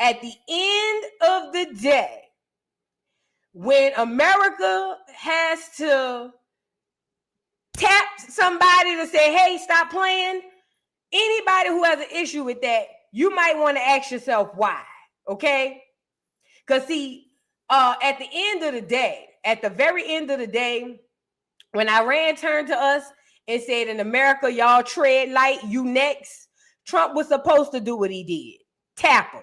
At the end of the day, when America has to tap somebody to say, hey, stop playing, anybody who has an issue with that, you might want to ask yourself why, okay? Because see, at the end of the day, at the very end of the day, when Iran turned to us and said, in America, y'all tread light, you next, Trump was supposed to do what he did. Tap him.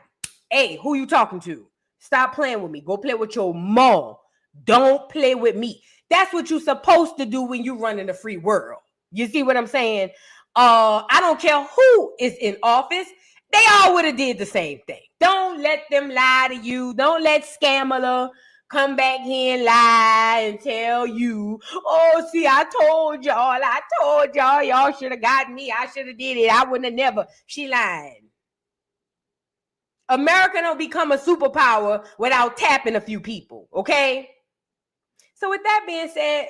Hey, who you talking to? Stop playing with me. Go play with your mom. Don't play with me. That's what you're supposed to do when you run in the free world. You see what I'm saying? I don't care who is in office. They all would have did the same thing. Don't let them lie to you. Don't let Scammer come back here and lie and tell you, oh, see, I told y'all, y'all should have got me. I should have did it. I wouldn't have never. She lying. America don't become a superpower without tapping a few people, okay? So with that being said,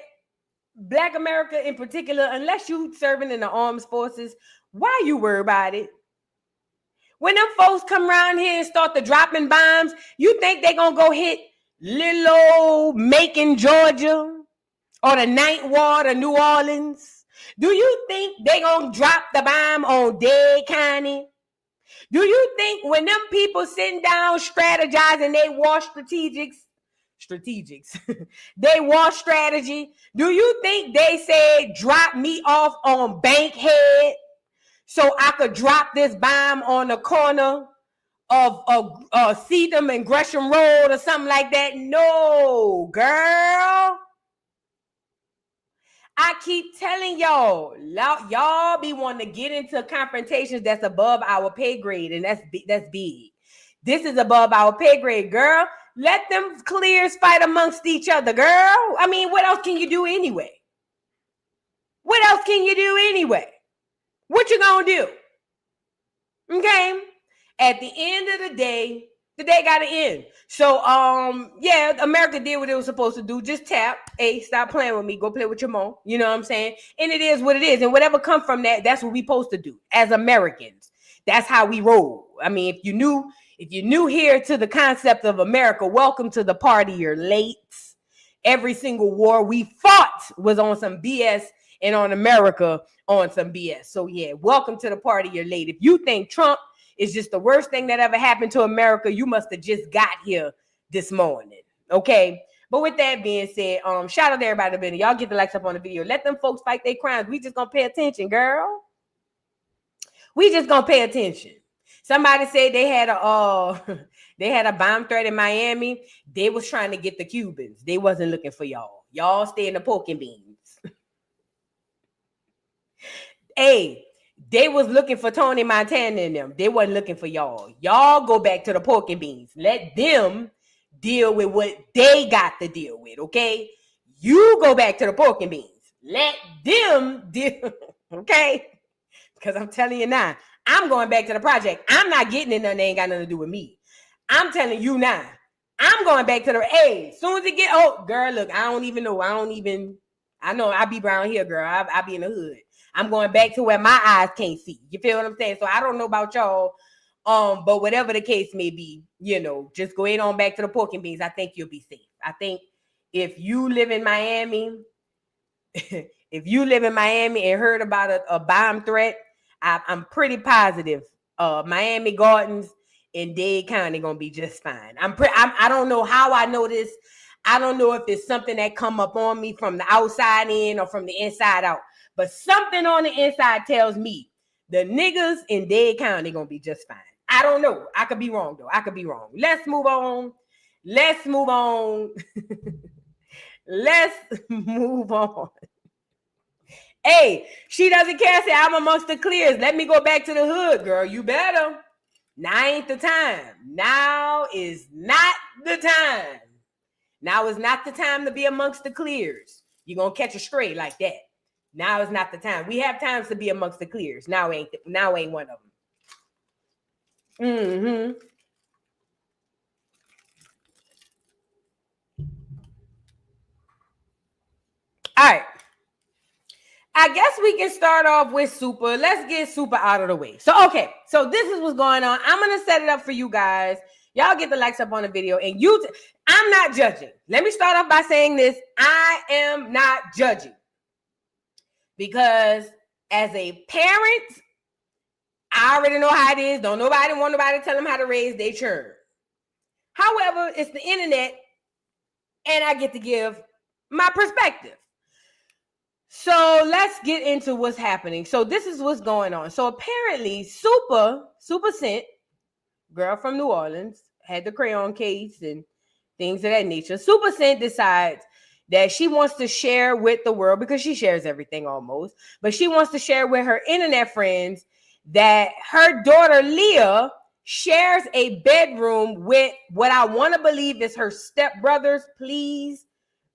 Black America in particular, unless you serving in the armed forces, why you worry about it? When them folks come around here and start the dropping bombs, you think they gonna go hit little old Macon, Georgia, or the Ninth Ward of New Orleans? Do you think they gonna drop the bomb on Dade County? Do you think when them people sitting down strategizing, they war strategics, they war strategy, do you think they said drop me off on Bankhead so I could drop this bomb on the corner of Seatham and Gresham Road or something like that? No, girl. I keep telling y'all be wanting to get into confrontations that's above our pay grade, and that's big. This is above our pay grade, girl. Let them clears fight amongst each other, girl. I mean, what else can you do anyway? What else can you do anyway? What you gonna do? Okay? At the end of the day gotta end. So, yeah, America did what it was supposed to do. Just tap. Hey, stop playing with me. Go play with your mom. You know what I'm saying? And it is what it is. And whatever come from that, that's what we supposed to do as Americans. That's how we roll. I mean, if you're new here to the concept of America, welcome to the party. You're late. Every single war we fought was on some BS, and on America on some BS. So yeah, welcome to the party. You're late. If you think Trump is just the worst thing that ever happened to America, you must have just got here this morning. Okay. But with that being said, shout out to everybody in the video. Y'all get the likes up on the video. Let them folks fight their crimes. We just gonna pay attention, girl. We just gonna pay attention. Somebody said they had a bomb threat in Miami. They was trying to get the Cubans. They wasn't looking for y'all. Y'all stay in the pork and beans. Hey, they was looking for Tony Montana and them. They wasn't looking for y'all. Y'all go back to the pork and beans. Let them deal with what they got to deal with, okay? You go back to the pork and beans. Let them deal, okay? Because I'm telling you now, I'm going back to the project. I'm not getting in nothing that ain't got nothing to do with me. I'm telling you now. I'm going back to the, hey, as soon as it get, oh, girl, look, I don't even know. I know I be around here, girl. I be in the hood. I'm going back to where my eyes can't see. You feel what I'm saying? So I don't know about y'all. But whatever the case may be, just go ahead on back to the pork and beans. I think you'll be safe. I think if you live in Miami, and heard about a bomb threat, I'm pretty positive Miami Gardens and Dade County gonna be just fine. I don't know how I know this. I don't know if it's something that come up on me from the outside in or from the inside out. But something on the inside tells me the niggas in Dade County gonna be just fine. I don't know. I could be wrong, though. Let's move on. Let's move on. Hey, she doesn't care. Say, I'm amongst the clears. Let me go back to the hood, girl. You better. Now ain't the time. Now is not the time. Now is not the time to be amongst the clears. You're gonna catch a stray like that. Now is not the time. We have times to be amongst the clears. Now ain't one of them. Mm-hmm. All right. I guess we can start off with Supa. Let's get Supa out of the way. So, okay. So this is what's going on. I'm going to set it up for you guys. Y'all get the likes up on the video. And I'm not judging. Let me start off by saying this. I am not judging. Because as a parent, I already know how it is. Don't nobody want nobody to tell them how to raise their children. However, it's the internet. And I get to give my perspective. So let's get into what's happening. So this is what's going on. So apparently Supa Cent, girl from New Orleans, had the crayon case and things of that nature. Supa Cent decides that she wants to share with the world, because she shares everything almost, but she wants to share with her internet friends that her daughter Leah shares a bedroom with what I want to believe is her stepbrothers. Please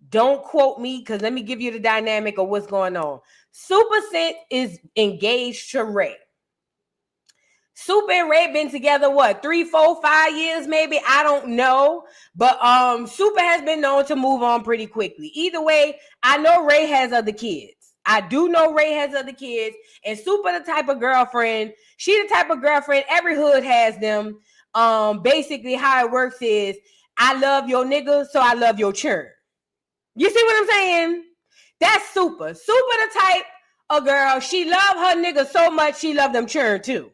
don't quote me, because let me give you the dynamic of what's going on. Supa Cent is engaged to Ray. Supa and Ray been together, what, 3, 4, 5 years maybe? I don't know. But Supa has been known to move on pretty quickly. Either way, I know Ray has other kids. I do know Ray has other kids. And Supa the type of girlfriend, she the type of girlfriend, every hood has them. Basically how it works is, I love your nigga, so I love your churn. You see what I'm saying? That's Supa. Supa the type of girl, she love her nigga so much, she love them churn too.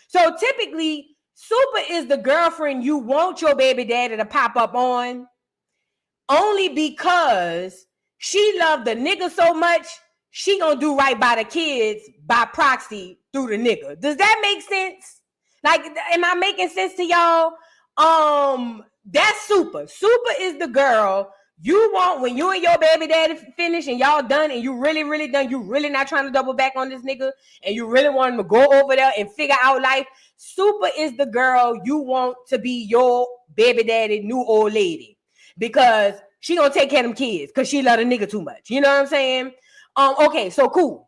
So typically, Supa is the girlfriend you want your baby daddy to pop up on, only because she love the nigga so much, she gonna do right by the kids by proxy through the nigga. Does that make sense? Like, am I making sense to y'all? That's Supa. Supa is the girl you want when you and your baby daddy finish and y'all done and you really, really done. You really not trying to double back on this nigga and you really want him to go over there and figure out life. Supa is the girl you want to be your baby daddy, new old lady, because she gonna take care of them kids because she love the nigga too much. You know what I'm saying? Okay, so cool.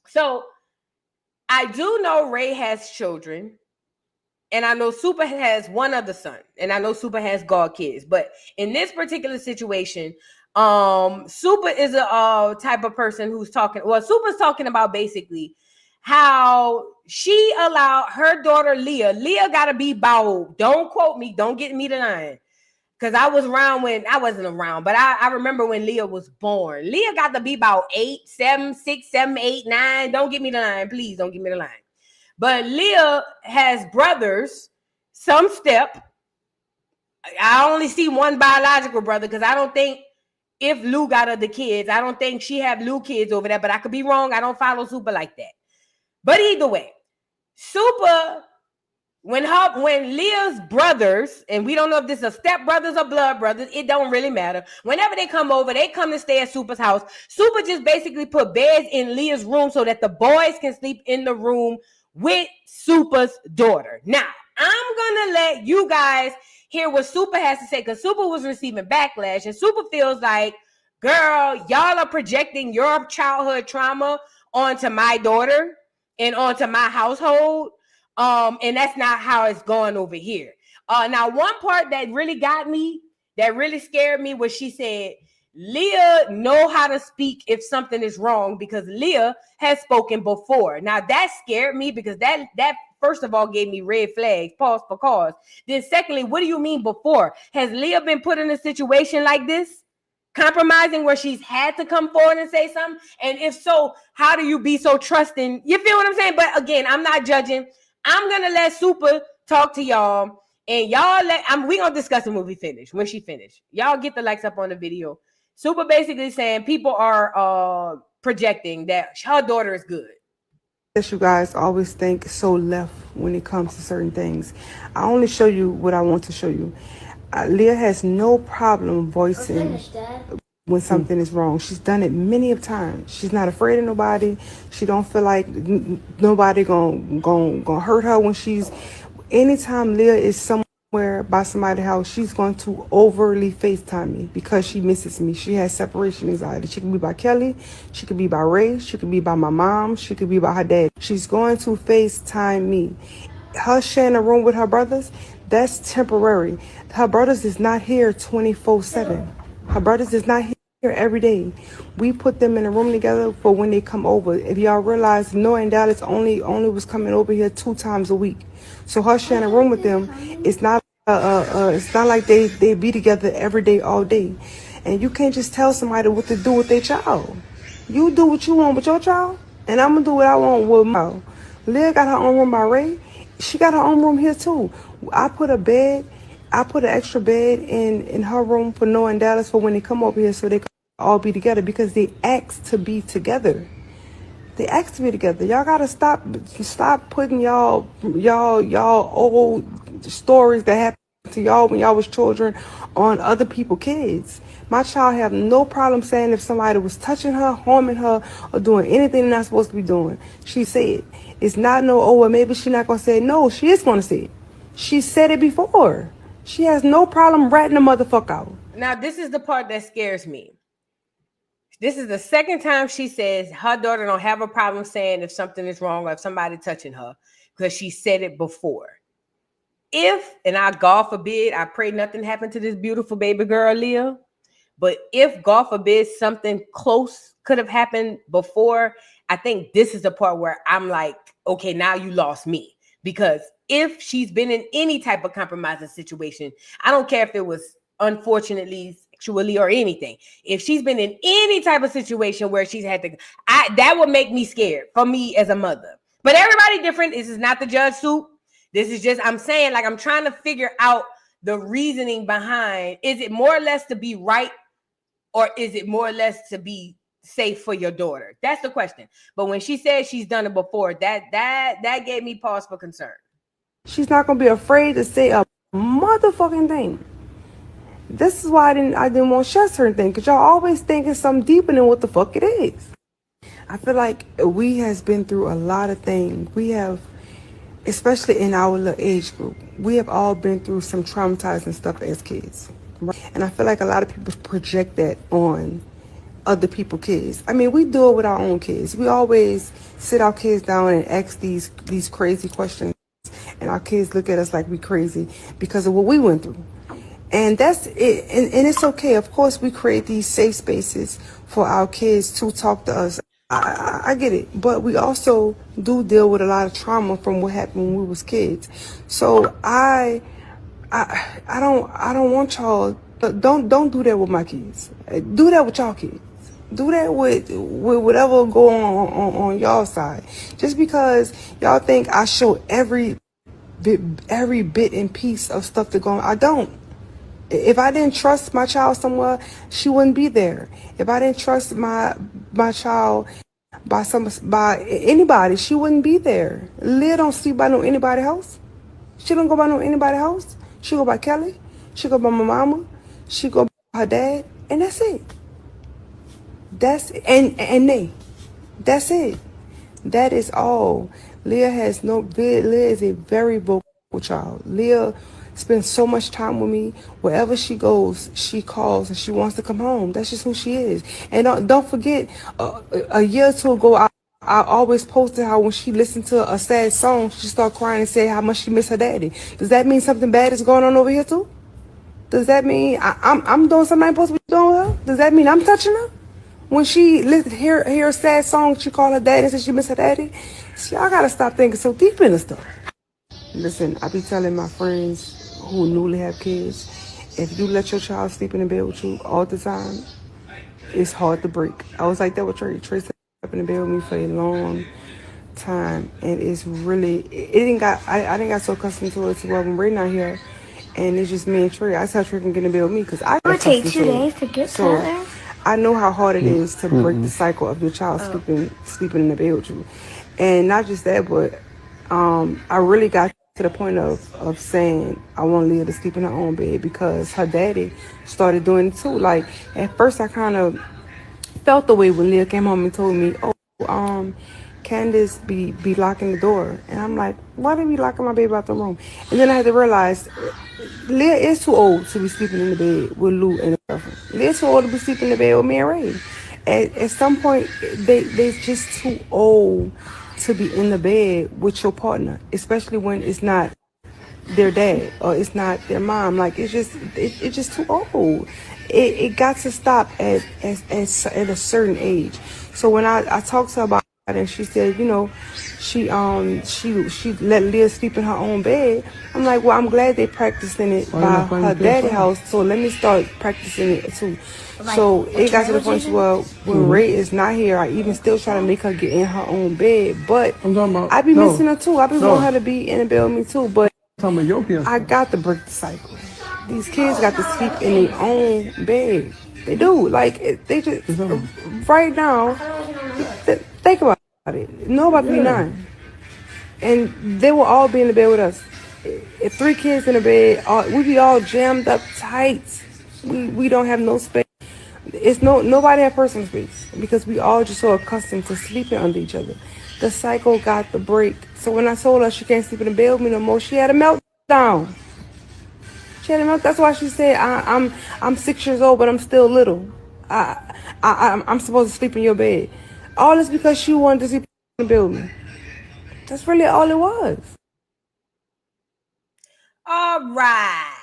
So I do know Ray has children. And I know Supa has one other son. And I know Supa has god kids. But in this particular situation, Supa is a type of person who's talking. Well, Supa's talking about basically how she allowed her daughter Leah. Leah got to be about, don't quote me, don't get me the line. Because I was around when, I wasn't around, but I remember when Leah was born. Leah got to be about 8, 7, 6, 7, 8, 9. Don't get me the line. Please don't give me the line. But Leah has brothers, some step. I only see one biological brother because I don't think if Lou got other kids, I don't think she have Lou kids over there, but I could be wrong. I don't follow Supa like that. But either way, Supa, when Leah's brothers, and we don't know if this is step brothers or blood brothers, it don't really matter. Whenever they come over, they come to stay at Supa's house. Supa just basically put beds in Leah's room so that the boys can sleep in the room with Supa's daughter. Now, I'm gonna let you guys hear what Supa has to say, because Supa was receiving backlash, and Supa feels like, girl, y'all are projecting your childhood trauma onto my daughter and onto my household, and that's not how it's going over here. Now, one part that really got me, that really scared me, was she said, Leah know how to speak if something is wrong, because Leah has spoken before. Now that scared me, because that first of all gave me red flags, pause for cause. Then secondly, what do you mean before? Has Leah been put in a situation like this, compromising, where she's had to come forward and say something? And if so, how do you be so trusting? You feel what I'm saying? But again, I'm not judging. I'm gonna let Supa talk to y'all, and y'all we gonna discuss it when we finish. When she finished, y'all get the likes up on the video. Supa basically saying people are projecting that her daughter is good. Yes, you guys always think so left when it comes to certain things. I only show you what I want to show you. Leah has no problem voicing when something is wrong. She's done it many of times. She's not afraid of nobody. She don't feel like nobody gonna hurt her when she's. Anytime Leah is somewhere by somebody's house, she's going to overly FaceTime me because she misses me. She has separation anxiety. She could be by Kelly, she could be by Ray, she could be by my mom, she could be by her dad. She's going to FaceTime me. Her sharing a room with her brothers, that's temporary. Her brothers is not here 24/7. Her brothers is not here. here every day. We put them in a room together for when they come over. If y'all realize, Noah and Dallas only was coming over here 2 times a week. So her sharing a room with them, it's not like they be together every day, all day. And you can't just tell somebody what to do with their child. You do what you want with your child, and I'm gonna do what I want with my child. Leah got her own room by Ray. She got her own room here too. I put an extra bed in her room for Noah and Dallas for when they come over here so they can all be together because they asked to be together. They asked to be together. Y'all gotta stop putting y'all old stories that happened to y'all when y'all was children on other people's kids. My child have no problem saying if somebody was touching her, harming her, or doing anything they're not supposed to be doing. She said it's not no, oh, well, maybe she's not gonna say it. No, she is gonna say it. She said it before. She has no problem ratting the motherfucker out. Now, this is the part that scares me. This is the second time she says her daughter don't have a problem saying if something is wrong or if somebody touching her because she said it before. If, and God forbid, I pray nothing happened to this beautiful baby girl, Leah, but if, God forbid, something close could have happened before, I think this is the part where I'm like, okay, now you lost me. Because if she's been in any type of compromising situation, I don't care if it was unfortunately sexually or anything. If she's been in any type of situation where she's had to, that would make me scared for me as a mother. But everybody different. This is not the judge suit. This is just, I'm saying, like, I'm trying to figure out the reasoning behind, is it more or less to be right or is it more or less to be safe for your daughter? That's the question. But when she said she's done it before, that gave me pause for concern. She's not gonna be afraid to say a motherfucking thing. This is why I didn't want to share certain things, because y'all always thinking something deeper than what the fuck it is. I feel like we has been through a lot of things. We have, especially in our little age group, we have all been through some traumatizing stuff as kids. Right? And I feel like a lot of people project that on other people's kids. I mean, we do it with our own kids. We always sit our kids down and ask these crazy questions, and our kids look at us like we crazy because of what we went through. And that's it. And it's okay. Of course, we create these safe spaces for our kids to talk to us. I get it. But we also do deal with a lot of trauma from what happened when we was kids. So I don't want y'all, don't do that with my kids. Do that with y'all kids. Do that with whatever going on y'all side. Just because y'all think I show every bit and piece of stuff that going on, I don't. If I didn't trust my child somewhere, she wouldn't be there. If I didn't trust my child by anybody, she wouldn't be there. Leah don't sleep by no anybody house. She don't go by no anybody house. She go by Kelly. She go by my mama. She go by her dad, and that's it. That's and they. That's it. That is all. Leah is a very vocal child. Leah spends so much time with me. Wherever she goes, she calls and she wants to come home. That's just who she is. And don't forget, a year or two ago, I always posted how when she listened to a sad song, she started crying and said how much she missed her daddy. Does that mean something bad is going on over here too? Does that mean I'm doing something I'm supposed to be doing with her? Does that mean I'm touching her? When she hear a sad song, she call her daddy and says she miss her daddy. So y'all gotta stop thinking so deep into stuff. Listen, I be telling my friends who newly have kids, if you let your child sleep in the bed with you all the time, it's hard to break. I was like that with Trey. Trey slept in the bed with me for a long time, and it's really I didn't got so accustomed to it to when Ray not here, and it's just me and Trey. I tell Trey can get in the bed with me because I got take 2 days to get so I know how hard it is to break the cycle of your child sleeping in the bed with you, and not just that, but I really got to the point of saying I want Leah to sleep in her own bed because her daddy started doing it too. Like at first I kind of felt the way when Leah came home and told me, Candace be locking the door, and I'm like, why did we locking my baby out the room? And then I had to realize Leah is too old to be sleeping in the bed with Lou and her girlfriend. Leah's too old to be sleeping in the bed with me and Ray. At some point they're just too old to be in the bed with your partner, especially when it's not their dad or it's not their mom. Like it's just too old. It got to stop at a certain age. So when I talked to her about it, and she said, she let Leah sleep in her own bed. I'm like, well, I'm glad they practicing it by her daddy house. So let me start practicing it too. So it got to the point where when Ray is not here, I even still try to make her get in her own bed. But I be missing her too. I be wanting her to be in the bed with me too. But I got to break the cycle. These kids got to sleep in their own bed. They do. Like they just right now. Think about it. Nobody be 9, and they will all be in the bed with us. If 3 kids in the bed, we be all jammed up tight. We don't have no space. It's nobody have personal space because we all just so accustomed to sleeping under each other. The cycle got the break. So when I told her she can't sleep in the bed with me no more, she had a meltdown. That's why she said I'm 6 years old, but I'm still little. I'm supposed to sleep in your bed. All this because she wanted to sleep in the bed with me. That's really all it was. All right.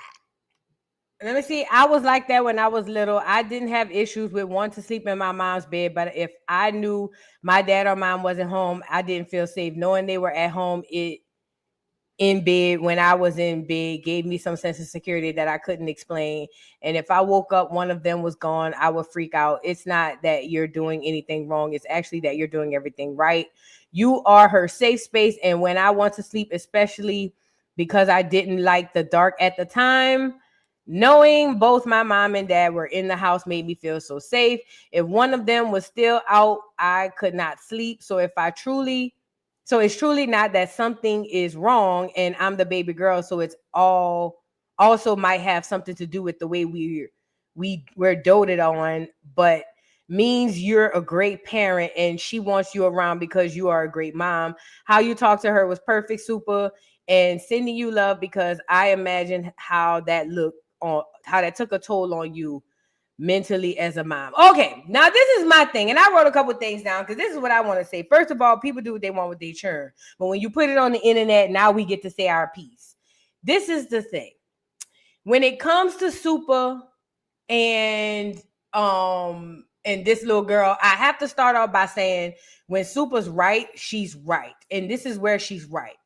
Let me see. I was like that when I was little. I didn't have issues with wanting to sleep in my mom's bed, but if I knew my dad or mom wasn't home, I didn't feel safe. Knowing they were at home, in bed when I was in bed gave me some sense of security that I couldn't explain. And if I woke up, one of them was gone, I would freak out. It's not that you're doing anything wrong. It's actually that you're doing everything right. You are her safe space. And when I want to sleep, especially because I didn't like the dark at the time, knowing both my mom and dad were in the house made me feel so safe. If one of them was still out, I could not sleep. So it's truly not that something is wrong and I'm the baby girl. So it's all also might have something to do with the way we're doted on, but means you're a great parent and she wants you around because you are a great mom. How you talk to her was perfect, Supa, and sending you love because I imagine how that took a toll on you mentally as a mom. Okay, now this is my thing, and I wrote a couple things down because this is what I want to say. First of all, people do what they want with their churn, but when you put it on the internet, now we get to say our piece. This is the thing. When it comes to Supa and this little girl, I have to start off by saying when Supa's right, she's right, and this is where she's right.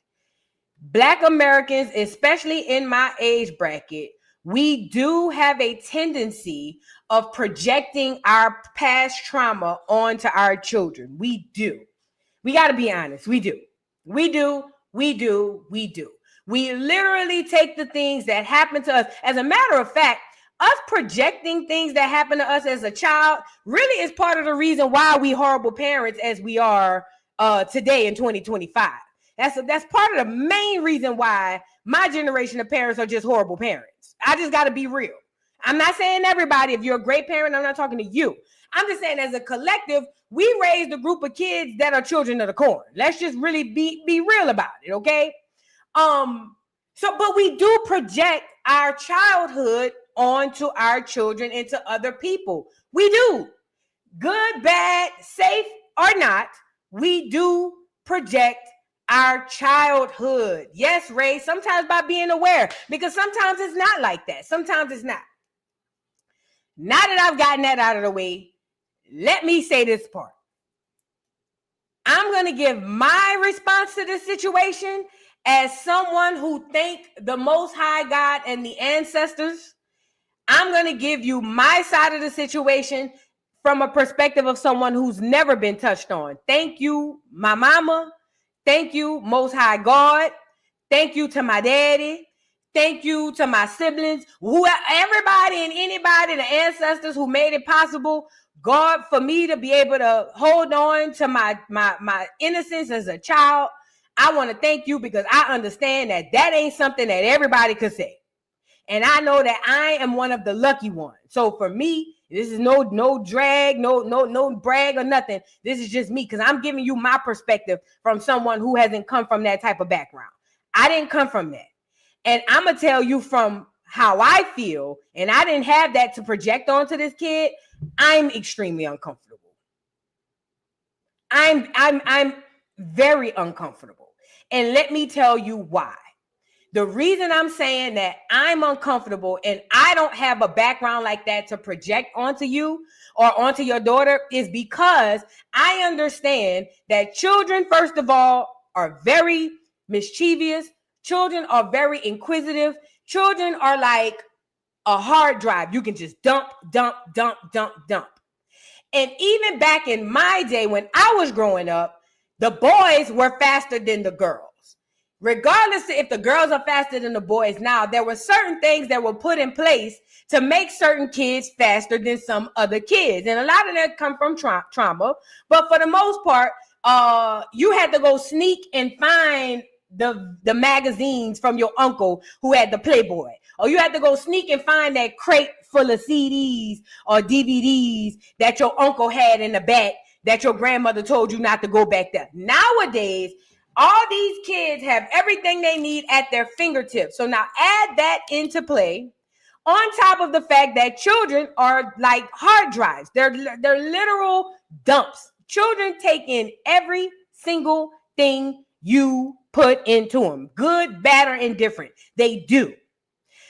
Black Americans, especially in my age bracket, we do have a tendency of projecting our past trauma onto our children. We do. We got to be honest. We do. We do. We do. We do. We literally take the things that happen to us. As a matter of fact, us projecting things that happen to us as a child really is part of the reason why we horrible parents as we are today in 2025. That's part of the main reason why my generation of parents are just horrible parents. I just got to be real. I'm not saying everybody. If you're a great parent, I'm not talking to you. I'm just saying as a collective, we raised a group of kids that are children of the corn. Let's just really be real about it, okay? But we do project our childhood onto our children and to other people. We do. Good, bad, safe or not, we do project our childhood. Yes, Ray, sometimes by being aware, because sometimes it's not like that. Sometimes it's not. Now that I've gotten that out of the way, let me say this part. I'm going to give my response to this situation as someone who thank the Most High God and the ancestors. I'm going to give you my side of the situation from a perspective of someone who's never been touched on. Thank you, my mama. Thank you, Most High God. Thank you to my daddy. Thank you to my siblings, everybody and anybody, the ancestors who made it possible, God, for me to be able to hold on to my innocence as a child. I want to thank you because I understand that ain't something that everybody could say. And I know that I am one of the lucky ones. So for me, this is no drag, no brag or nothing. This is just me because I'm giving you my perspective from someone who hasn't come from that type of background. I didn't come from that. And I'm going to tell you from how I feel, and I didn't have that to project onto this kid. I'm extremely uncomfortable. I'm very uncomfortable. And let me tell you why. The reason I'm saying that I'm uncomfortable and I don't have a background like that to project onto you or onto your daughter is because I understand that children, first of all, are very mischievous. Children are very inquisitive. Children are like a hard drive. You can just dump. And even back in my day when I was growing up, the boys were faster than the girls. Regardless of if the girls are faster than the boys now, there were certain things that were put in place to make certain kids faster than some other kids. And a lot of that come from trauma. But for the most part, you had to go sneak and find the magazines from your uncle who had the Playboy. Or you had to go sneak and find that crate full of CDs or DVDs that your uncle had in the back that your grandmother told you not to go back there. Nowadays, all these kids have everything they need at their fingertips. So now add that into play on top of the fact that children are like hard drives. They're literal dumps. Children take in every single thing you put into them. Good, bad, or indifferent. They do.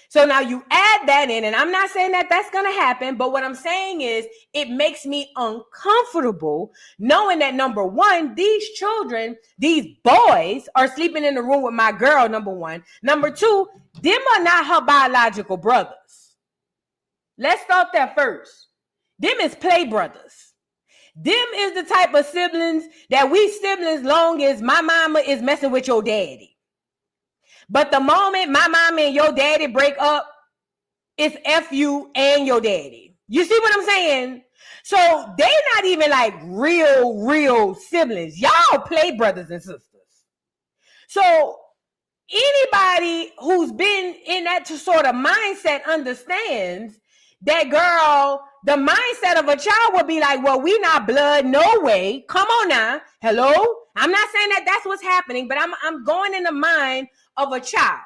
So now you add that in, and I'm not saying that that's going to happen, but what I'm saying is it makes me uncomfortable knowing that, number one, these children, these boys are sleeping in the room with my girl, number one. Number two, them are not her biological brothers. Let's start there first. Them is play brothers. Them is the type of siblings that we siblings long as my mama is messing with your daddy. But the moment my mama and your daddy break up, it's F you and your daddy. You see what I'm saying? So they not even like real siblings. Y'all play brothers and sisters. So anybody who's been in that sort of mindset understands that, girl, the mindset of a child would be like, well, we not blood, no way. Come on now. Hello? I'm not saying that that's what's happening, but I'm going in the mind of a child.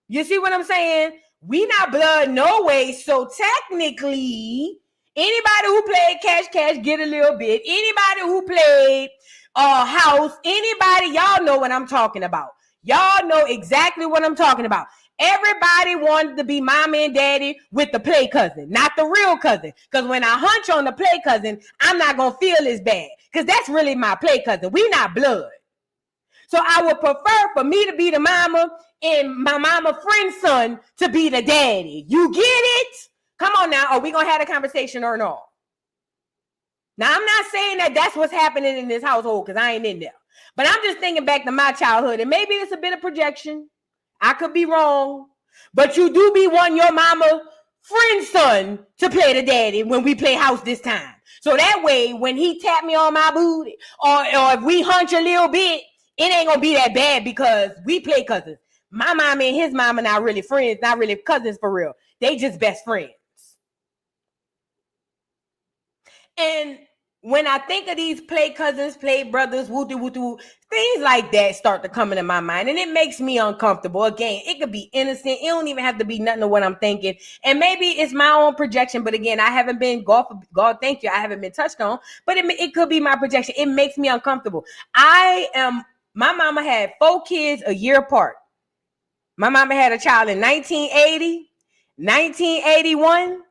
You see what I'm saying? We not blood, no way. So technically, anybody who played cash, get a little bit. Anybody who played house, anybody, y'all know what I'm talking about. Y'all know exactly what I'm talking about. Everybody wanted to be mama and daddy with the play cousin, not the real cousin. Because when I hunch on the play cousin, I'm not going to feel as bad. Because that's really my play cousin. We not blood. So I would prefer for me to be the mama and my mama friend's son to be the daddy. You get it? Come on now. Are we going to have a conversation or not? Now, I'm not saying that that's what's happening in this household because I ain't in there. But I'm just thinking back to my childhood. And maybe it's a bit of projection. I could be wrong. But you do be wanting your mama friend's son to play the daddy when we play house this time. So that way, when he tap me on my booty or if we hunch a little bit, it ain't gonna be that bad because we play cousins. My mama and his mama not really friends, not really cousins for real. They just best friends. And when I think of these play cousins, play brothers, woo-doo, things like that start to come into my mind. And it makes me uncomfortable. Again, it could be innocent. It don't even have to be nothing of what I'm thinking. And maybe it's my own projection. But again, I haven't been, God thank you, I haven't been touched on. But it could be my projection. It makes me uncomfortable. My mama had 4 kids a year apart. My mama had a child in 1980, 1981,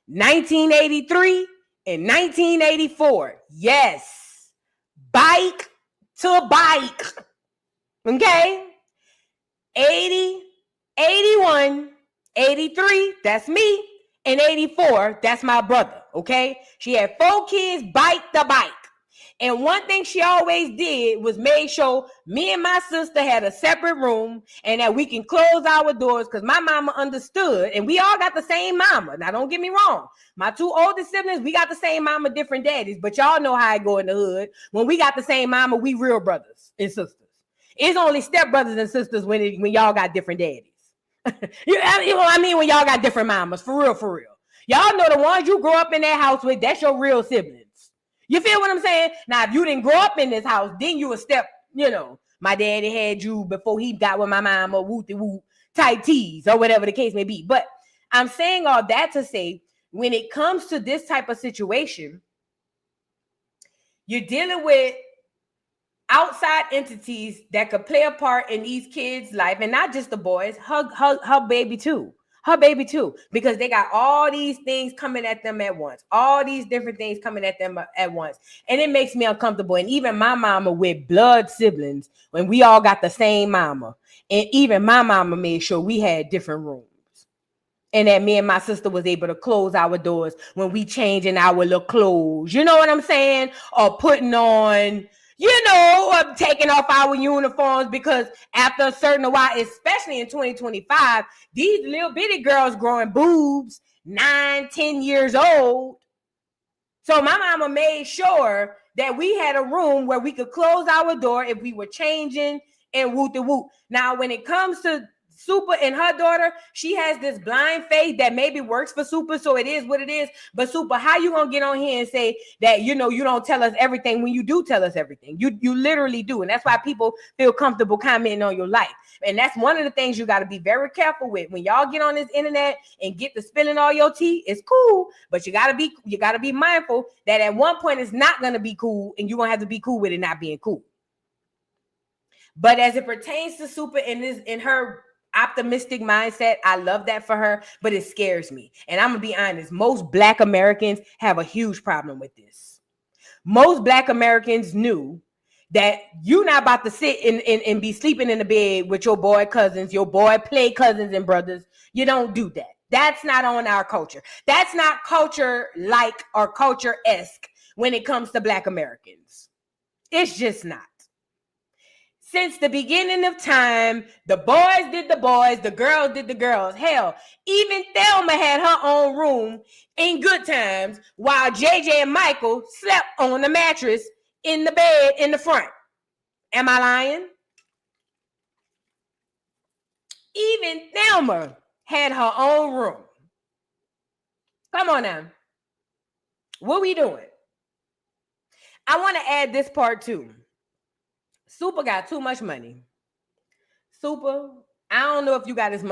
1983, and 1984. Yes. Bike to bike. Okay? 80, 81, 83, that's me, and 84, that's my brother. Okay? She had 4 kids, bike to bike. And one thing she always did was make sure me and my sister had a separate room and that we can close our doors because my mama understood. And we all got the same mama. Now, don't get me wrong. My 2 oldest siblings, we got the same mama, different daddies. But y'all know how I go in the hood. When we got the same mama, we real brothers and sisters. It's only step brothers and sisters when y'all got different daddies. you know what I mean? When y'all got different mamas. For real. Y'all know the ones you grew up in that house with, that's your real siblings. You feel what I'm saying? Now, if you didn't grow up in this house, then you a step, my daddy had you before he got with my mom or woo-de-woo type teas or whatever the case may be. But I'm saying all that to say, when it comes to this type of situation, you're dealing with outside entities that could play a part in these kids' life, and not just the boys, her baby too. Her baby too, because they got all these things coming at them at once, all these different things coming at them at once, and it makes me uncomfortable. And even my mama with blood siblings, when we all got the same mama, and even my mama made sure we had different rooms, and that me and my sister was able to close our doors when we changing our little clothes. You know what I'm saying? Or putting on, or taking off our uniforms, because after a certain while, especially in 2025, these little bitty girls growing boobs, 9, 10 years old. So my mama made sure that we had a room where we could close our door if we were changing and whoop de whoop. Now, when it comes to Supa and her daughter, she has this blind faith that maybe works for Supa, so it is what it is. But Supa, how you gonna get on here and say that you don't tell us everything when you do tell us everything? You literally do, and that's why people feel comfortable commenting on your life. And that's one of the things you got to be very careful with when y'all get on this internet and get to spilling all your tea. It's cool, but you gotta be mindful that at one point it's not gonna be cool, and you're gonna have to be cool with it not being cool. But as it pertains to Supa in her optimistic mindset, I love that for her, but it scares me. And I'm gonna be honest, most Black Americans have a huge problem with this. Most Black Americans knew that you're not about to sit and be sleeping in the bed with your boy cousins, your boy play cousins and brothers. You don't do that. That's not on our culture. That's not culture-like or culture-esque when it comes to Black Americans. It's just not. Since the beginning of time, the boys did the boys, the girls did the girls. Hell, even Thelma had her own room in good times while JJ and Michael slept on the mattress in the bed in the front. Am I lying? Even Thelma had her own room. Come on now. What we doing? I want to add this part too. Supa got too much money. Supa, I don't know if you got as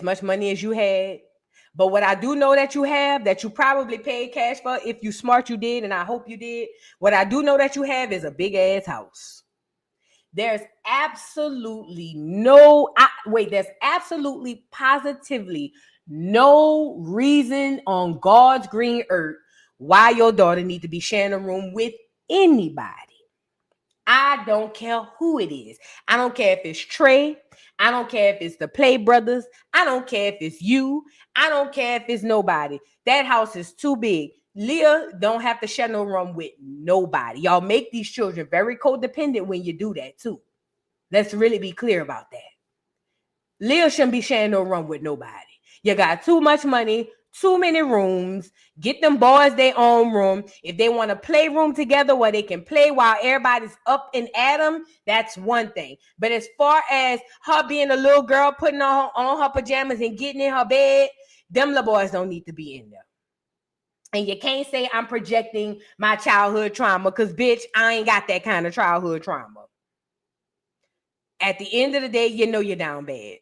much money as you had, but what I do know that you have, that you probably paid cash for, if you smart, you did, and I hope you did. What I do know that you have is a big ass house. There's absolutely positively no reason on God's green earth why your daughter need to be sharing a room with anybody. I don't care who it is. I don't care if it's Trey. I don't care if it's the Play Brothers. I don't care if it's you. I don't care if it's nobody. That house is too big. Leah don't have to share no room with nobody. Y'all make these children very codependent when you do that too. Let's really be clear about that. Leah shouldn't be sharing no room with nobody. You got too much money, too many rooms. Get them boys their own room. If they want to play room together where they can play while everybody's up and at them, that's one thing. But as far as her being a little girl, putting on her pajamas and getting in her bed, them little boys don't need to be in there. And you can't say I'm projecting my childhood trauma, because, bitch, I ain't got that kind of childhood trauma. At the end of the day, you know you're down bad.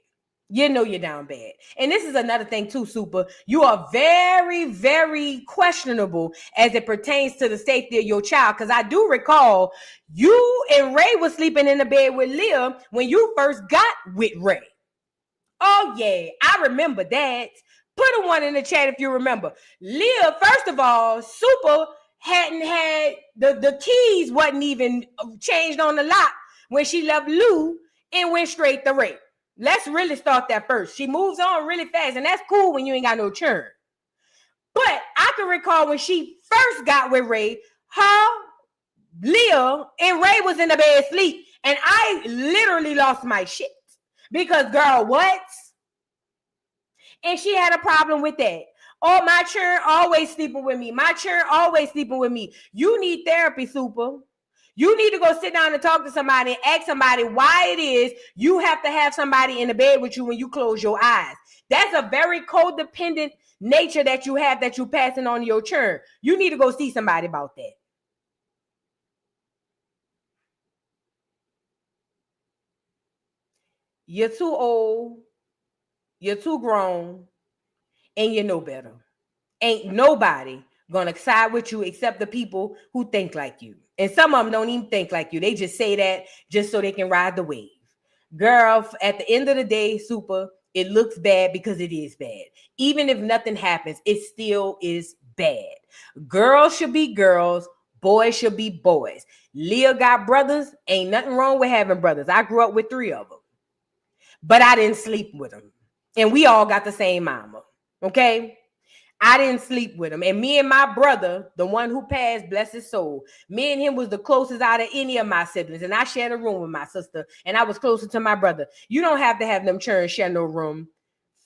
You know you're down bad. And this is another thing too, Supa. You are very, very questionable as it pertains to the safety of your child. Because I do recall you and Ray was sleeping in the bed with Leah when you first got with Ray. Oh, yeah. I remember that. Put a one in the chat if you remember. Leah, first of all, Supa hadn't had the keys wasn't even changed on the lock when she left Lou and went straight to Ray. Let's really start that first. She moves on really fast, and that's cool when you ain't got no churn. But I can recall when she first got with Ray, Leah and Ray was in the bed asleep, and I literally lost my shit. Because, girl, what? And she had a problem with that. Oh, my churn always sleeping with me. My churn always sleeping with me. You need therapy, Supa. You need to go sit down and talk to somebody and ask somebody why it is you have to have somebody in the bed with you when you close your eyes. That's a very codependent nature that you have that you're passing on to your churn. You need to go see somebody about that. You're too old. You're too grown. And you know better. Ain't nobody gonna side with you except the people who think like you. And some of them don't even think like you. They just say that just so they can ride the wave. Girl, at the end of the day, Supa, it looks bad because it is bad. Even if nothing happens, it still is bad. Girls should be girls. Boys should be boys. Leah got brothers. Ain't nothing wrong with having brothers. I grew up with 3 of them. But I didn't sleep with them. And we all got the same mama. Okay? I didn't sleep with him. And me and my brother, the one who passed, bless his soul, me and him was the closest out of any of my siblings. And I shared a room with my sister. And I was closer to my brother. You don't have to have them children share no room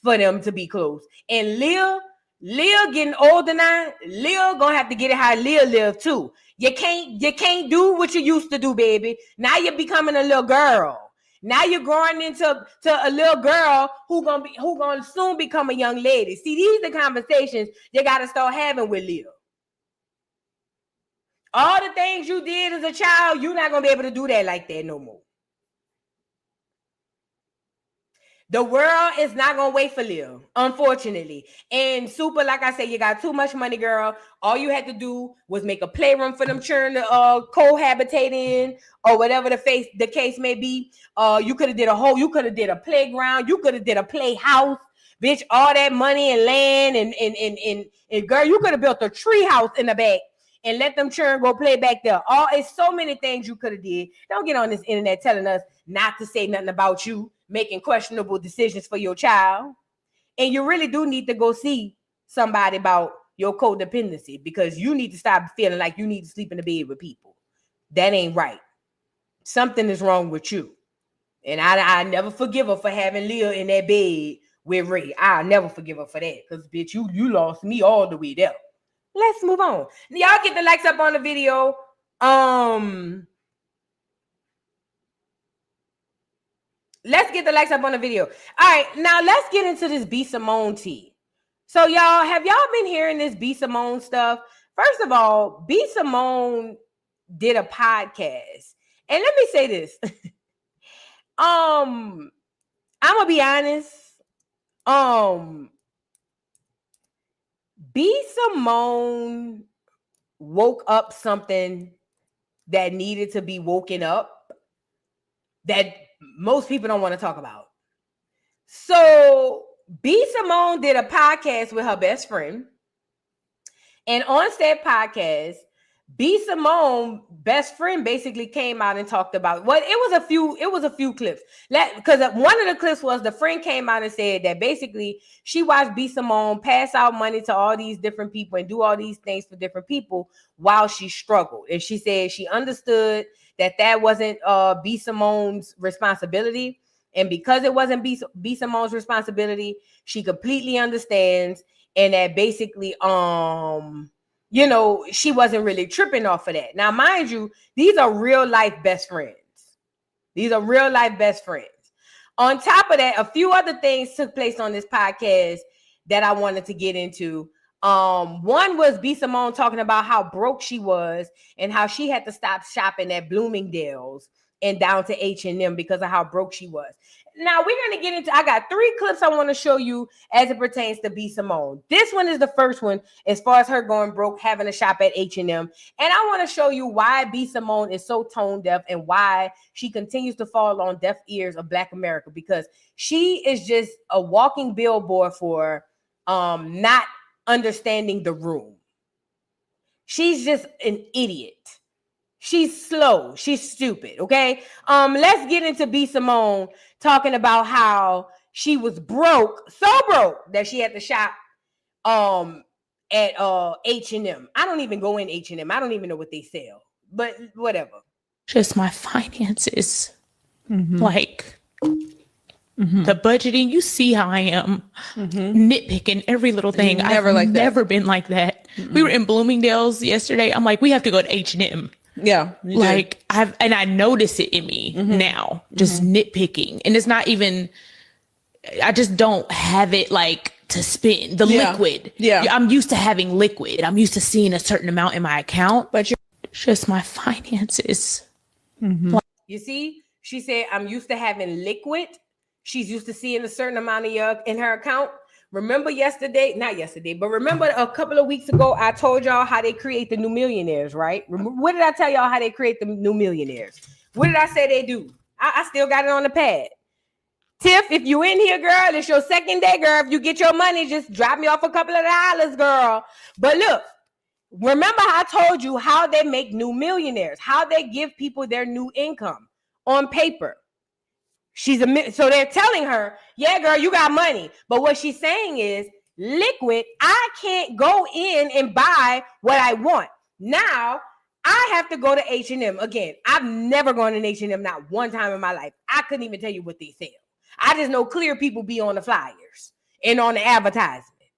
for them to be close. And Leah getting older now, Leah gonna have to get it how Leah lived too. You can't do what you used to do, baby. Now you're becoming a little girl. Now you're growing into a little girl who gonna soon become a young lady. See, these are the conversations you gotta start having with Leah. All the things you did as a child, you're not gonna be able to do that like that no more. The world is not gonna wait for Leah, unfortunately. And Supa, like I said, you got too much money, girl. All you had to do was make a playroom for them children to cohabitate in, or whatever the case may be. You could have did a playground, you could have did a playhouse, bitch. All that money and land and girl, you could have built a tree house in the back and let them children go play back there. It's so many things you could have did. Don't get on this internet telling us not to say nothing about you making questionable decisions for your child. And you really do need to go see somebody about your codependency, because you need to stop feeling like you need to sleep in the bed with people. That ain't right. Something is wrong with you. And I never forgive her for having Leah in that bed with Ray. I'll never forgive her for that, because bitch, you lost me all the way there. Let's move on. Y'all get the likes up on the video. Let's get the likes up on the video. All right, now let's get into this B. Simone tea. So y'all, have y'all been hearing this B. Simone stuff? First of all, B. Simone did a podcast. And let me say this. I'm gonna be honest. B. Simone woke up something that needed to be woken up that most people don't want to talk about. So B. Simone did a podcast with her best friend. And on said podcast, B. Simone best friend basically came out and talked about it was a few clips. Because one of the clips was the friend came out and said that basically she watched B. Simone pass out money to all these different people and do all these things for different people while she struggled. And she said she understood that wasn't B. Simone's responsibility. And because it wasn't B. Simone's responsibility, she completely understands. And that basically, she wasn't really tripping off of that. Now, mind you, these are real life best friends. These are real life best friends. On top of that, a few other things took place on this podcast that I wanted to get into. One was B. Simone talking about how broke she was and how she had to stop shopping at Bloomingdale's and down to H&M because of how broke she was. Now we're going to get into, I got 3 clips I want to show you as it pertains to B. Simone. This one is the first one as far as her going broke, having to shop at H&M. And I want to show you why B. Simone is so tone deaf and why she continues to fall on deaf ears of Black America, because she is just a walking billboard for not understanding the room. She's just an idiot. She's slow. She's stupid. Okay. Let's get into B. Simone talking about how she was broke, so broke that she had to shop at H&M. I don't even go in H&M. I don't even know what they sell, but whatever. Just my finances. Like the budgeting. You see how I am nitpicking every little thing. I've never been like that. We were in Bloomingdale's yesterday. I'm like, we have to go to H&M. Yeah. Like I notice it in me now, just nitpicking. And it's not even, I just don't have it like to spend the liquid. Yeah. I'm used to having liquid. I'm used to seeing a certain amount in my account, but it's just my finances. You see, she said, I'm used to having liquid. She's used to seeing a certain amount in her account. Remember not yesterday, but remember a couple of weeks ago, I told y'all how they create the new millionaires, right? What did I tell y'all how they create the new millionaires? What did I say they do? I still got it on the pad. Tiff, if you in here, girl, it's your second day, girl. If you get your money, just drop me off a couple of dollars, girl. But look, remember I told you how they make new millionaires, how they give people their new income on paper. So they're telling her, yeah, girl, you got money. But what she's saying is, liquid, I can't go in and buy what I want. Now, I have to go to H&M. Again, I've never gone to H&M, not one time in my life. I couldn't even tell you what they sell. I just know clear people be on the flyers and on the advertisement.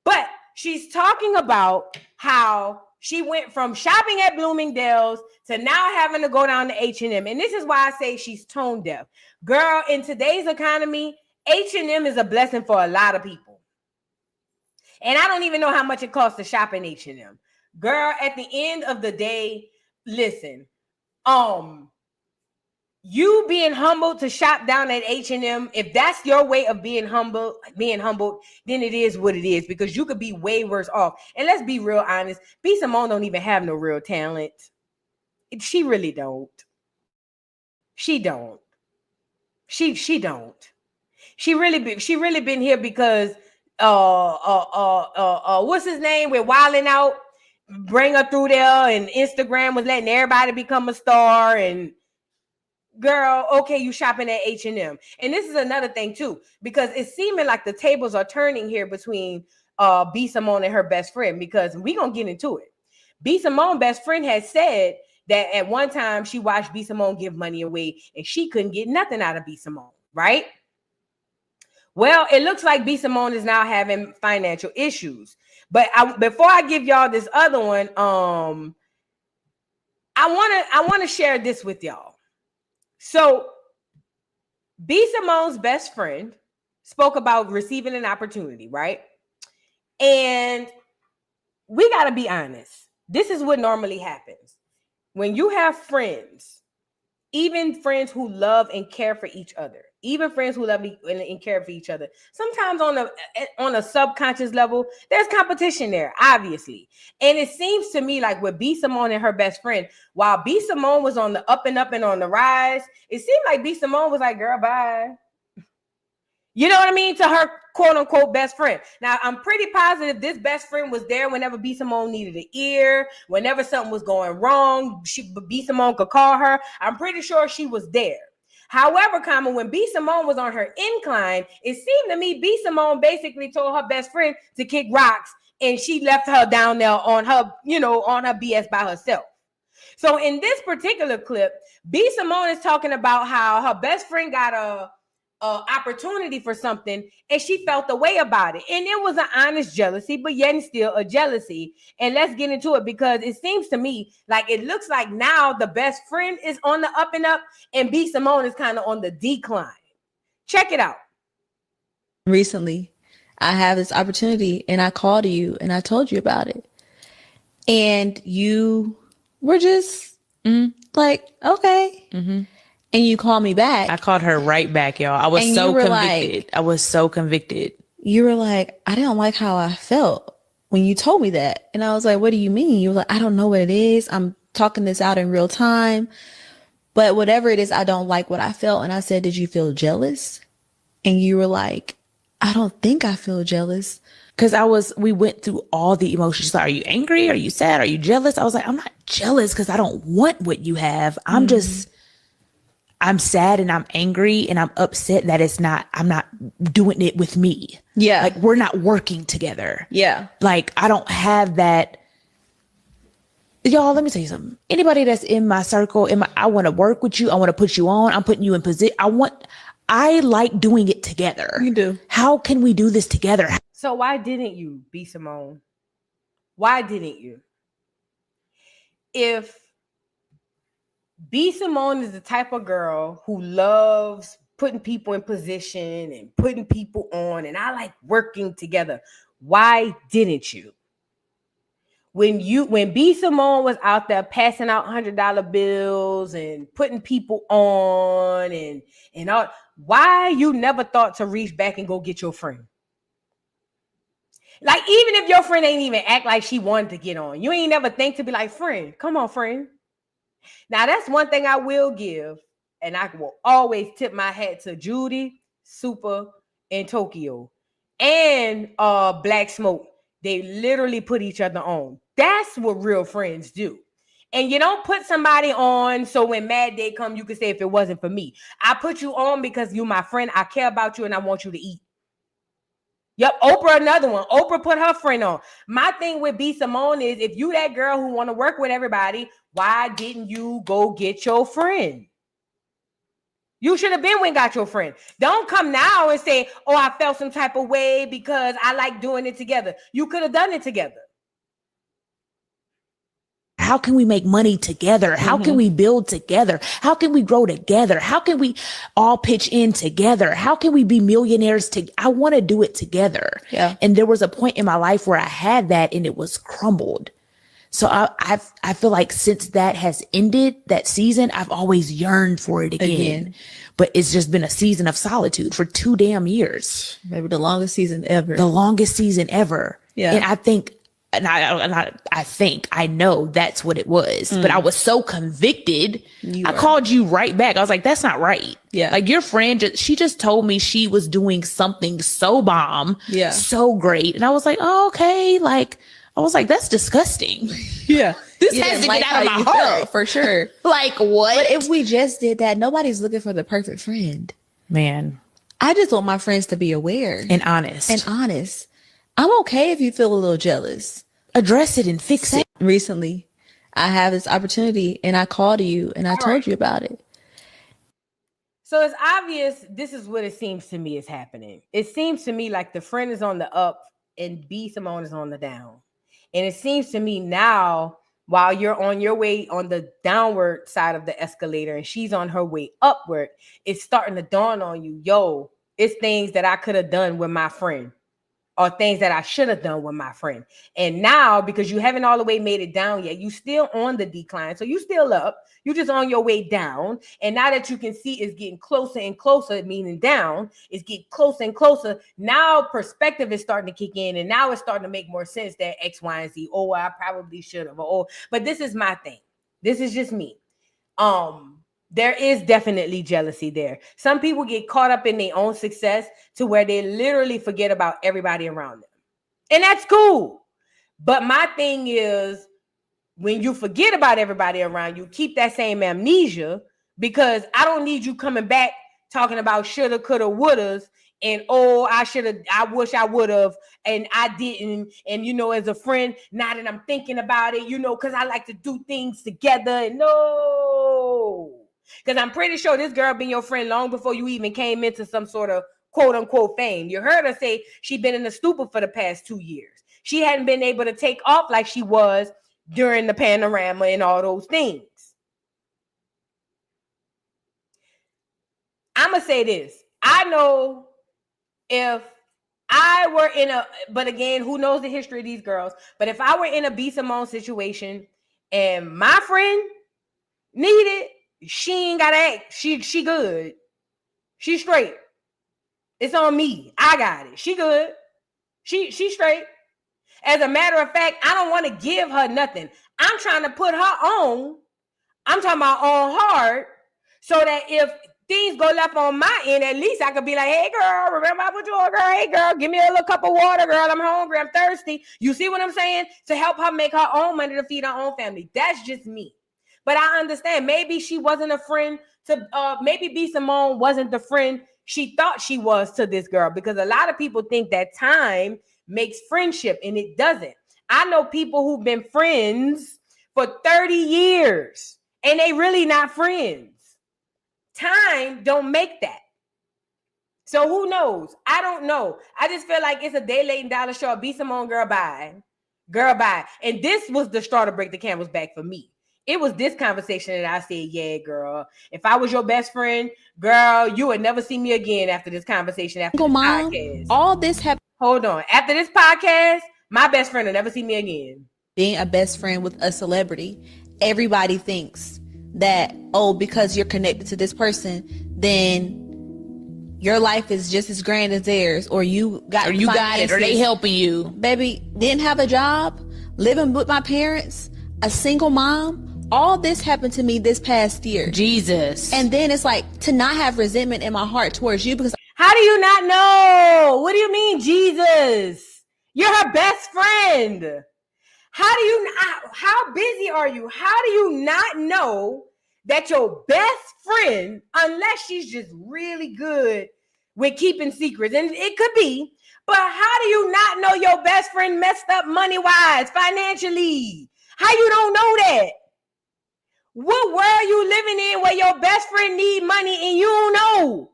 But she's talking about how she went from shopping at Bloomingdale's to now having to go down to H&M. And this is why I say she's tone deaf. Girl, in today's economy, H&M is a blessing for a lot of people. And I don't even know how much it costs to shop in H&M. Girl, at the end of the day, listen, you being humbled to shop down at H&M, if that's your way of being humbled, then it is what it is, because you could be way worse off. And let's be real honest, B. Simone don't even have no real talent. She really don't. She don't. She don't. She really been here because what's his name? We're wilding out, bring her through there, and Instagram was letting everybody become a star. And girl, okay, you shopping at H&M. And this is another thing too, because it's seeming like the tables are turning here between B. Simone and her best friend, because we gonna get into it. B. Simone best friend has said that at one time she watched B. Simone give money away and she couldn't get nothing out of B. Simone, right? Well, it looks like B. Simone is now having financial issues. But before I give y'all this other one, I want to share this with y'all. So B. Simone's best friend spoke about receiving an opportunity, right? And we got to be honest. This is what normally happens. When you have friends, even friends who love and care for each other, and care for each other, sometimes on a subconscious level, there's competition there, obviously. And it seems to me like with B. Simone and her best friend, while B. Simone was on the up and up and on the rise, it seemed like B. Simone was like, girl, bye. You know what I mean? To her quote unquote best friend. Now, I'm pretty positive this best friend was there whenever B. Simone needed an ear, whenever something was going wrong, B. Simone could call her. I'm pretty sure she was there. However, when B. Simone was on her incline, it seemed to me B. Simone basically told her best friend to kick rocks, and she left her down there on her BS by herself. So in this particular clip, B. Simone is talking about how her best friend got a opportunity for something and she felt the way about it, and it was an honest jealousy, but yet and still a jealousy. And let's get into it, because it seems to me like it looks like now the best friend is on the up and up and B. Simone is kind of on the decline. Check it out. Recently I have this opportunity and I called you and I told you about it, and you were just like, okay. And you called me back. I called her right back, y'all. I was so convicted. I was so convicted. You were like, I didn't like how I felt when you told me that. And I was like, what do you mean? You were like, I don't know what it is. I'm talking this out in real time. But whatever it is, I don't like what I felt. And I said, did you feel jealous? And you were like, I don't think I feel jealous. Because we went through all the emotions. She's like, are you angry? Are you sad? Are you jealous? I was like, I'm not jealous because I don't want what you have. I'm sad and I'm angry and I'm upset that I'm not doing it with me. Yeah. Like, we're not working together. Yeah. Like, I don't have that. Y'all, let me tell you something. Anybody that's in my circle, I want to work with you. I want to put you on. I'm putting you in position. I like doing it together. You do. How can we do this together? So why didn't you, B. Simone? Why didn't you? If B. Simone is the type of girl who loves putting people in position and putting people on, and I like working together, why didn't you? When B. Simone was out there passing out $100 bills and putting people on and all, why you never thought to reach back and go get your friend? Like, even if your friend ain't even act like she wanted to get on, you ain't never think to be like, friend, come on, friend. Now, that's one thing I will give, and I will always tip my hat to Judy, Supa, and Tokyo, and Black Smoke. They literally put each other on. That's what real friends do. And you don't put somebody on so when Mad Day come, you can say, if it wasn't for me. I put you on because you're my friend. I care about you, and I want you to eat. Yep, Oprah, another one. Oprah put her friend on. My thing with B. Simone is, if you that girl who want to work with everybody, why didn't you go get your friend? You should have been when got your friend. Don't come now and say, oh, I felt some type of way because I like doing it together. You could have done it together. How can we make money together? How can we build together? How can we grow together? How can we all pitch in together? How can we be millionaires I want to do it together. Yeah. And there was a point in my life where I had that and it was crumbled. So I feel like since that has ended, that season, I've always yearned for it again. But it's just been a season of solitude for 2 damn years. Maybe the longest season ever. The longest season ever. Yeah. And I think, I know that's what it was, but I was so convicted. I called you right back. I was like, that's not right. Yeah. Like, your friend, she just told me she was doing something so bomb, so great. And I was like, oh, okay. Like, I was like, that's disgusting. Yeah. This has to get out of my heart. For sure. Like, what? But if we just did that, nobody's looking for the perfect friend. Man. I just want my friends to be aware. And honest. I'm okay if you feel a little jealous. Address it and fix it. Recently, I have this opportunity and I called you and I told you about it. So it's obvious this is what it seems to me is happening. It seems to me like the friend is on the up and B. Simone is on the down. And it seems to me now, while you're on your way on the downward side of the escalator and she's on her way upward, it's starting to dawn on you, yo, it's things that I could have done with my friend. Or things that I should have done with my friend. And now, because you haven't all the way made it down yet, you still on the decline. So you still up. You just on your way down. And now that you can see it's getting closer and closer, meaning down, it's getting closer and closer. Now perspective is starting to kick in. And now it's starting to make more sense that X, Y, and Z. Oh, I probably should have. But this is my thing. This is just me. There is definitely jealousy there. Some people get caught up in their own success to where they literally forget about everybody around them. And that's cool. But my thing is, when you forget about everybody around you, keep that same amnesia, because I don't need you coming back talking about shoulda, coulda, wouldas, and I wish I would have, and I didn't. And, as a friend, now that I'm thinking about it, because I like to do things together. And no. Because I'm pretty sure this girl been your friend long before you even came into some sort of quote unquote fame. You heard her say she'd been in the stupor for the past 2 years. She hadn't been able to take off like she was during the panorama and all those things. I'm going to say this. I know if I were but again, who knows the history of these girls? But if I were in a B. Simone situation and my friend needed, she ain't gotta act. She good. She straight. It's on me. I got it. She good. She straight. As a matter of fact, I don't want to give her nothing. I'm trying to put her on. I'm talking about on hard, so that if things go left on my end, at least I could be like, hey girl, remember I put you on, girl? Hey girl, give me a little cup of water, girl. I'm hungry. I'm thirsty. You see what I'm saying? To help her make her own money to feed her own family. That's just me. But I understand maybe she wasn't a friend to, maybe B. Simone wasn't the friend she thought she was to this girl, because a lot of people think that time makes friendship, and it doesn't. I know people who've been friends for 30 years and they really not friends. Time don't make that. So who knows? I don't know. I just feel like it's a day late and dollar short. B. Simone, girl, bye. Girl, bye. And this was the straw to break the camel's back for me. It was this conversation that I said, yeah, girl, if I was your best friend, girl, you would never see me again after this conversation, after this podcast. All this happened. Hold on. After this podcast, my best friend will never see me again. Being a best friend with a celebrity, everybody thinks that, because you're connected to this person, then your life is just as grand as theirs, or you got it, or they helping you. Baby, didn't have a job, living with my parents, a single mom. All this happened to me this past year. Jesus. And then it's like to not have resentment in my heart towards you because how do you not know? What do you mean, Jesus? You're her best friend. How busy are you? How do you not know that your best friend, unless she's just really good with keeping secrets, and it could be, but how do you not know your best friend messed up money-wise, financially? How you don't know that? What world you living in where your best friend need money and you don't know?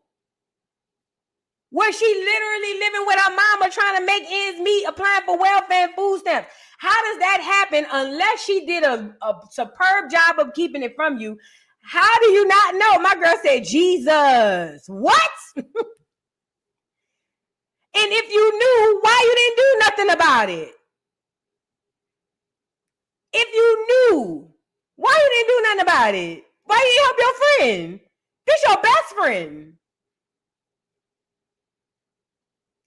Where she literally living with her mama trying to make ends meet, applying for welfare and food stamps. How does that happen unless she did a superb job of keeping it from you? How do you not know? My girl said, Jesus. What? And if you knew, why you didn't do nothing about it? If you knew, why you didn't do nothing about it? Why you didn't help your friend? This your best friend.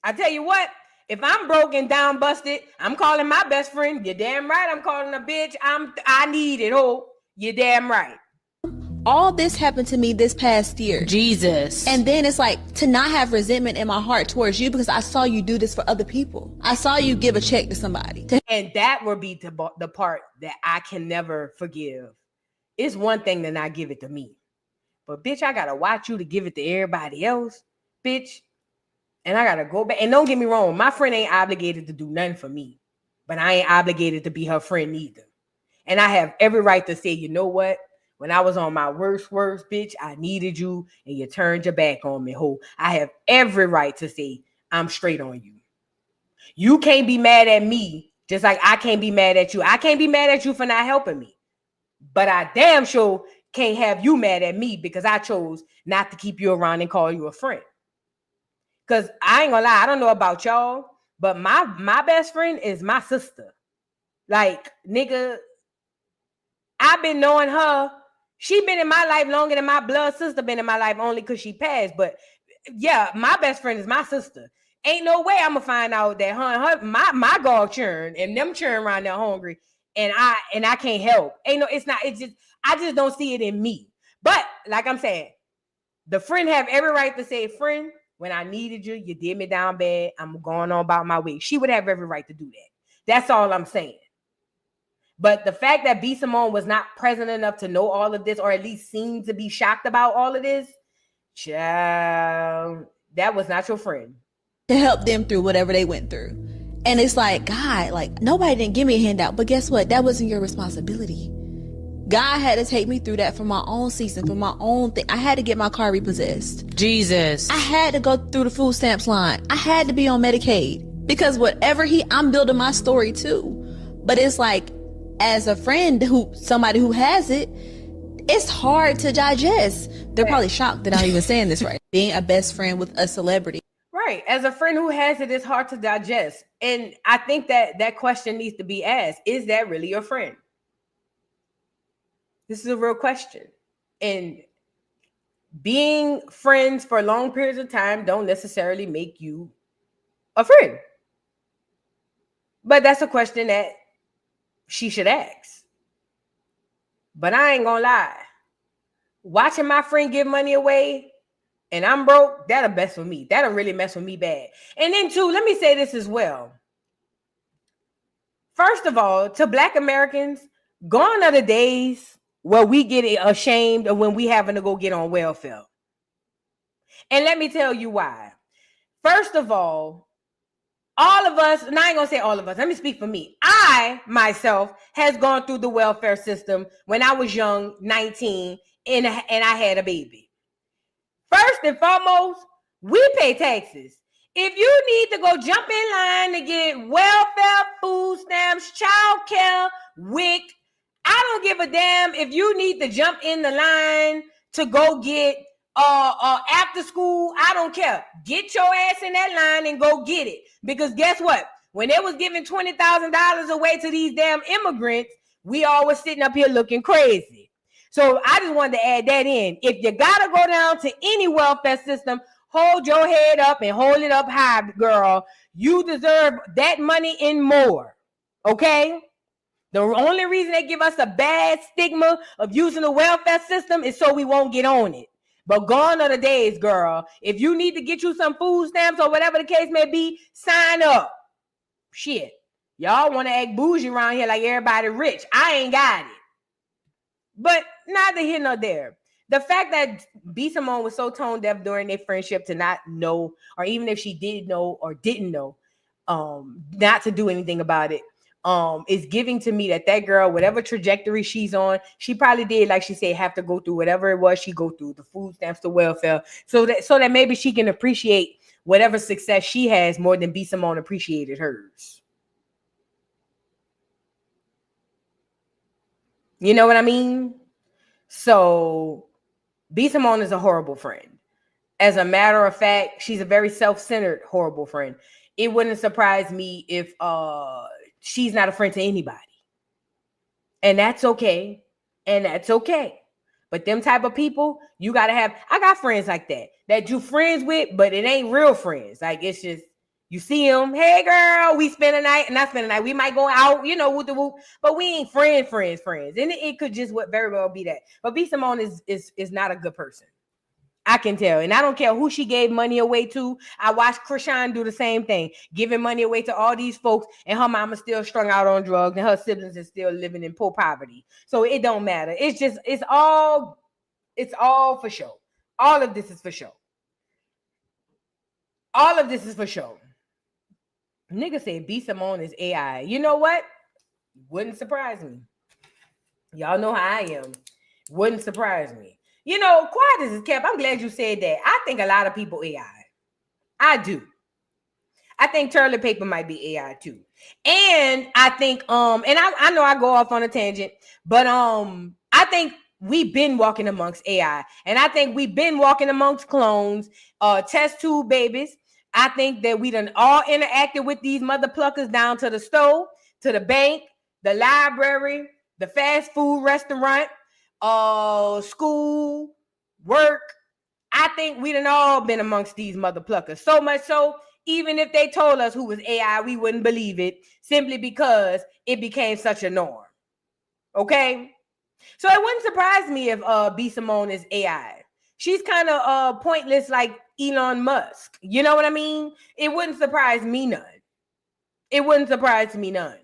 I tell you what, if I'm broken down, busted, I'm calling my best friend. You're damn right. I'm calling a bitch. I need it. Oh, you're damn right. All this happened to me this past year. Jesus. And then it's like to not have resentment in my heart towards you because I saw you do this for other people. I saw you give a check to somebody. And that will be the part that I can never forgive. It's one thing to not give it to me. But bitch, I gotta watch you to give it to everybody else. Bitch. And I gotta go back. And don't get me wrong, my friend ain't obligated to do nothing for me. But I ain't obligated to be her friend either. And I have every right to say, you know what? When I was on my worst, bitch, I needed you and you turned your back on me, ho. I have every right to say I'm straight on you. You can't be mad at me just like I can't be mad at you. I can't be mad at you for not helping me. But I damn sure can't have you mad at me because I chose not to keep you around and call you a friend. Because I ain't gonna lie, I don't know about y'all, but my best friend is my sister. Like, nigga, I've been knowing her. She been in my life longer than my blood sister been in my life only because she passed. But yeah, my best friend is my sister. Ain't no way I'm gonna find out that my dog churn and them churn around there hungry and I can't help. I just don't see it in me. But like I'm saying, the friend have every right to say, friend, when I needed you, you did me down bad. I'm going on about my way. She would have every right to do that. That's all I'm saying. But the fact that B. Simone was not present enough to know all of this, or at least seemed to be shocked about all of this, child, that was not your friend. To help them through whatever they went through. And it's like, God, like nobody didn't give me a handout, but guess what? That wasn't your responsibility. God had to take me through that for my own season, for my own thing. I had to get my car repossessed. Jesus. I had to go through the food stamps line. I had to be on Medicaid because I'm building my story too. But it's like, as a friend somebody who has it, it's hard to digest. They're probably shocked that I'm even saying this right. Being a best friend with a celebrity. Right. As a friend who has it, it's hard to digest. And I think that question needs to be asked. Is that really your friend? This is a real question. And being friends for long periods of time don't necessarily make you a friend. But that's a question that she should ask. But I ain't gonna lie. Watching my friend give money away and I'm broke, that'll mess with me. That'll really mess with me bad. And then too, let me say this as well. First of all, to Black Americans, gone are the days where we get ashamed of when we having to go get on welfare. And let me tell you why. First of all of us, and I ain't gonna say all of us, let me speak for me. I, myself, has gone through the welfare system when I was young, 19, and I had a baby. First and foremost, we pay taxes. If you need to go jump in line to get welfare, food stamps, child care, WIC, I don't give a damn if you need to jump in the line to go get after school. I don't care. Get your ass in that line and go get it. Because guess what? When they was giving $20,000 away to these damn immigrants, we all was sitting up here looking crazy. So I just wanted to add that in. If you gotta go down to any welfare system, hold your head up and hold it up high, girl. You deserve that money and more. Okay? The only reason they give us a bad stigma of using the welfare system is so we won't get on it. But gone are the days, girl. If you need to get you some food stamps or whatever the case may be, sign up. Shit. Y'all want to act bougie around here like everybody rich. I ain't got it. But neither here nor there. The fact that B. Simone was so tone deaf during their friendship to not know, or even if she did know or didn't know, not to do anything about it, is giving to me that girl, whatever trajectory she's on, she probably did, like she said, have to go through whatever it was she go through, the food stamps, the welfare, so that maybe she can appreciate whatever success she has more than B. Simone appreciated hers. You know what I mean? So B. Simone is a horrible friend. As a matter of fact, she's a very self-centered, horrible friend. It wouldn't surprise me if she's not a friend to anybody. And that's okay. And that's okay. But them type of people, you got to have, I got friends like that you friends with, but it ain't real friends. Like, it's just, you see them, hey girl, we spend a night, and not spend a night. We might go out, whoop the whoop, but we ain't friends. And it could just very well be that. But B. Simone is not a good person. I can tell. And I don't care who she gave money away to. I watched Krishan do the same thing, giving money away to all these folks, and her mama still strung out on drugs, and her siblings are still living in poor poverty. So it don't matter. It's all for show. All of this is for show. All of this is for show. Nigga said B. Simone is AI. You know what? Wouldn't surprise me. Y'all know how I am. Wouldn't surprise me. Quiet as is kept. I'm glad you said that. I think a lot of people AI. I do. I think toilet paper might be AI too. And I think, and I know I go off on a tangent, but I think we've been walking amongst AI. And I think we've been walking amongst clones, test tube babies. I think that we done all interacted with these mother pluckers down to the store, to the bank, the library, the fast food restaurant, school, work. I think we done all been amongst these mother pluckers. So much so, even if they told us who was AI, we wouldn't believe it, simply because it became such a norm. Okay? So it wouldn't surprise me if B. Simone is AI. She's kind of pointless like Elon Musk. You know what I mean? It wouldn't surprise me none. It wouldn't surprise me none.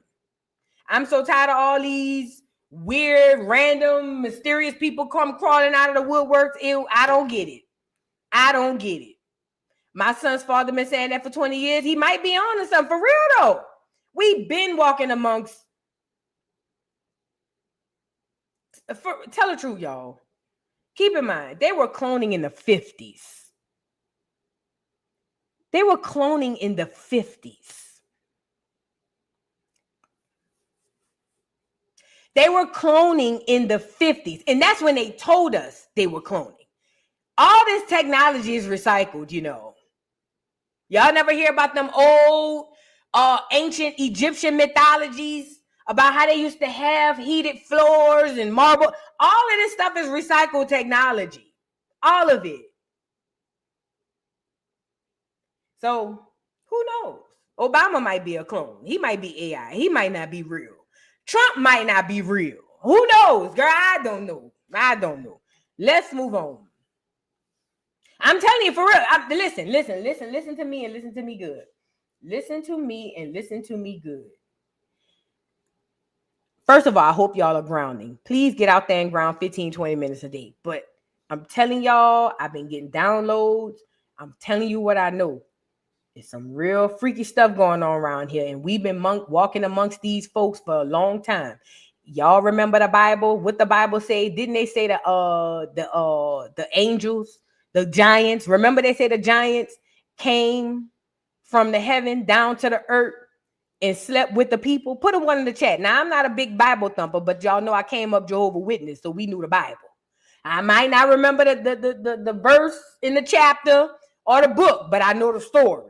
I'm so tired of all these weird, random, mysterious people come crawling out of the woodworks. Ew, I don't get it. I don't get it. My son's father been saying that for 20 years. He might be on to something. For real, though. We've been walking amongst... tell the truth, y'all. Keep in mind, they were cloning in the 50s. They were cloning in the 50s. They were cloning in the 50s. And that's when they told us they were cloning. All this technology is recycled, Y'all never hear about them old ancient Egyptian mythologies about how they used to have heated floors and marble. All of this stuff is recycled technology. All of it. So who knows? Obama might be a clone. He might be AI. He might not be real. Trump might not be real. Who knows? Girl, I don't know. Let's move on. I'm telling you for real. Listen to me and listen to me good. Listen to me and listen to me good. First of all, I hope y'all are grounding. Please get out there and ground 15, 20 minutes a day. But I'm telling y'all, I've been getting downloads. I'm telling you what I know. There's some real freaky stuff going on around here. And we've been walking amongst these folks for a long time. Y'all remember the Bible? What the Bible say? Didn't they say the angels, the giants? Remember they say the giants came from the heaven down to the earth and slept with the people? Put a one in the chat. Now, I'm not a big Bible thumper, but y'all know I came up Jehovah's Witness, so we knew the Bible. I might not remember the verse in the chapter or the book, but I know the story.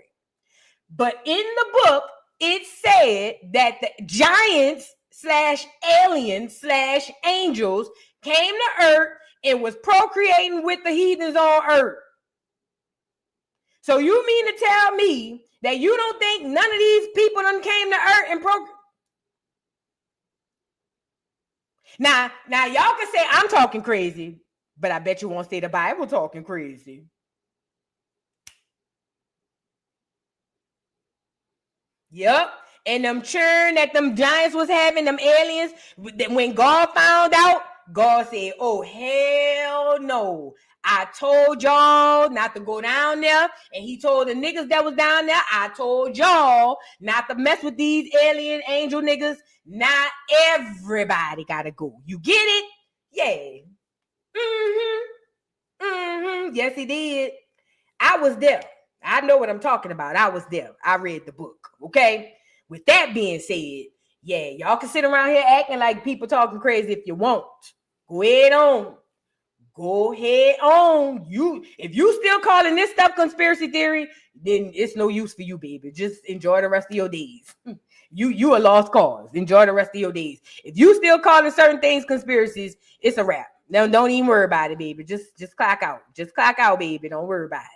But in the book, it said that the giants / aliens / angels came to earth and was procreating with the heathens on earth. So you mean to tell me that you don't think none of these people done came to earth and Now y'all can say I'm talking crazy, but I bet you won't say the Bible talking crazy. Yep. And them churn that them giants was having, them aliens, when God found out, God said, oh, hell no. I told y'all not to go down there. And he told the niggas that was down there, I told y'all not to mess with these alien angel niggas. Not everybody gotta go. You get it? Yeah. Yes, he did. I was there. I know what I'm talking about. I was there. I read the book. Okay. With that being said, yeah, y'all can sit around here acting like people talking crazy if you want. Go ahead on. Go ahead on. If you still calling this stuff conspiracy theory, then it's no use for you, baby. Just enjoy the rest of your days. You a lost cause. Enjoy the rest of your days. If you still calling certain things conspiracies, it's a wrap. Now don't even worry about it, baby. Just clock out. Just clock out, baby. Don't worry about it.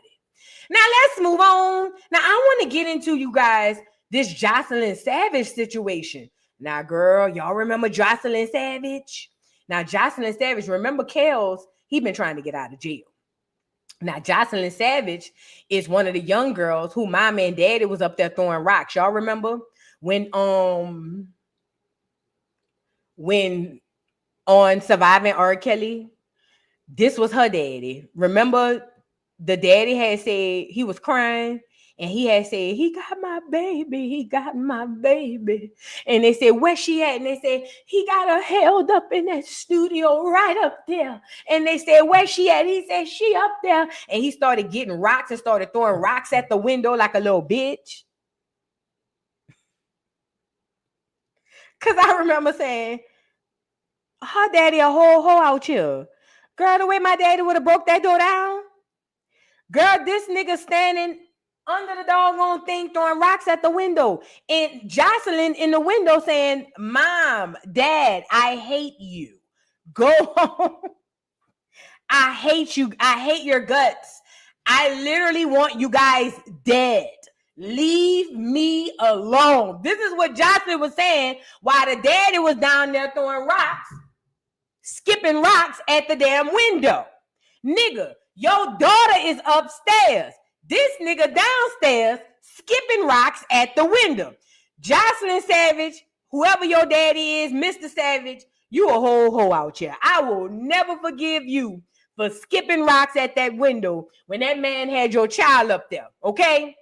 Now let's move on. Now I want to get into, you guys, this Jocelyn Savage situation. Now, girl, y'all remember Jocelyn Savage? Now, Jocelyn Savage, remember Kels, he been trying to get out of jail. Now, Jocelyn Savage is one of the young girls who mama and daddy was up there throwing rocks. Y'all remember when on Surviving R. Kelly, this was her daddy. Remember the daddy had said he was crying and he had said, he got my baby, he got my baby. And they said, where she at? And they said, he got her held up in that studio right up there. And they said, where she at? He said, she up there. And he started getting rocks and started throwing rocks at the window like a little bitch. Because I remember saying, her daddy a whole hoe out here. Girl, the way my daddy would have broke that door down. Girl, this nigga standing under the doggone thing throwing rocks at the window. And Jocelyn in the window saying, Mom, Dad, I hate you. Go home. I hate you. I hate your guts. I literally want you guys dead. Leave me alone. This is what Jocelyn was saying while the daddy was down there throwing rocks, skipping rocks at the damn window. Nigga, your daughter is upstairs. This nigga downstairs skipping rocks at the window. Jocelyn Savage, whoever your daddy is, Mr. Savage, you a whole hoe out here. I will never forgive you for skipping rocks at that window when that man had your child up there, okay?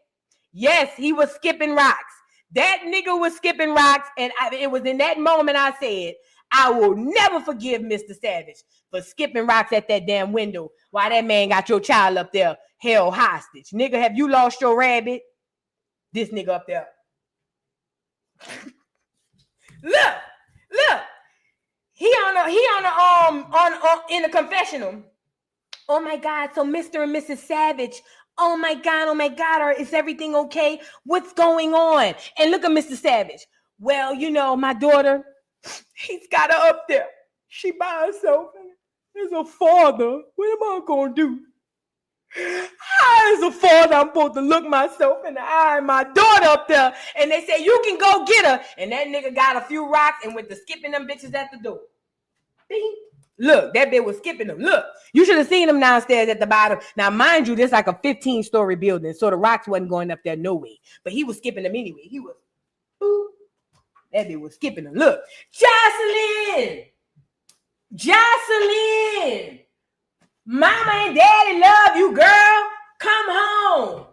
Yes, he was skipping rocks. That nigga was skipping rocks, and it was in that moment I said, I will never forgive Mr. Savage for skipping rocks at that damn window while that man got your child up there held hostage. Nigga, have you lost your rabbit? This nigga up there. Look. He in the confessional. Oh my God, so Mr. and Mrs. Savage. Oh my God, is everything okay? What's going on? And look at Mr. Savage. Well, you know, my daughter, he's got her up there. She by herself. As a father, what am I going to do? How as a father, I'm supposed to look myself in the eye and my daughter up there. And they say, you can go get her. And that nigga got a few rocks and went to skipping them bitches at the door. Bing. Look, that bitch was skipping them. Look, you should have seen them downstairs at the bottom. Now, mind you, this like a 15-story building, so the rocks wasn't going up there no way. But he was skipping them anyway. He was, ooh, that bitch was skipping them. Look, Jocelyn, Mama and Daddy love you, girl. Come home.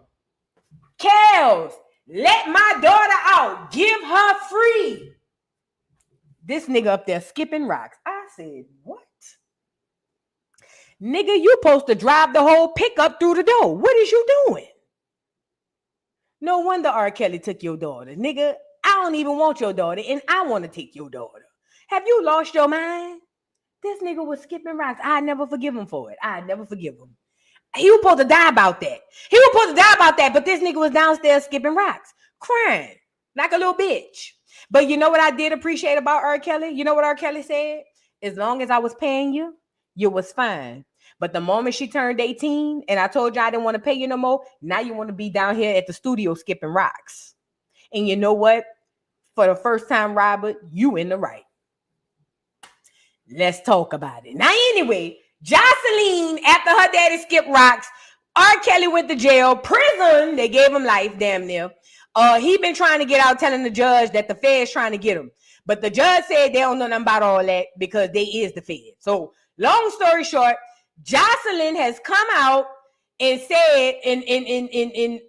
Kels, let my daughter out. Give her free. This nigga up there skipping rocks. I said, what? Nigga, you supposed to drive the whole pickup through the door. What is you doing? No wonder R. Kelly took your daughter. Nigga, I don't even want your daughter, and I want to take your daughter. Have you lost your mind? This nigga was skipping rocks. I never forgive him for it. I never forgive him. He was supposed to die about that. But this nigga was downstairs skipping rocks, crying like a little bitch. But you know what I did appreciate about R. Kelly? You know what R. Kelly said? As long as I was paying you, you was fine. But the moment she turned 18 and I told you I didn't want to pay you no more, now you want to be down here at the studio skipping rocks. And you know what? For the first time, Robert, you in the right. Let's talk about it. Now, anyway, Jocelyn, after her daddy skipped rocks, R. Kelly went to jail, prison. They gave him life, damn near. He been trying to get out, telling the judge that the Fed's trying to get him. But the judge said they don't know nothing about all that because they is the Fed. So, long story short, Jocelyn has come out and said in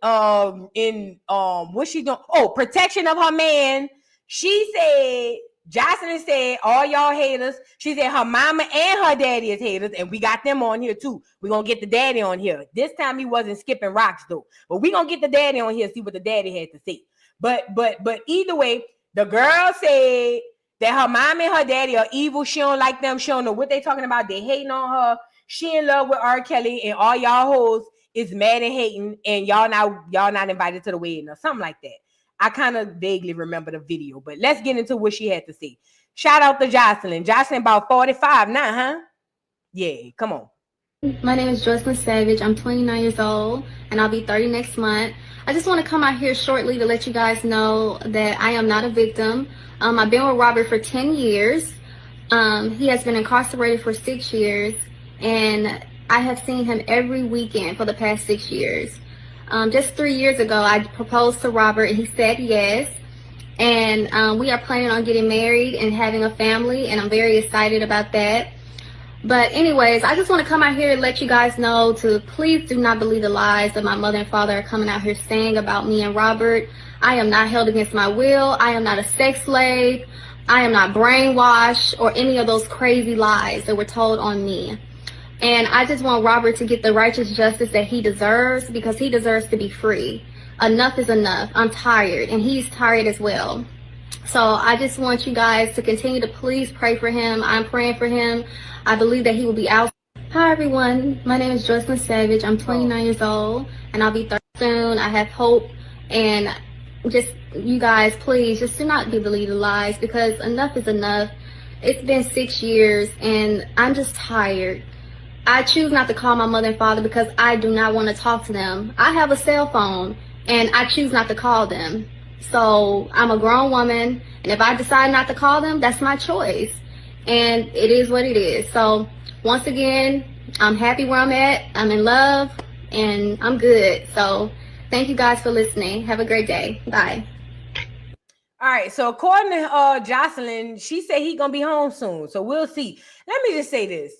what's she doing? Oh, protection of her man. She said, Jocelyn said, all y'all haters. She said her mama and her daddy is haters, and we got them on here too. We're gonna get the daddy on here. This time he wasn't skipping rocks though. But we're gonna get the daddy on here, see what the daddy had to say. But either way, the girl said that her mom and her daddy are evil. She don't like them. She don't know what they talking about. They hating on her. She in love with R. Kelly, and all y'all hoes is mad and hating, and y'all not invited to the wedding or something like that. I kind of vaguely remember the video, but let's get into what she had to say. Shout out to Jocelyn. Jocelyn about 45 now, huh? Yeah, come on. My name is Joselyn Savage. I'm 29 years old, and I'll be 30 next month. I just want to come out here shortly to let you guys know that I am not a victim. I've been with Robert for 10 years. He has been incarcerated for 6 years, and I have seen him every weekend for the past 6 years. Just 3 years ago, I proposed to Robert, and he said yes. And we are planning on getting married and having a family, and I'm very excited about that. But anyways, I just want to come out here and let you guys know to please do not believe the lies that my mother and father are coming out here saying about me and Robert. I am not held against my will. I am not a sex slave. I am not brainwashed or any of those crazy lies that were told on me. And I just want Robert to get the righteous justice that he deserves, because he deserves to be free. Enough is enough. I'm tired, and he's tired as well. So I just want you guys to continue to please pray for him. I'm praying for him. I believe that he will be out. Hi, everyone. My name is Jocelyn Savage. I'm 29 years old, and I'll be 30 soon. I have hope. And just, you guys, please, just do not believe the lies, because enough is enough. It's been 6 years, and I'm just tired. I choose not to call my mother and father because I do not want to talk to them. I have a cell phone, and I choose not to call them. So I'm a grown woman, and if I decide not to call them, that's my choice. And it is what it is. So once again, I'm happy where I'm at. I'm in love, and I'm good. So thank you guys for listening. Have a great day. Bye. All right. So according to Jocelyn, she said he's going to be home soon. So we'll see. Let me just say this.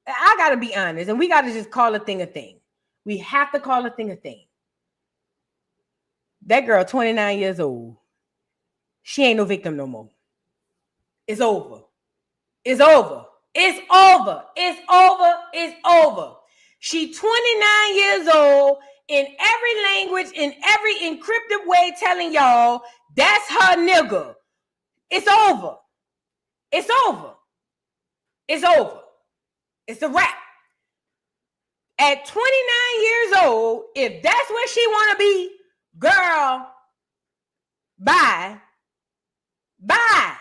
I got to be honest, and we got to just call a thing a thing. We have to call a thing a thing. That girl, 29 years old, she ain't no victim no more. It's over. It's over. It's over. It's over. It's over. She 29 years old, in every language, in every encrypted way, telling y'all that's her nigga. It's over. It's over. It's over. It's a wrap. At 29 years old, if that's where she want to be, girl, bye. Bye.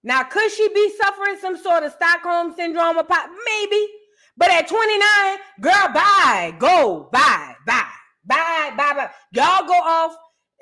Now, could she be suffering some sort of Stockholm syndrome or pop? Maybe. But at 29, girl, bye. Go. Bye. Bye. Bye. Bye. Bye. Y'all go off.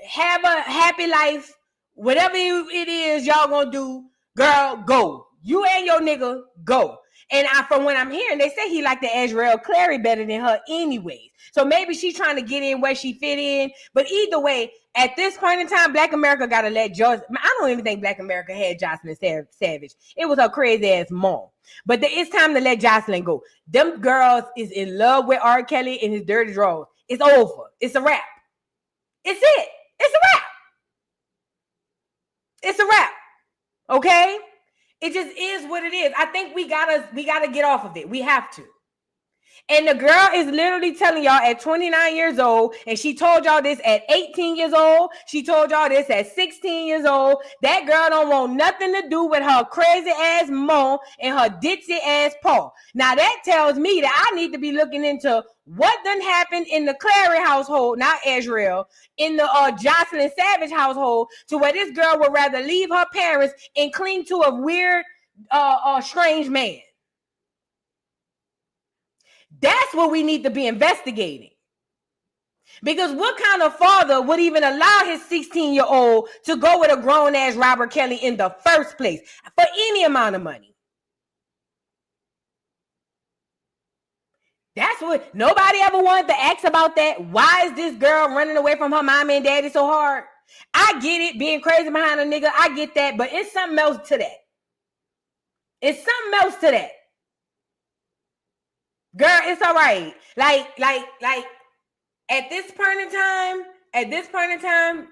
Have a happy life. Whatever it is y'all gonna do, girl, go. You and your nigga, go. And from what I'm hearing, they say he like the Azrael Clary better than her anyways. So maybe she's trying to get in where she fit in. But either way, at this point in time, Black America got to let Joce. I don't even think Black America had Jocelyn Savage. It was her crazy ass mom. But it's time to let Jocelyn go. Them girls is in love with R. Kelly and his dirty drawers. It's over. It's a wrap. It's it. It's a wrap. It's a wrap. Okay? It just is what it is. I think we gotta get off of it. We have to. And the girl is literally telling y'all at 29 years old, and she told y'all this at 18 years old. She told y'all this at 16 years old. That girl don't want nothing to do with her crazy ass mom and her ditzy ass paw. Now that tells me that I need to be looking into what done happened in the Clary household, not Azrael, in the Jocelyn Savage household, to where this girl would rather leave her parents and cling to a weird, strange man. That's what we need to be investigating. Because what kind of father would even allow his 16-year-old to go with a grown-ass Robert Kelly in the first place for any amount of money? That's what nobody ever wanted to ask about that. Why is this girl running away from her mom and daddy so hard? I get it, being crazy behind a nigga. I get that, but it's something else to that. It's something else to that. Girl, it's all right. Like at this point in time,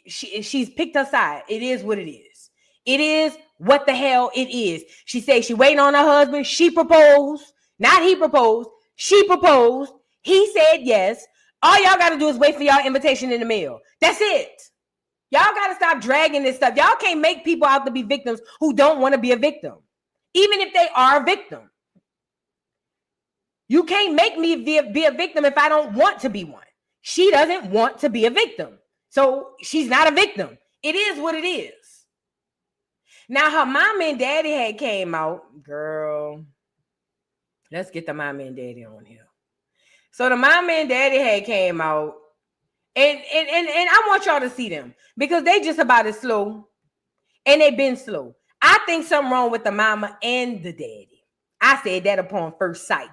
she's picked her side. It is what it is. It is what the hell it is. She said she waiting on her husband. She proposed. Not he proposed. She proposed. He said yes. All y'all got to do is wait for y'all invitation in the mail. That's it. Y'all got to stop dragging this stuff. Y'all can't make people out to be victims who don't want to be a victim, even if they are a victim. You can't make me be a victim if I don't want to be one. She doesn't want to be a victim. So she's not a victim. It is what it is. Now her mom and daddy had came out. Girl, let's get the mom and daddy on here. So the mom and daddy had came out. And I want y'all to see them because they just about as slow. And they've been slow. I think something wrong with the mama and the daddy. I said that upon first sight.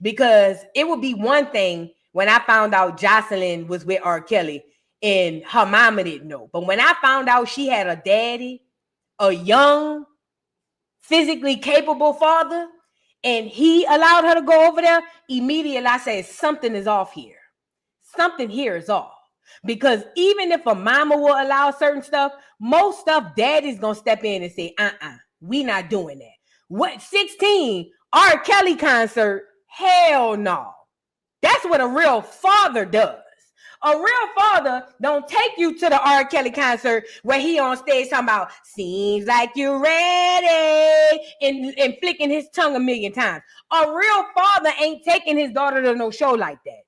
Because it would be one thing when I found out Jocelyn was with R. Kelly and her mama didn't know. But when I found out she had a daddy, a young, physically capable father, and he allowed her to go over there, immediately I said, something is off here. Something here is off. Because even if a mama will allow certain stuff, most stuff daddy's going to step in and say, we not doing that. What, 16, R. Kelly concert? Hell no. That's what a real father does. A real father don't take you to the R. Kelly concert where he on stage talking about seems like you're ready and flicking his tongue a million times. A real father ain't taking his daughter to no show like that.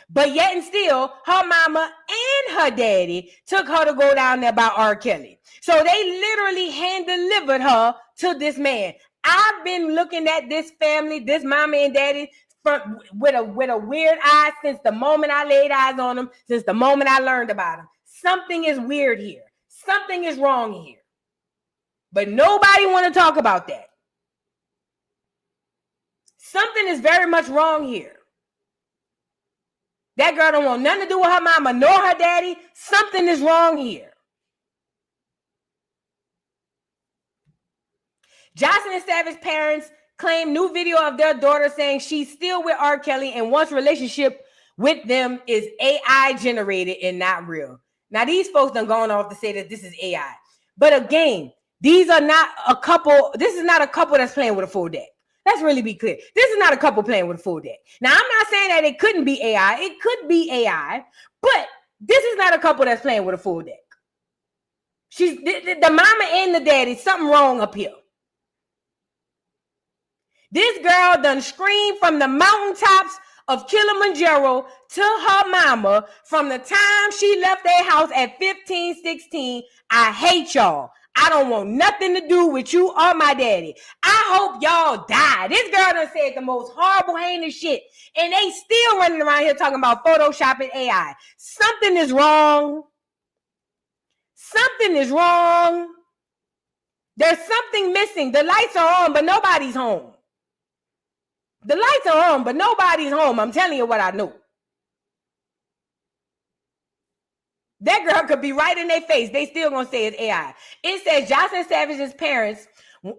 But yet and still, her mama and her daddy took her to go down there by R. Kelly. So they literally hand-delivered her to this man. I've been looking at this family, this mama and daddy, with a weird eye since the moment I laid eyes on them, since the moment I learned about them. Something is weird here. Something is wrong here. But nobody want to talk about that. Something is very much wrong here. That girl don't want nothing to do with her mama nor her daddy. Something is wrong here. Jocelyn Savage parents claim new video of their daughter saying she's still with R. Kelly and wants relationship with them is AI generated and not real. Now, these folks done gone off to say that this is AI. But again, these are not a couple. This is not a couple that's playing with a full deck. Let's really be clear. This is not a couple playing with a full deck. Now, I'm not saying that it couldn't be AI. It could be AI. But this is not a couple that's playing with a full deck. She's the mama and the daddy. Something wrong up here. This girl done screamed from the mountaintops of Kilimanjaro to her mama from the time she left their house at 15, 16. I hate y'all. I don't want nothing to do with you or my daddy. I hope y'all die. This girl done said the most horrible, heinous shit. And they still running around here talking about Photoshop and AI. Something is wrong. Something is wrong. There's something missing. The lights are on, but nobody's home. The lights are on, but nobody's home. I'm telling you what I know. That girl could be right in their face. They still gonna say it's AI. It says Jocelyn Savage's parents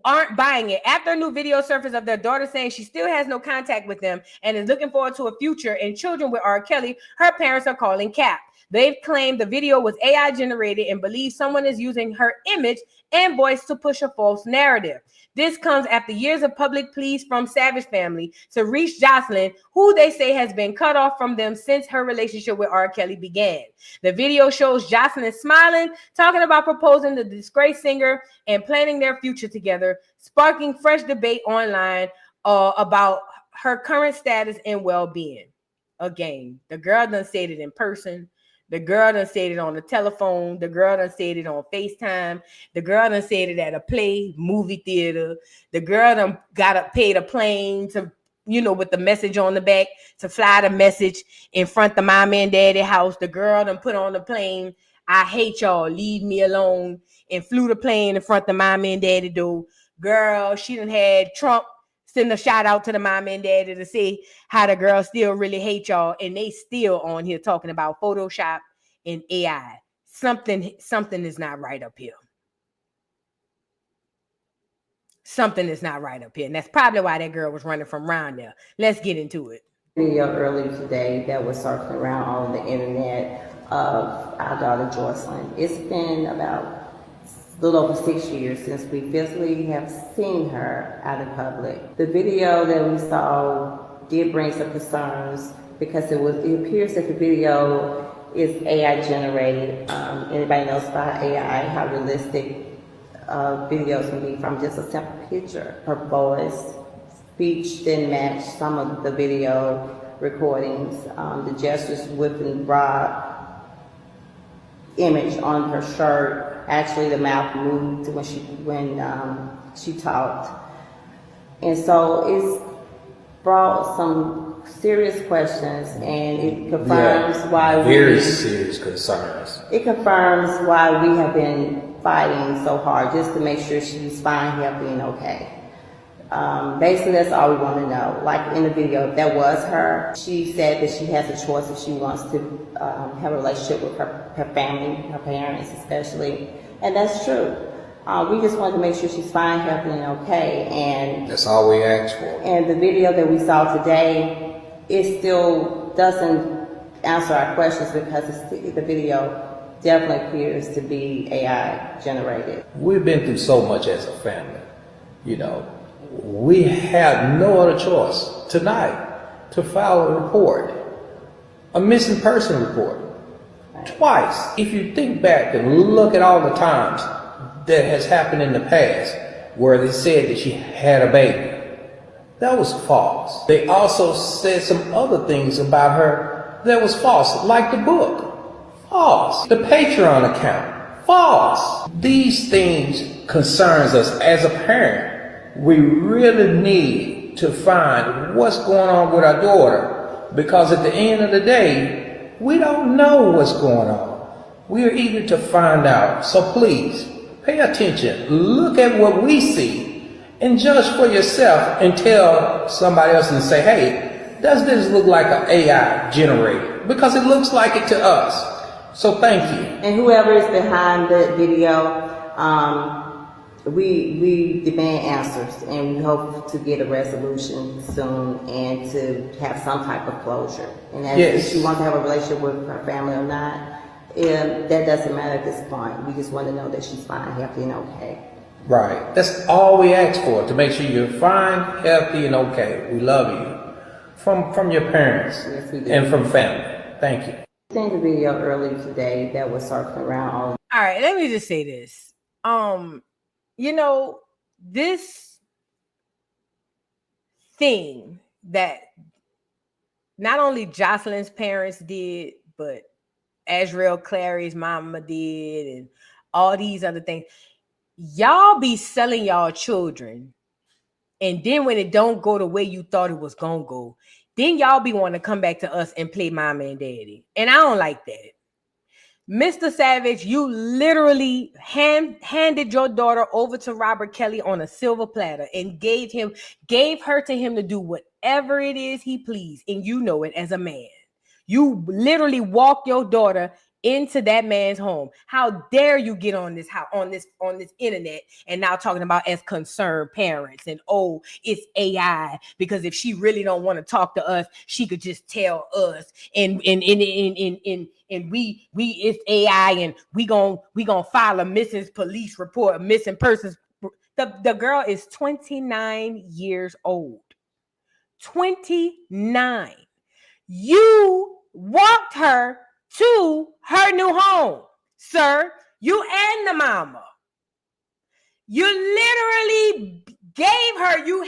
aren't buying it. After a new video surfaced of their daughter saying she still has no contact with them and is looking forward to a future and children with R. Kelly, her parents are calling cap. They've claimed the video was AI generated and believe someone is using her image and voice to push a false narrative. This comes after years of public pleas from Savage family to reach Jocelyn, who they say has been cut off from them since her relationship with R. Kelly began. The video shows Jocelyn smiling, talking about proposing the disgraced singer and planning their future together, sparking fresh debate online about her current status and well-being. Again, the girl done said it in person. The girl done said it on the telephone. The girl done said it on FaceTime. The girl done said it at a play, movie theater. The girl done paid a plane to, with the message on the back to fly the message in front of mom and daddy house. The girl done put on the plane, I hate y'all, leave me alone, and flew the plane in front of mom and daddy door. Girl, she done had Trump send a shout out to the mom and daddy to say how the girl still really hate y'all, and they still on here talking about Photoshop and AI. Something is not right up here. Something is not right up here, and that's probably why that girl was running from around there. Let's get into it. Video earlier today that was circling around on the internet of our daughter Jocelyn. It's been about a little over 6 years since we physically have seen her out in public. The video that we saw did bring some concerns because it appears that the video is AI generated. Anybody knows about AI, how realistic videos can be from just a simple picture. Her voice, speech didn't match some of the video recordings. The gestures within bra image on her shirt. Actually, the mouth moved when she talked, and so it's brought some serious questions, and it confirms serious concerns. It confirms why we have been fighting so hard just to make sure she's fine, healthy, and okay. Basically, that's all we want to know. Like in the video, that was her. She said that she has a choice if she wants to have a relationship with her family, her parents especially, and that's true. We just wanted to make sure she's fine, healthy, and okay. And that's all we asked for. And the video that we saw today, it still doesn't answer our questions because the video definitely appears to be AI generated. We've been through so much as a family, We had no other choice tonight to file a report, a missing person report, twice. If you think back and look at all the times that has happened in the past where they said that she had a baby, that was false. They also said some other things about her that was false, like the book, false. The Patreon account, false. These things concerns us as a parent. We really need to find what's going on with our daughter, because at the end of the day, we don't know what's going on. We are eager to find out. So please, pay attention. Look at what we see and judge for yourself and tell somebody else and say, hey, does this look like an AI generated? Because it looks like it to us. So thank you. And whoever is behind the video, we demand answers, and we hope to get a resolution soon and to have some type of closure. And if she wants to have a relationship with her family or not, that doesn't matter at this point. We just want to know that she's fine, healthy, and okay. Right. That's all we ask for, to make sure you're fine, healthy, and okay. We love you. From your parents and from family. Thank you. I seen the video earlier today that was circling around on. All right, let me just say this. This thing that not only Jocelyn's parents did, but Azriel Clary's mama did, and all these other things. Y'all be selling y'all children, and then when it don't go the way you thought it was gonna go, then y'all be wanting to come back to us and play mama and daddy. And I don't like that. Mr. Savage, you literally handed your daughter over to Robert Kelly on a silver platter and gave her to him to do whatever it is he pleased. And you know it as a man. You literally walked your daughter into that man's home. How dare you get on this internet and now talking about as concerned parents and it's AI, because if she really don't want to talk to us, she could just tell us and we it's AI and we gonna file a missing police report, a missing persons. The girl is 29 years old. 29. You walked her to her new home, sir. You and the mama. You literally gave her, you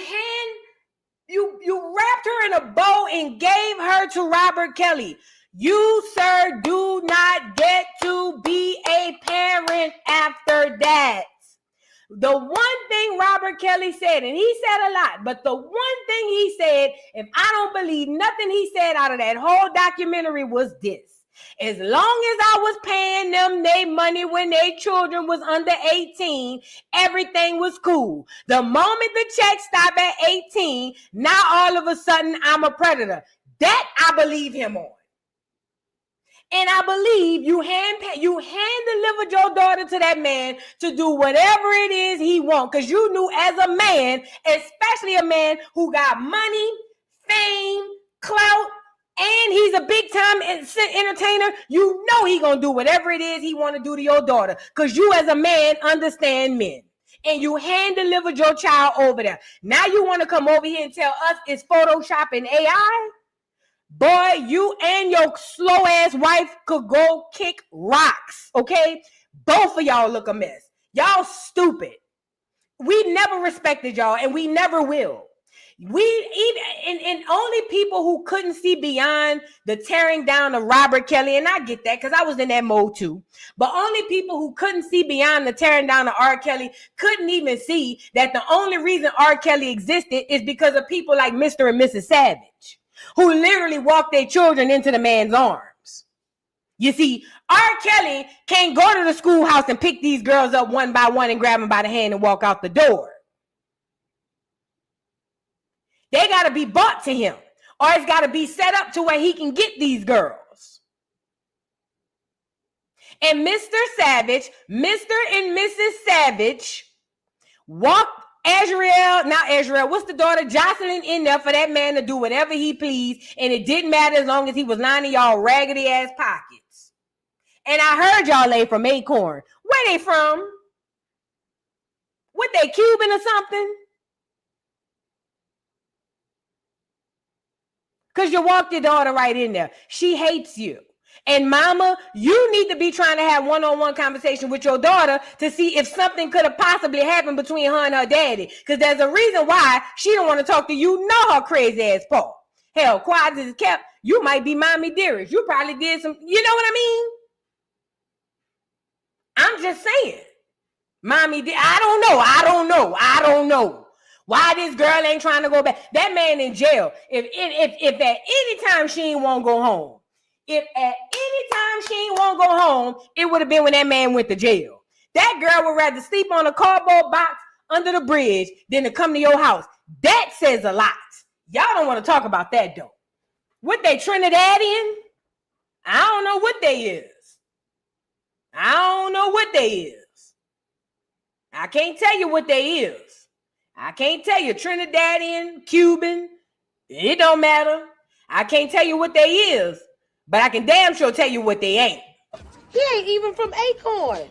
wrapped her in a bow and gave her to Robert Kelly. You, sir, do not get to be a parent after that. The one thing Robert Kelly said, and he said a lot, but the one thing he said, if I don't believe nothing he said out of that whole documentary, was this. As long as I was paying them their money when their children was under 18, everything was cool. The moment the check stopped at 18, now all of a sudden I'm a predator. That I believe him on. And I believe you hand delivered your daughter to that man to do whatever it is he wants. Because you knew as a man, especially a man who got money, fame, clout, and he's a big time entertainer, you know he gonna do whatever it is he want to do to your daughter. Because you as a man understand men. And you hand delivered your child over there. Now you want to come over here and tell us it's Photoshop and AI? Boy, you and your slow ass wife could go kick rocks, okay? Both of y'all look a mess. Y'all stupid. We never respected y'all, and we never will. We even and only people who couldn't see beyond the tearing down of Robert Kelly, and I get that because I was in that mode too. But only people who couldn't see beyond the tearing down of R. Kelly couldn't even see that the only reason R. Kelly existed is because of people like Mr. and Mrs. Savage, who literally walked their children into the man's arms. You see, R. Kelly can't go to the schoolhouse and pick these girls up one by one and grab them by the hand and walk out the door. They got to be brought to him, or it's got to be set up to where he can get these girls. And Mr. Savage, Mr. and Mrs. Savage walked what's the daughter, Jocelyn, in there for that man to do whatever he pleased, and it didn't matter as long as he was lining y'all raggedy ass pockets. And I heard y'all they from Acorn. Where they from? What, they Cuban or something? Because you walked your daughter right in there. She hates you. And mama, you need to be trying to have one-on-one conversation with your daughter to see if something could have possibly happened between her and her daddy. Because there's a reason why she don't want to talk to you, nor her crazy ass Paul. Hell, quiet as kept, you might be mommy dearest. You probably did some, you know what I mean? I'm just saying. Mommy, I don't know. Why this girl ain't trying to go back? That man in jail. If at any time she ain't want to go home, if at any time she ain't want to go home, it would have been when that man went to jail. That girl would rather sleep on a cardboard box under the bridge than to come to your house. That says a lot. Y'all don't want to talk about that though. What they Trinidadian? I don't know what they is. I can't tell you what they is. I can't tell you Trinidadian, Cuban. It don't matter. I can't tell you what they is, but I can damn sure tell you what they ain't. He ain't even from Acorn.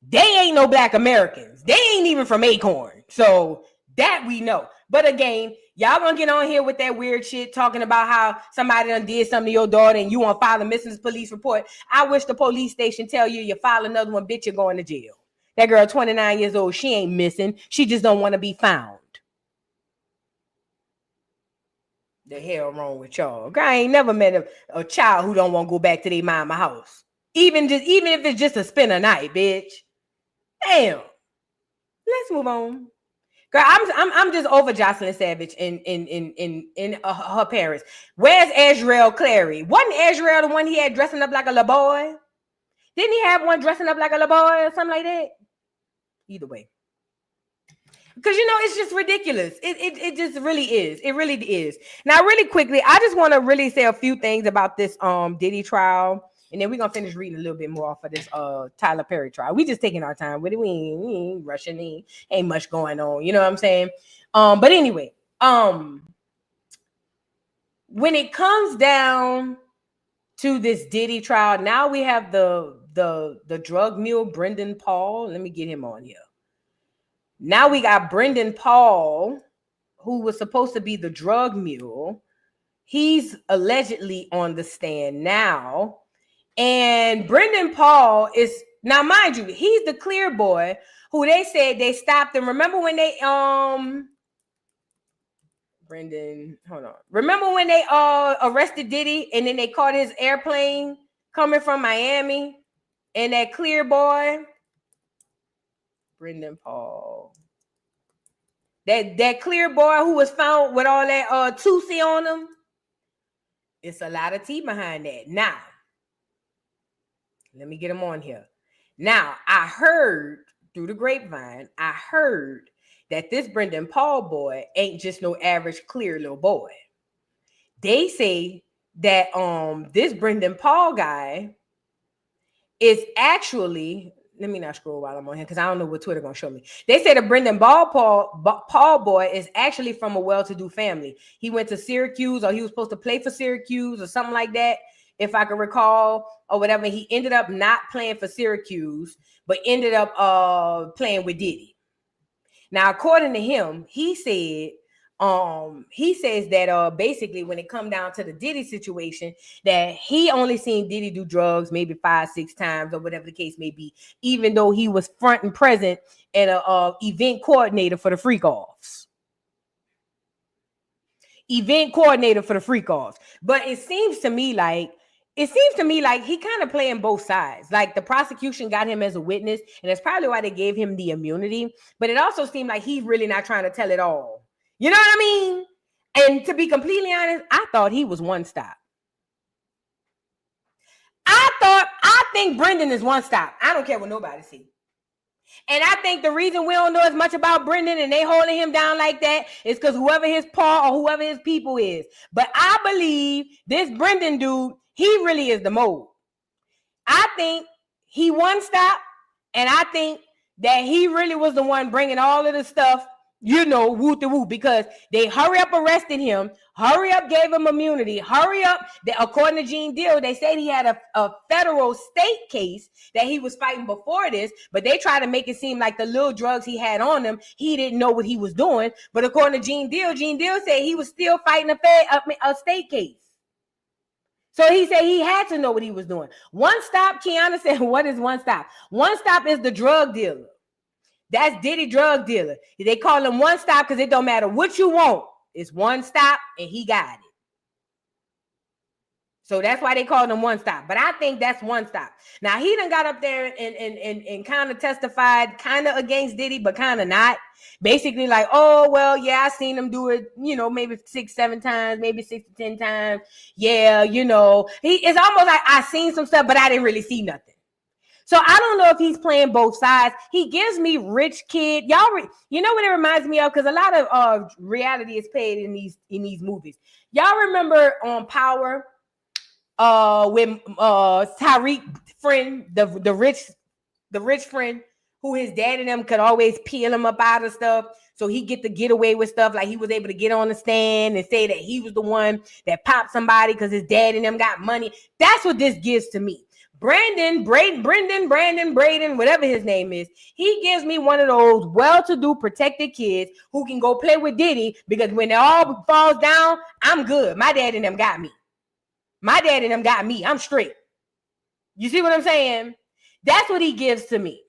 They ain't no Black Americans. They ain't even from Acorn. So that we know. But again, y'all gonna get on here with that weird shit talking about how somebody done did something to your daughter and you want to file a missing police report. I wish the police station tell you file another one, bitch, you're going to jail. That girl, 29 years old, she ain't missing. She just don't want to be found. The hell wrong with y'all? I ain't never met a child who don't want to go back to their mama house. Even if it's just to spend a night, bitch. Damn. Let's move on. Girl, I'm just over Jocelyn Savage in her parents. Where's Azriel Clary? Wasn't Azriel the one he had dressing up like a little boy? Didn't he have one dressing up like a little boy or something like that? Either way. Because, it's just ridiculous. It just really is. It really is. Now, really quickly, I just want to really say a few things about this Diddy trial. And then we're going to finish reading a little bit more off of this Tyler Perry trial. We just taking our time with it. We ain't rushing. Ain't much going on. You know what I'm saying? But anyway, when it comes down to this Diddy trial, now we have the drug mule, Brendan Paul. Let me get him on here. Now we got Brendan Paul, who was supposed to be the drug mule. He's allegedly on the stand now. And Brendan Paul is, now mind you, he's the clear boy who they said they stopped him. Remember when they Brendan, hold on. Remember when they arrested Diddy and then they caught his airplane coming from Miami and that clear boy? Brendan Paul. That clear boy who was found with all that Tusi on him. It's a lot of tea behind that. Now, let me get him on here. Now, I heard through the grapevine, I heard that this Brendan Paul boy ain't just no average clear little boy. They say that this Brendan Paul guy is actually, let me not scroll while I'm on here because I don't know what Twitter gonna show me. They say the Brendan Paul boy is actually from a well-to-do family. He went to Syracuse, or he was supposed to play for Syracuse or something like that, if I can recall, or whatever. He ended up not playing for Syracuse, but ended up playing with Diddy. Now, according to him, he says that basically when it come down to the Diddy situation, that he only seen Diddy do drugs maybe 5-6 times or whatever the case may be, even though he was front and present and a event coordinator for the freak offs. But it seems to me like he kind of playing both sides. Like the prosecution got him as a witness, and that's probably why they gave him the immunity. But it also seemed like he's really not trying to tell it all. You know what I mean? And to be completely honest, I thought he was one stop. I think Brendan is one stop. I don't care what nobody sees. And I think the reason we don't know as much about Brendan and they holding him down like that is because whoever his paw or whoever his people is. But I believe this Brendan dude, he really is the mold. I think he one stop, and I think that he really was the one bringing all of the stuff, woo-to-woo, because they hurry up arrested him, hurry up gave him immunity, hurry up. According to Gene Deal, they said he had a federal state case that he was fighting before this, but they try to make it seem like the little drugs he had on him, he didn't know what he was doing. But according to Gene Deal said he was still fighting a state case. So he said he had to know what he was doing. One stop, Kiana said, what is one stop? One stop is the drug dealer. That's Diddy drug dealer. They call him one stop because it don't matter what you want. It's one stop and he got it. So that's why they called him one stop. But I think that's one stop. Now he done got up there and kind of testified kind of against Diddy, but kind of not. Basically like, oh, well, yeah, I seen him do it, maybe 6-7 times, maybe 6 to 10 times. Yeah, it's almost like I seen some stuff, but I didn't really see nothing. So I don't know if he's playing both sides. He gives me rich kid. Y'all, you know what it reminds me of? Because a lot of reality is played in these movies. Y'all remember on Power with Tariq friend, the rich friend who his dad and them could always peel him up out of stuff. So he get away with stuff, like he was able to get on the stand and say that he was the one that popped somebody because his dad and them got money. That's what this gives to me. Brandon, whatever his name is, he gives me one of those well-to-do protected kids who can go play with Diddy because when it all falls down, I'm good. My dad and them got me. I'm straight. You see what I'm saying? That's what he gives to me.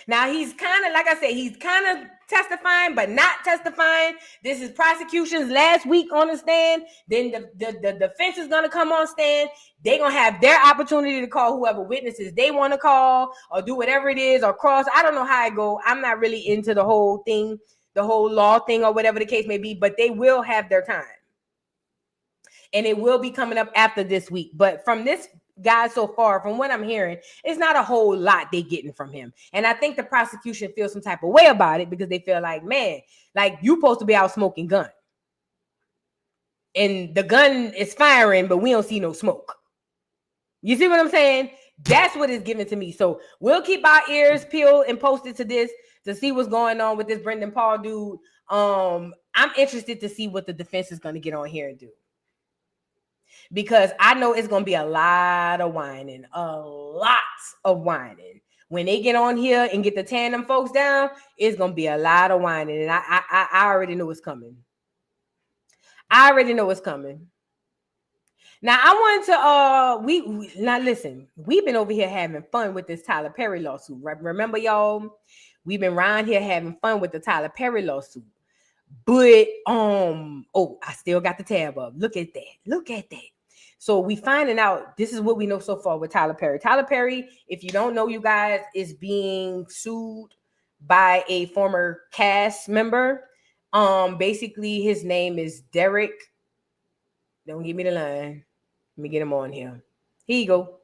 Now, he's kind of, like I said, he's kind of testifying, but not testifying. This is prosecution's last week on the stand. Then the defense is going to come on stand. They're going to have their opportunity to call whoever witnesses they want to call or do whatever it is or cross. I don't know how it go. I'm not really into the whole thing, the whole law thing or whatever the case may be, but they will have their time. And it will be coming up after this week. But from this guy so far, from what I'm hearing, it's not a whole lot they getting from him. And I think the prosecution feels some type of way about it because they feel like, man, like you supposed to be out smoking gun. And the gun is firing, but we don't see no smoke. You see what I'm saying? That's what it's giving to me. So we'll keep our ears peeled and posted to this to see what's going on with this Brendan Paul dude. I'm interested to see what the defense is going to get on here and do. Because I know it's going to be a lot of whining. When they get on here and get the tandem folks down, it's going to be a lot of whining. And I already know it's coming. Now, I wanted to, now listen, we've been over here having fun with this Tyler Perry lawsuit. Remember, y'all? We've been around here having fun with the Tyler Perry lawsuit. But I still got the tab up. Look at that. So we finding out, this is what we know so far with Tyler Perry. Tyler Perry, if you don't know, you guys, is being sued by a former cast member. Basically his name is Derek. Don't give me the line. Let me get him on here. Here you go.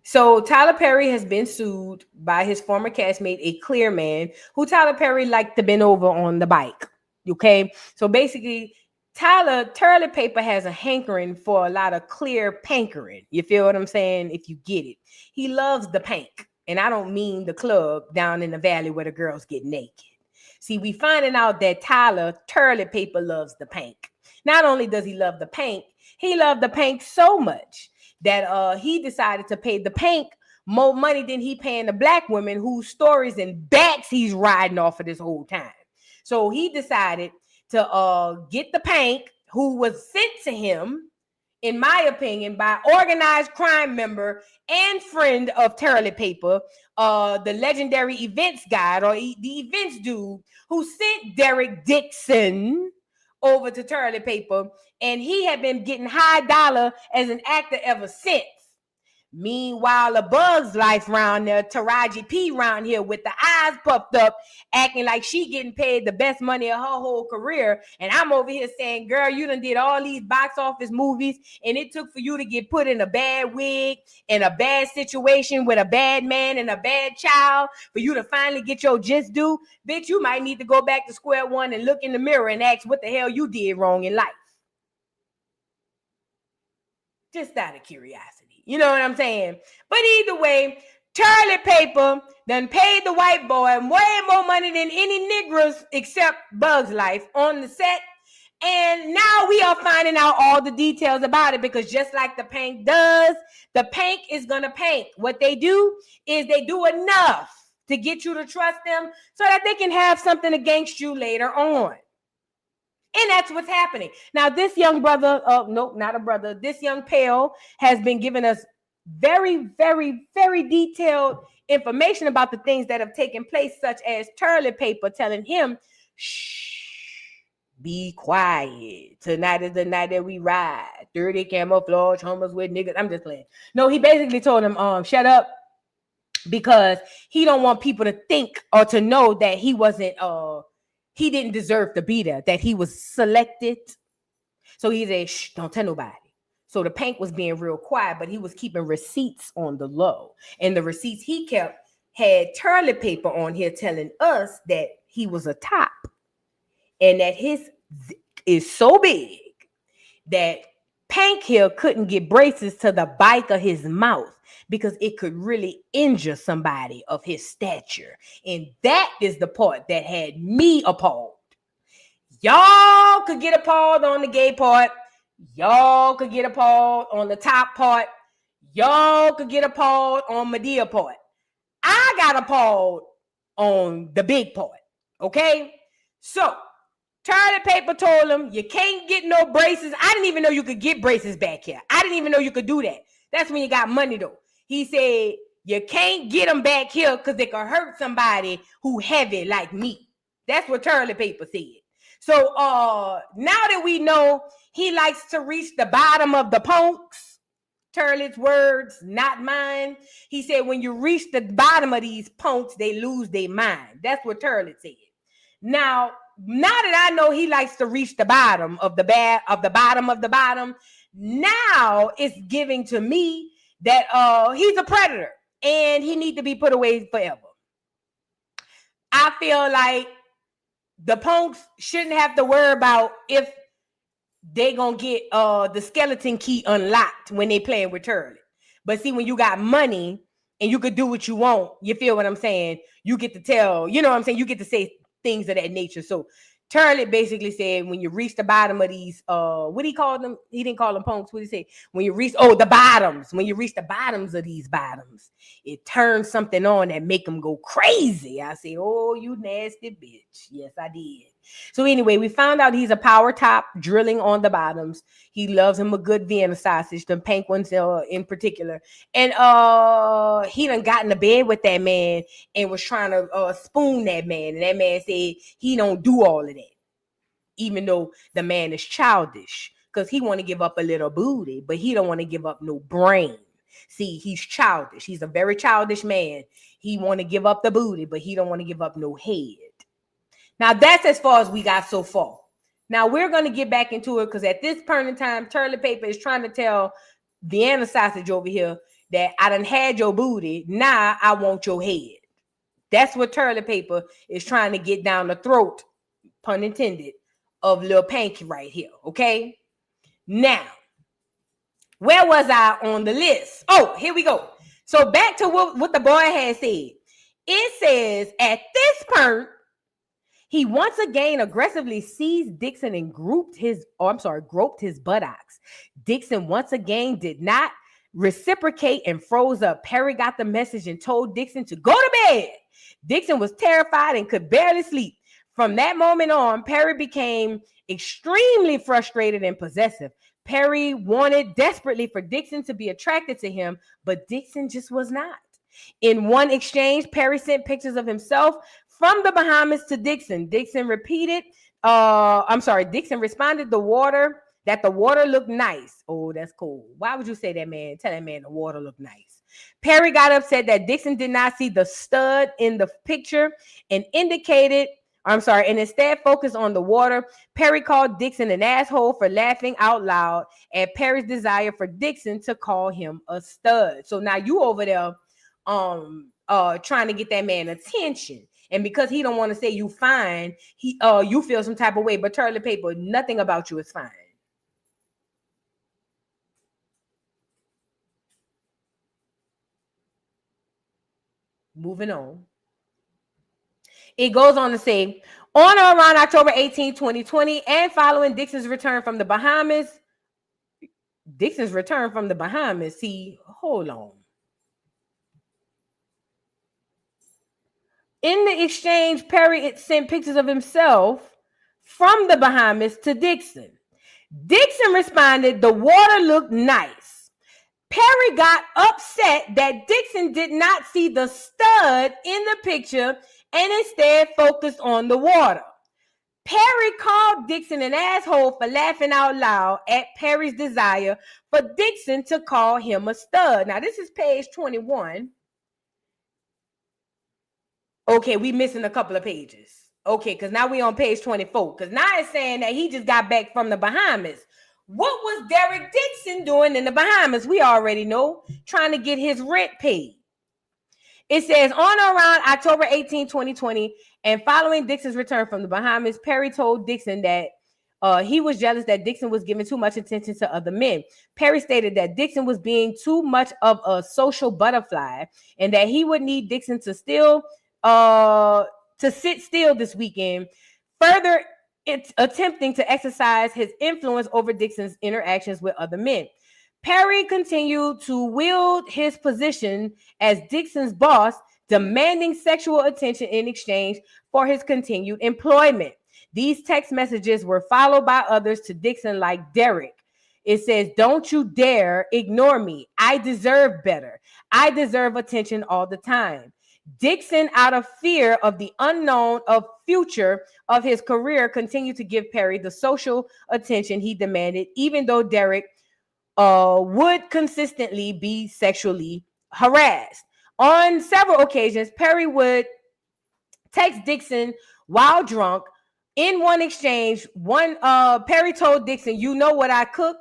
So Tyler Perry has been sued by his former castmate, a clear man, who Tyler Perry liked to bend over on the bike. Okay. So basically, Toilet Paper has a hankering for a lot of clear pankering. You feel what I'm saying? If you get it. He loves the pank. And I don't mean the club down in the valley where the girls get naked. See, we finding out that Toilet Paper loves the pank. Not only does he love the pank, he loved the pank so much that he decided to pay the pank more money than he paying the black women whose stories and backs he's riding off of this whole time. So he decided to get the pank, who was sent to him, in my opinion, by organized crime member and friend of Toilet Paper, the legendary events guy, or the events dude, who sent Derek Dixon over to Toilet Paper, and he had been getting high dollar as an actor ever since. Meanwhile, a Bug's Life round there, Taraji P round here with the eyes puffed up, acting like she getting paid the best money of her whole career. And I'm over here saying, girl, you done did all these box office movies, and it took for you to get put in a bad wig, in a bad situation with a bad man and a bad child, for you to finally get your just due. Bitch, you might need to go back to square one and look in the mirror and ask what the hell you did wrong in life. Just out of curiosity. You know what I'm saying? But either way, Toilet Paper done paid the white boy way more money than any niggers except Bug's Life on the set. And now we are finding out all the details about it, because just like the pank does, the pank is going to pank. What they do is they do enough to get you to trust them so that they can have something against you later on. And that's what's happening. Now, this young brother, nope, not a brother. This young pal has been giving us very, very, very detailed information about the things that have taken place, such as Toilet Paper telling him, shh, be quiet. Tonight is the night that we ride. 30 camouflage homers with niggas. I'm just playing. No, he basically told him, shut up, because he don't want people to think or to know that he wasn't, he didn't deserve to be there, that he was selected. So he said, shh, don't tell nobody. So the pank was being real quiet, but he was keeping receipts on the low. And the receipts he kept had Toilet Paper on here telling us that he was a top. And that his is so big that Pank here couldn't get braces to the back of his mouth, because it could really injure somebody of his stature. And that is the part that had me appalled. Y'all could get appalled on the gay part. Y'all could get appalled on the top part. Y'all could get appalled on Medea part. I got appalled on the big part. Okay? So, Toilet Paper told him, you can't get no braces. I didn't even know you could get braces back here. I didn't even know you could do that. That's when you got money, though. He said, you can't get them back here because they could hurt somebody who heavy like me. That's what Toilet Paper said. So now that we know he likes to reach the bottom of the punks, Toilet's words, not mine. He said, when you reach the bottom of these punks, they lose their mind. That's what Toilet said. Now that I know he likes to reach the bottom of the bottom, now it's giving to me that he's a predator and he needs to be put away forever. I feel like the punks shouldn't have to worry about if they gonna get the skeleton key unlocked when they playing with Turlet. But see, when you got money and you could do what you want, you feel what I'm saying? You get to tell, you know what I'm saying? You get to say things of that nature. So Turlet basically said, when you reach the bottom of these, what he called them? He didn't call them punks. What did he say? When you reach, the bottoms. When you reach the bottoms of these bottoms, it turns something on that make them go crazy. I said, oh, you nasty bitch. Yes, I did. So anyway, we found out he's a power top, drilling on the bottoms. He loves him a good Vienna sausage, the pink ones in particular. And he done got in the bed with that man and was trying to spoon that man. And that man said he don't do all of that, even though the man is childish, because he want to give up a little booty, but he don't want to give up no brain. See, he's childish. He's a very childish man. He want to give up the booty, but he don't want to give up no head. Now, that's as far as we got so far. Now, we're going to get back into it because at this point in time, Toilet Paper is trying to tell Vienna Sausage over here that I done had your booty. Now, I want your head. That's what Toilet Paper is trying to get down the throat, pun intended, of Lil Panky right here, okay? Now, where was I on the list? Oh, here we go. So back to what the boy had said. It says, at this point, he once again aggressively seized Dixon and groped his buttocks. Dixon once again did not reciprocate and froze up. Perry got the message and told Dixon to go to bed. Dixon was terrified and could barely sleep. From that moment on, Perry became extremely frustrated and possessive. Perry wanted desperately for Dixon to be attracted to him, but Dixon just was not. In one exchange, Perry sent pictures of himself from the Bahamas to Dixon. Dixon responded that the water looked nice. Oh, that's cool. Why would you say that, man? Tell that man the water looked nice. Perry got upset that Dixon did not see the stud in the picture and instead focused on the water. Perry called Dixon an asshole for laughing out loud at Perry's desire for Dixon to call him a stud. So now you over there trying to get that man attention. And because he don't want to say you fine, you feel some type of way. But Toilet Paper, nothing about you is fine. Moving on. It goes on to say, on or around October 18, 2020, and following Dixon's return from the Bahamas. See, hold on. In the exchange, Perry sent pictures of himself from the Bahamas to Dixon. Dixon responded, the water looked nice. Perry got upset that Dixon did not see the stud in the picture and instead focused on the water. Perry called Dixon an asshole for laughing out loud at Perry's desire for Dixon to call him a stud. Now, this is page 21. Okay, we missing a couple of pages. Okay, because now we on page 24. Because now it's saying that he just got back from the Bahamas. What was Derek Dixon doing in the Bahamas? We already know, trying to get his rent paid. It says, on or around October 18, 2020, and following Dixon's return from the Bahamas, Perry told Dixon that he was jealous that Dixon was giving too much attention to other men. Perry stated that Dixon was being too much of a social butterfly and that he would need Dixon to sit still this weekend, further attempting to exercise his influence over Dixon's interactions with other men. Perry continued to wield his position as Dixon's boss, demanding sexual attention in exchange for his continued employment. These text messages were followed by others to Dixon like Derek. It says, don't you dare ignore me. I deserve better. I deserve attention all the time. Dixon, out of fear of the unknown of future of his career, continued to give Perry the social attention he demanded, even though Derek would consistently be sexually harassed. On several occasions, Perry would text Dixon while drunk. In one exchange, Perry told Dixon, you know what I cook?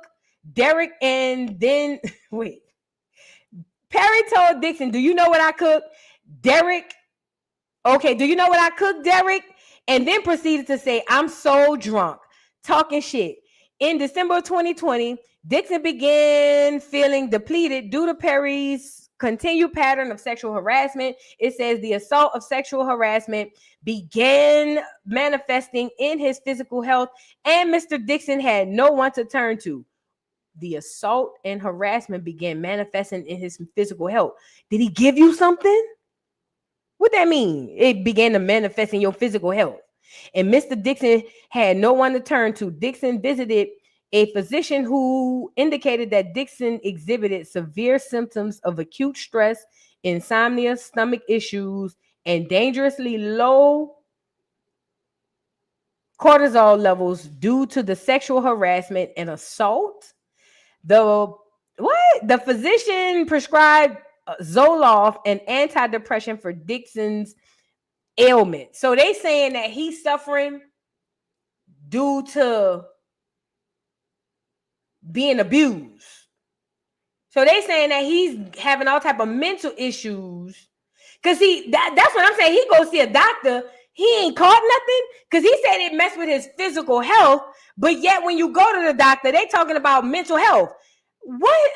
Derek, and then, wait. Perry told Dixon, do you know what I cook? Derek, okay, do you know what I cook, Derek? And then proceeded to say, I'm so drunk, talking shit. In December of 2020, Dixon began feeling depleted due to Perry's continued pattern of sexual harassment. It says the assault of sexual harassment began manifesting in his physical health, and Mr. Dixon had no one to turn to. The assault and harassment began manifesting in his physical health. Did he give you something? What that mean? It began to manifest in your physical health. And Mr. Dixon had no one to turn to. Dixon visited a physician who indicated that Dixon exhibited severe symptoms of acute stress, insomnia, stomach issues, and dangerously low cortisol levels due to the sexual harassment and assault. The physician prescribed Zoloft, an antidepressant, for Dixon's ailment. So they saying that he's suffering due to being abused. So they saying that he's having all type of mental issues. Cause that's what I'm saying. He go see a doctor. He ain't caught nothing. Cause he said it messed with his physical health. But yet when you go to the doctor, they talking about mental health. What?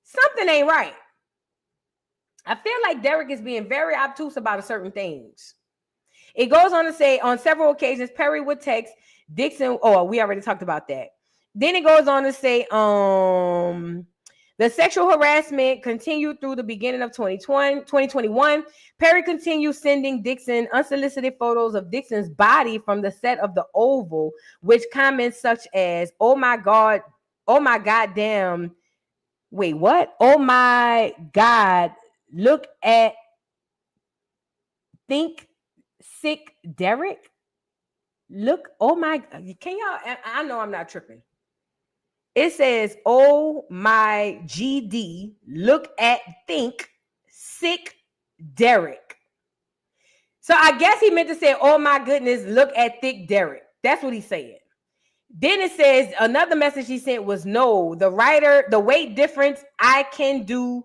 Something ain't right. I feel like Derek is being very obtuse about certain things. It goes on to say, on several occasions, Perry would text Dixon. Oh, we already talked about that. Then it goes on to say, the sexual harassment continued through the beginning of 2021. Perry continued sending Dixon unsolicited photos of Dixon's body from the set of The Oval, which comments such as, "Oh my God, oh my goddamn, wait, what? Oh my God, look at think sick Derek. Look, oh my, can y'all, I know I'm not tripping. It says, oh my GD, look at think sick Derek." So I guess he meant to say, oh my goodness, look at thick Derek. That's what he's saying. Then it says, another message he sent was, no, the writer, the weight difference, I can do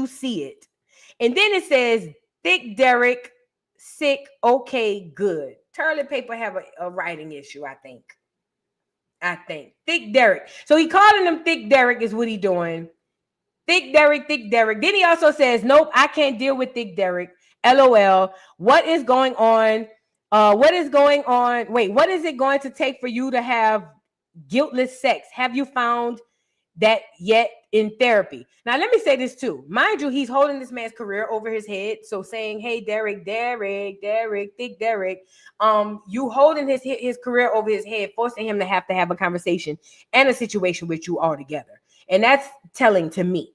see it. And then it says, thick Derek, sick, okay, good. Toilet paper have a writing issue, I think. Thick Derek. So he calling him Thick Derek is what he doing. Thick Derek. Then he also says, nope, I can't deal with Thick Derek. LOL. What is going on? What is it going to take for you to have guiltless sex? Have you found that yet in therapy? Now, let me say this too. Mind you, he's holding this man's career over his head. So saying, hey, Derek, thick Derek, you holding his career over his head, forcing him to have a conversation and a situation with you all together. And that's telling to me.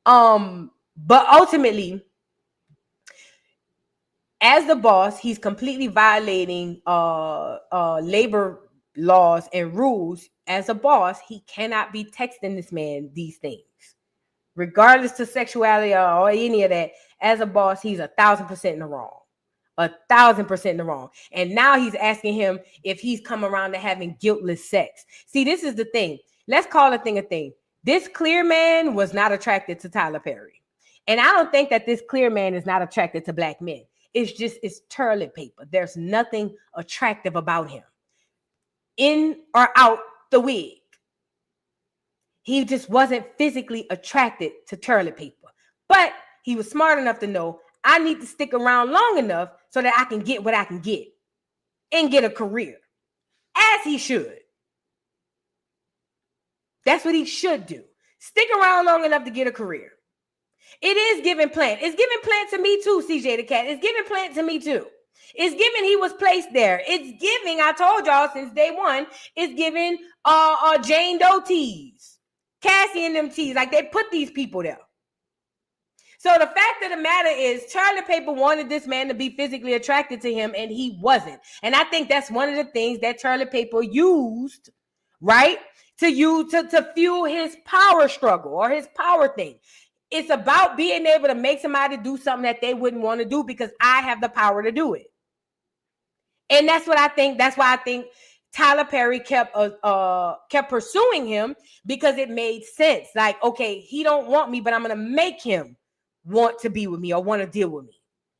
But ultimately, as the boss, he's completely violating labor laws and rules. As a boss, he cannot be texting this man these things, regardless to sexuality or any of that. As a boss, he's 1,000% in the wrong. 1,000% in the wrong. And now he's asking him if he's come around to having guiltless sex. See, this is the thing. Let's call a thing a thing. This clear man was not attracted to Tyler Perry. And I don't think that this clear man is not attracted to black men. It's toilet paper. There's nothing attractive about him. In or out the wig. He just wasn't physically attracted to toilet paper. But he was smart enough to know, I need to stick around long enough so that I can get what I can get and get a career. As he should. That's what he should do. Stick around long enough to get a career. It is giving Plant. It's giving Plant to me too, CJ the Cat. It's giving Plant to me too. It's giving he was placed there. It's giving, I told y'all since day one, it's giving Jane Doe teas. Cassie and them teas. Like they put these people there. So the fact of the matter is Toilet Paper wanted this man to be physically attracted to him and he wasn't. And I think that's one of the things that Toilet Paper used, right? To fuel his power struggle or his power thing. It's about being able to make somebody do something that they wouldn't want to do because I have the power to do it. And that's what I think. That's why I think Tyler Perry kept pursuing him because it made sense. Like, okay, he don't want me, but I'm going to make him want to be with me or want to deal with me,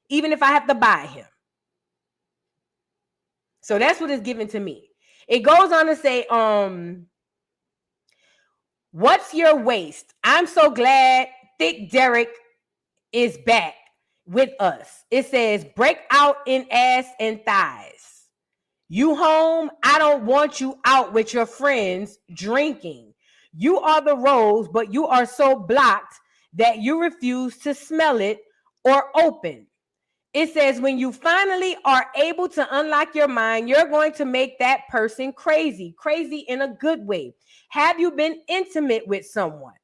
even if I have to buy him. So that's what it's given to me. It goes on to say, what's your waist? I'm so glad Thick Derek is back with us. It says, break out in ass and thighs. You home? I don't want you out with your friends drinking. You are the rose, but you are so blocked that you refuse to smell it or open. It says, when you finally are able to unlock your mind, you're going to make that person crazy in a good way. Have you been intimate with someone?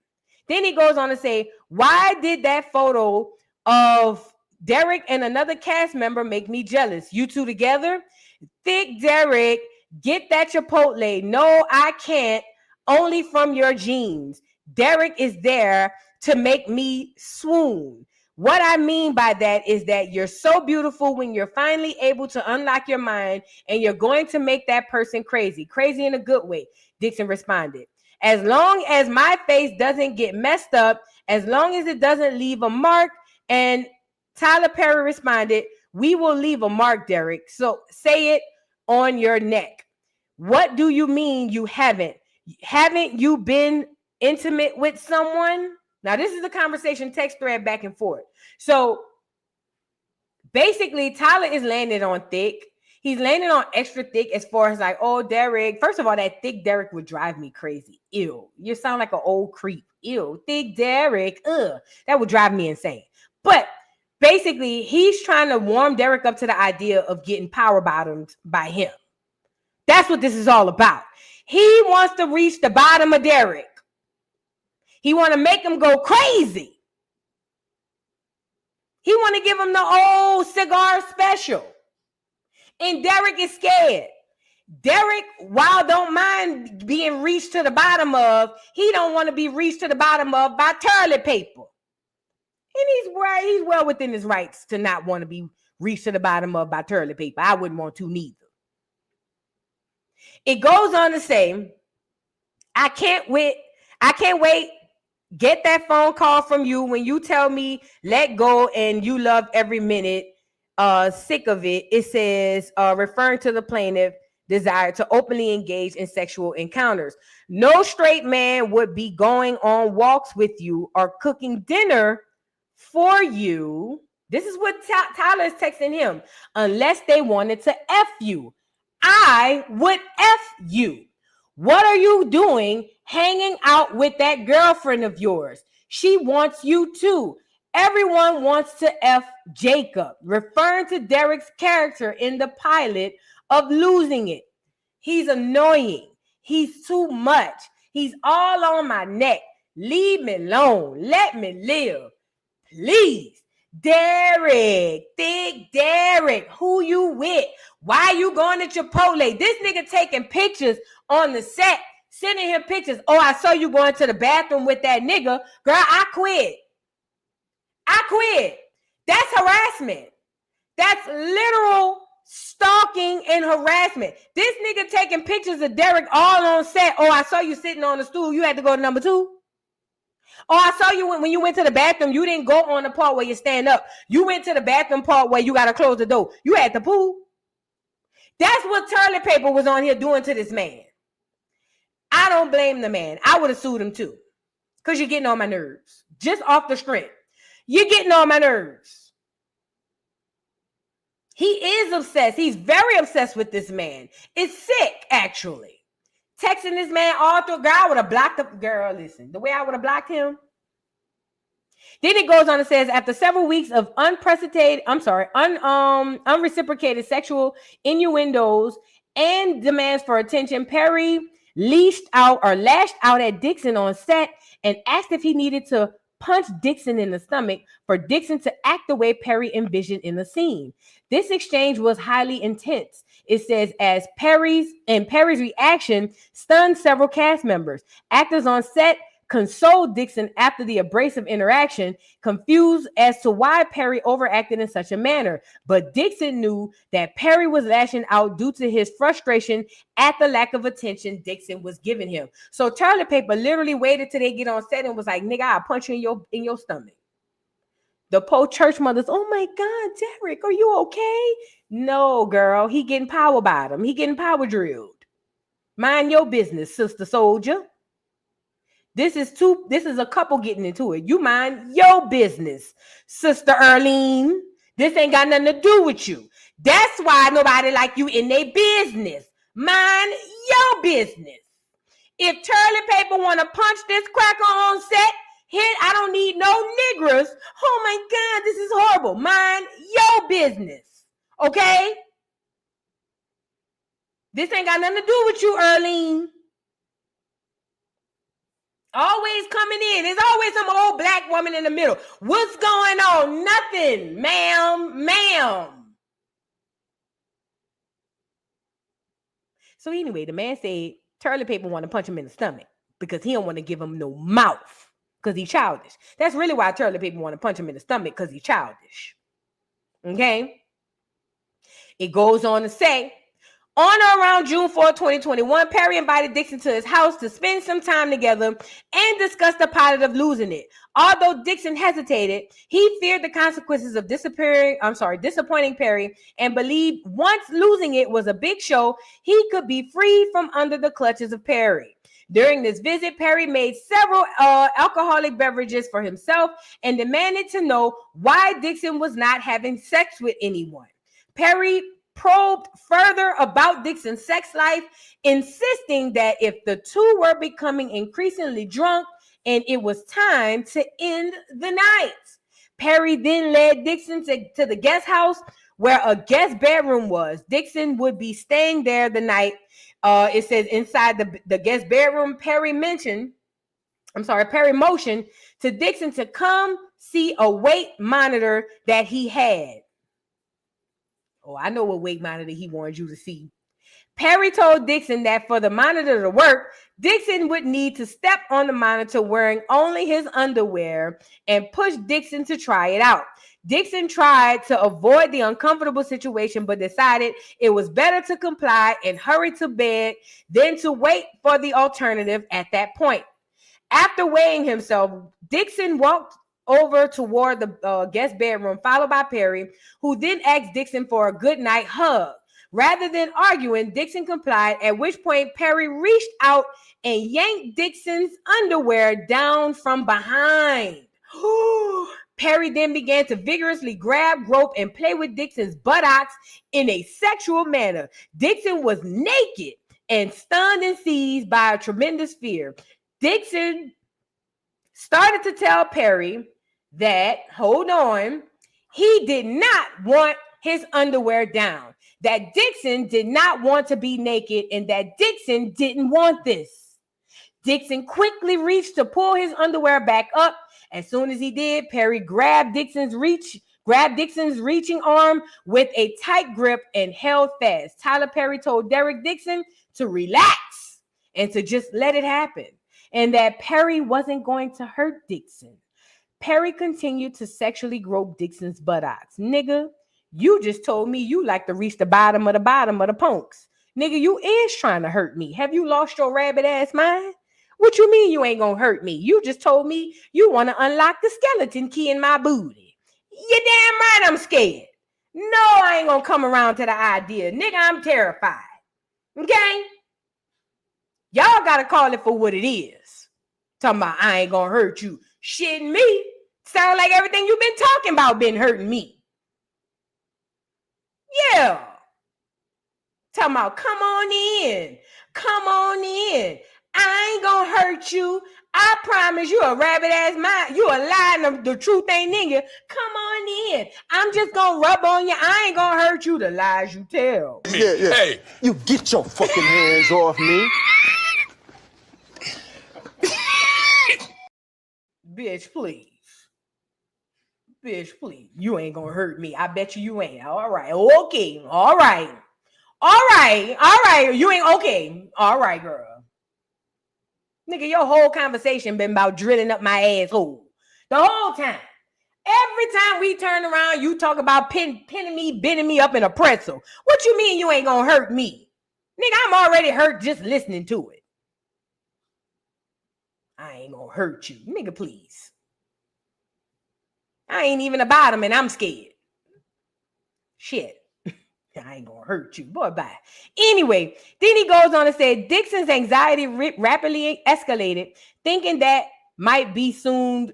Then he goes on to say, why did that photo of Derek and another cast member make me jealous? You two together? Thick Derek, get that Chipotle. No, I can't. Only from your jeans. Derek is there to make me swoon. What I mean by that is that you're so beautiful when you're finally able to unlock your mind, and you're going to make that person crazy in a good way. Dixon responded, as long as my face doesn't get messed up, as long as it doesn't leave a mark. And Tyler Perry responded, we will leave a mark, Derek. So say it on your neck. What do you mean you haven't? Haven't you been intimate with someone? Now, this is a conversation text thread back and forth. So basically, Tyler is landing on thick. He's landing on extra thick as far as like, oh, Derek. First of all, that thick Derek would drive me crazy. Ew. You sound like an old creep. Ew. Thick Derek. Ugh. That would drive me insane. But basically, he's trying to warm Derek up to the idea of getting power bottomed by him. That's what this is all about. He wants to reach the bottom of Derek. He want to make him go crazy. He want to give him the old cigar special. And Derek is scared. Derek, while don't mind being reached to the bottom of, he don't want to be reached to the bottom of by toilet paper. And he's right. He's well within his rights to not want to be reached to the bottom of by toilet paper. I wouldn't want to neither. It goes on to say, I can't wait. Get that phone call from you when you tell me let go and you love every minute. Sick of it. It says, referring to the plaintiff desire to openly engage in sexual encounters. No straight man would be going on walks with you or cooking dinner for you. This is what Tyler is texting him. Unless they wanted to F you. I would F you. What are you doing hanging out with that girlfriend of yours? She wants you too. Everyone wants to F Jacob, referring to Derek's character in the pilot of Losing It. He's annoying. He's too much. He's all on my neck. Leave me alone. Let me live. Please. Derek, thick Derek, who you with? Why you going to Chipotle? This nigga taking pictures on the set, sending him pictures. Oh, I saw you going to the bathroom with that nigga. Girl, I quit. That's harassment. That's literal stalking and harassment. This nigga taking pictures of Derek all on set. Oh, I saw you sitting on the stool. You had to go to number 2. Oh, I saw you when you went to the bathroom. You didn't go on the part where you stand up. You went to the bathroom part where you got to close the door. You had to poo. That's what toilet paper was on here doing to this man. I don't blame the man. I would have sued him too. Because you're getting on my nerves. Just off the strength. You're getting on my nerves. He is obsessed. He's very obsessed with this man. It's sick, actually. Texting this man all through. Girl, I would have blocked the girl. Listen, the way I would have blocked him. Then it goes on and says, after several weeks of unreciprocated sexual innuendos and demands for attention, Perry lashed out at Dixon on set and asked if he needed to punch Dixon in the stomach for Dixon to act the way Perry envisioned in the scene. This exchange was highly intense. It says, as Perry's reaction stunned several cast members. Actors on set consoled Dixon after the abrasive interaction, confused as to why Perry overacted in such a manner. But Dixon knew that Perry was lashing out due to his frustration at the lack of attention Dixon was giving him. So toilet paper literally waited till they get on set and was like, nigga, I'll punch you in your stomach. The poor church mothers, oh my God, Derek, are you okay? No, girl, he getting power bottom. He getting power drilled. Mind your business, sister soldier. This is a couple getting into it. You mind your business, Sister Earlene. This ain't got nothing to do with you. That's why nobody like you in their business. Mind your business. If toilet paper want to punch this cracker on set, Here, I don't need no niggers. Oh my God, this is horrible. Mind your business. Okay? This ain't got nothing to do with you, Earlene. Always coming in. There's always some old black woman in the middle. What's going on? Nothing, ma'am. So anyway, the man said toilet paper want to punch him in the stomach because he don't want to give him no mouth because he's childish. That's really why toilet paper want to punch him in the stomach, because he's childish. Okay? It goes on to say, on or around June 4, 2021, Perry invited Dixon to his house to spend some time together and discuss the pilot of losing it. Although Dixon hesitated, he feared the consequences of disappointing Perry, and believed once losing it was a big show, he could be free from under the clutches of Perry. During this visit, Perry made several alcoholic beverages for himself and demanded to know why Dixon was not having sex with anyone. Perry probed further about Dixon's sex life, insisting that if the two were becoming increasingly drunk and it was time to end the night. Perry then led Dixon to the guest house where a guest bedroom was. Dixon would be staying there the night. It says inside the guest bedroom, Perry motioned to Dixon to come see a weight monitor that he had. Oh, I know what weight monitor he wanted you to see. Perry told Dixon that for the monitor to work, Dixon would need to step on the monitor wearing only his underwear and push Dixon to try it out. Dixon tried to avoid the uncomfortable situation, but decided it was better to comply and hurry to bed than to wait for the alternative at that point. After weighing himself, Dixon walked over toward the guest bedroom, followed by Perry, who then asked Dixon for a good night hug. Rather than arguing, Dixon complied, at which point Perry reached out and yanked Dixon's underwear down from behind. Perry then began to vigorously grab, grope, and play with Dixon's buttocks in a sexual manner. Dixon was naked and stunned and seized by a tremendous fear. Dixon started to tell Perry that, hold on, he did not want his underwear down, that Dixon did not want to be naked, and that Dixon didn't want this. Dixon quickly reached to pull his underwear back up. As soon as he did, Perry grabbed Dixon's reaching arm with a tight grip and held fast. Tyler Perry told Derek Dixon to relax and to just let it happen, and that Perry wasn't going to hurt Dixon. Perry continued to sexually grope Dixon's buttocks. Nigga, you just told me you like to reach the bottom of the punks. Nigga, you is trying to hurt me. Have you lost your rabbit ass mind? What you mean you ain't gonna hurt me? You just told me you want to unlock the skeleton key in my booty. You damn right I'm scared. No, I ain't gonna come around to the idea. Nigga, I'm terrified. Okay? Y'all gotta call it for what it is. Talking about I ain't gonna hurt you. Shitting me. Sound like everything you've been talking about been hurting me. Yeah. Talking about come on in. Come on in. I ain't gonna hurt you. I promise you a rabbit ass mind. You a lie and the truth ain't in you. Come on in. I'm just gonna rub on you. I ain't gonna hurt you. The lies you tell. Yeah. Hey. You get your fucking hands off me. Bitch, please. Bitch, please. You ain't gonna hurt me. I bet you ain't. All right. Okay. All right. You ain't okay. All right, girl. Nigga, your whole conversation been about drilling up my asshole. The whole time. Every time we turn around, you talk about pinning me, bending me up in a pretzel. What you mean you ain't gonna hurt me? Nigga, I'm already hurt just listening to it. I ain't gonna hurt you. Nigga, please. I ain't even a bottom and I'm scared. Shit. I ain't gonna hurt you. Boy, bye. Anyway, then he goes on and said Dixon's anxiety rapidly escalated, thinking that might soon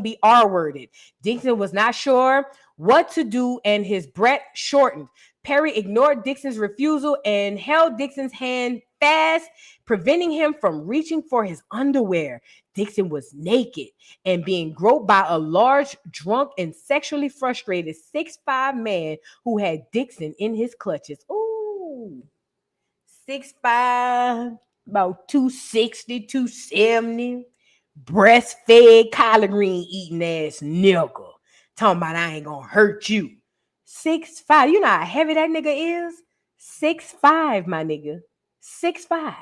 be R-worded. Dixon was not sure what to do and his breath shortened. Perry ignored Dixon's refusal and held Dixon's hand fast, preventing him from reaching for his underwear. Dixon was naked and being groped by a large, drunk, and sexually frustrated 6'5" man who had Dixon in his clutches. Ooh, 6'5", about 260, 270, breastfed, collard green eating ass nigga. Talking about I ain't gonna hurt you. 6'5". You know how heavy that nigga is? 6'5", my nigga. 6'5".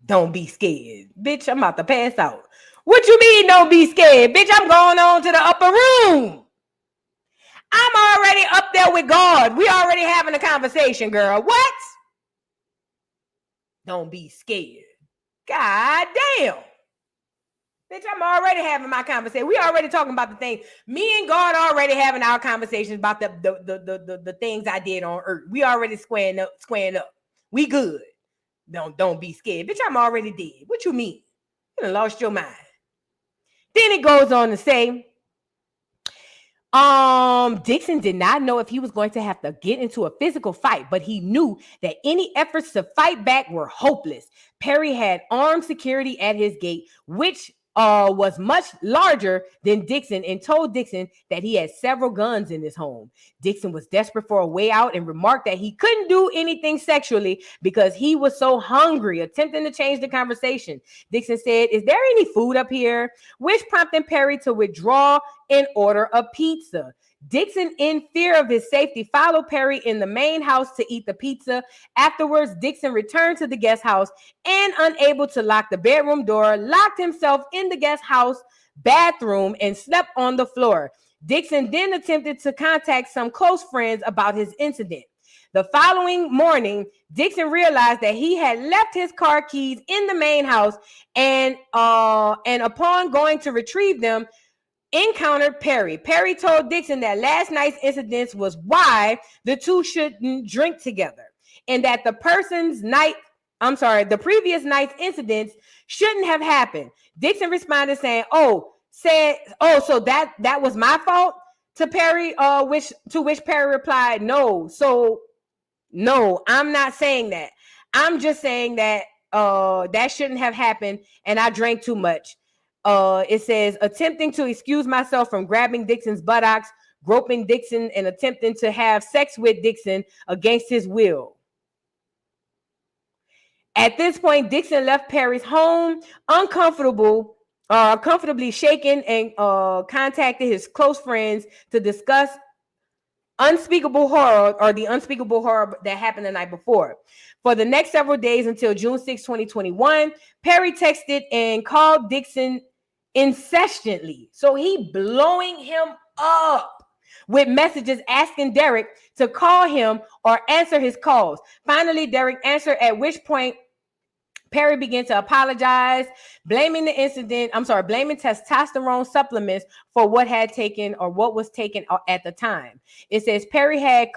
Don't be scared. Bitch, I'm about to pass out. What you mean don't be scared? Bitch, I'm going on to the upper room. I'm already up there with God. We already having a conversation, girl. What? Don't be scared. God damn. Bitch, I'm already having my conversation. We already talking about the thing. Me and God already having our conversations about the things I did on earth. We already squaring up. We good. Don't be scared. Bitch, I'm already dead. What you mean? You done lost your mind. Then it goes on to say, Dixon did not know if he was going to have to get into a physical fight, but he knew that any efforts to fight back were hopeless. Perry had armed security at his gate, which was much larger than Dixon, and told Dixon that he had several guns in his home. Dixon was desperate for a way out and remarked that he couldn't do anything sexually because he was so hungry, attempting to change the conversation. Dixon said, "Is there any food up here?" which prompted Perry to withdraw and order a pizza. Dixon, in fear of his safety, followed Perry in the main house to eat the pizza. Afterwards, Dixon returned to the guest house and, unable to lock the bedroom door, locked himself in the guest house bathroom and slept on the floor. Dixon then attempted to contact some close friends about his incident. The following morning, Dixon realized that he had left his car keys in the main house and upon going to retrieve them, encountered Perry. Perry told Dixon that last night's incidents was why the two shouldn't drink together, and that the previous night's incidents shouldn't have happened. Dixon responded saying, so that was my fault to Perry, to which Perry replied, no, I'm not saying that. I'm just saying that that shouldn't have happened and I drank too much. It says, attempting to excuse myself from grabbing Dixon's buttocks, groping Dixon, and attempting to have sex with Dixon against his will. At this point, Dixon left Perry's home, comfortably shaken, and contacted his close friends to discuss the unspeakable horror that happened the night before. For the next several days until June 6, 2021, Perry texted and called Dixon incessantly. So he blowing him up with messages asking Derek to call him or answer his calls. Finally, Derek answered, at which point Perry began to apologize, blaming testosterone supplements for what was taken at the time. It says Perry had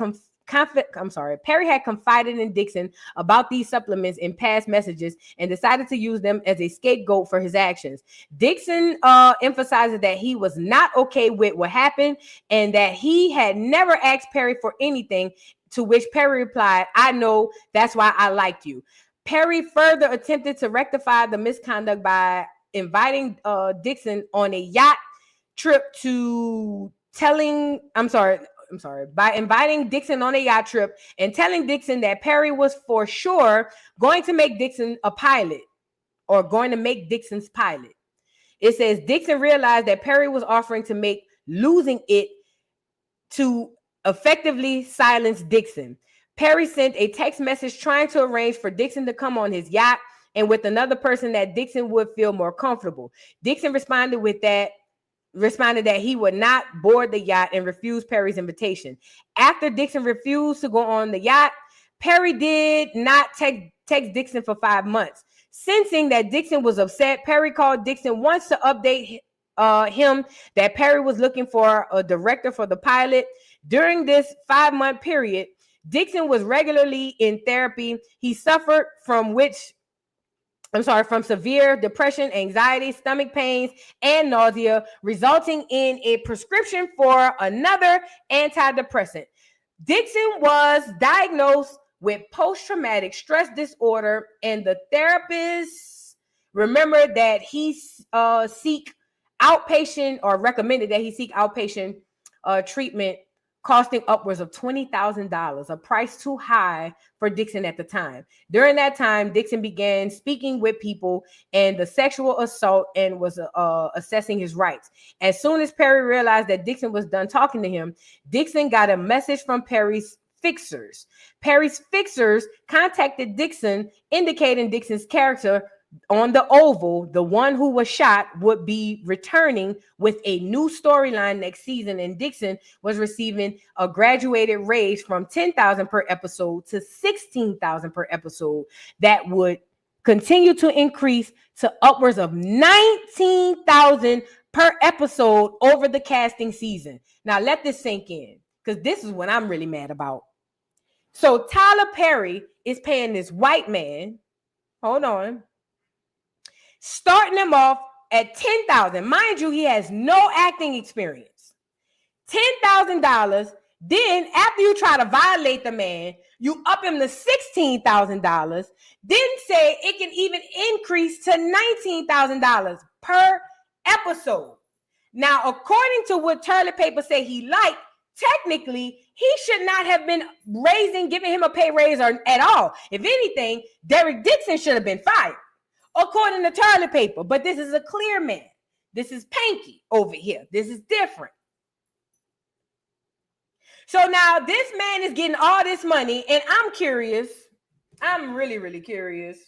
confided in Dixon about these supplements in past messages and decided to use them as a scapegoat for his actions. Dixon emphasizes that he was not okay with what happened and that he had never asked Perry for anything, to which Perry replied, "I know, that's why I liked you." Perry further attempted to rectify the misconduct by inviting Dixon on a yacht trip by inviting Dixon on a yacht trip and telling Dixon that Perry was for sure going to make Dixon a pilot, or going to make Dixon's pilot. It says Dixon realized that Perry was offering to make losing it to effectively silence Dixon. Perry sent a text message trying to arrange for Dixon to come on his yacht and with another person that Dixon would feel more comfortable. Dixon responded that he would not board the yacht and refused Perry's invitation. After Dixon refused to go on the yacht, Perry did not text Dixon for 5 months. Sensing that Dixon was upset, Perry called Dixon once to update him that Perry was looking for a director for the pilot. During this 5-month period, Dixon was regularly in therapy. He suffered from which from severe depression, anxiety, stomach pains, and nausea, resulting in a prescription for another antidepressant. Dixon was diagnosed with post-traumatic stress disorder, and the therapist remembered that he seek outpatient, or recommended that he seek outpatient treatment, costing upwards of $20,000, a price too high for Dixon at the time. During that time, Dixon began speaking with people and the sexual assault and was assessing his rights. As soon as Perry realized that Dixon was done talking to him, Dixon got a message from Perry's fixers. Perry's fixers contacted Dixon, indicating Dixon's character on the Oval, the one who was shot, would be returning with a new storyline next season, and Dixon was receiving a graduated raise from $10,000 per episode to $16,000 per episode that would continue to increase to upwards of $19,000 per episode over the casting season. Now let this sink in, because this is what I'm really mad about. So Tyler Perry is paying this white man, hold on, starting him off at $10,000. Mind you, he has no acting experience. $10,000. Then after you try to violate the man, you up him to $16,000. Then say it can even increase to $19,000 per episode. Now, according to what Toilet Paper say he liked, technically, he should not have been giving him a pay raise at all. If anything, Derek Dixon should have been fired, according to Toilet Paper. But this is a clear man. This is Panky over here. This is different. So now this man is getting all this money, and I'm curious. I'm really, really curious.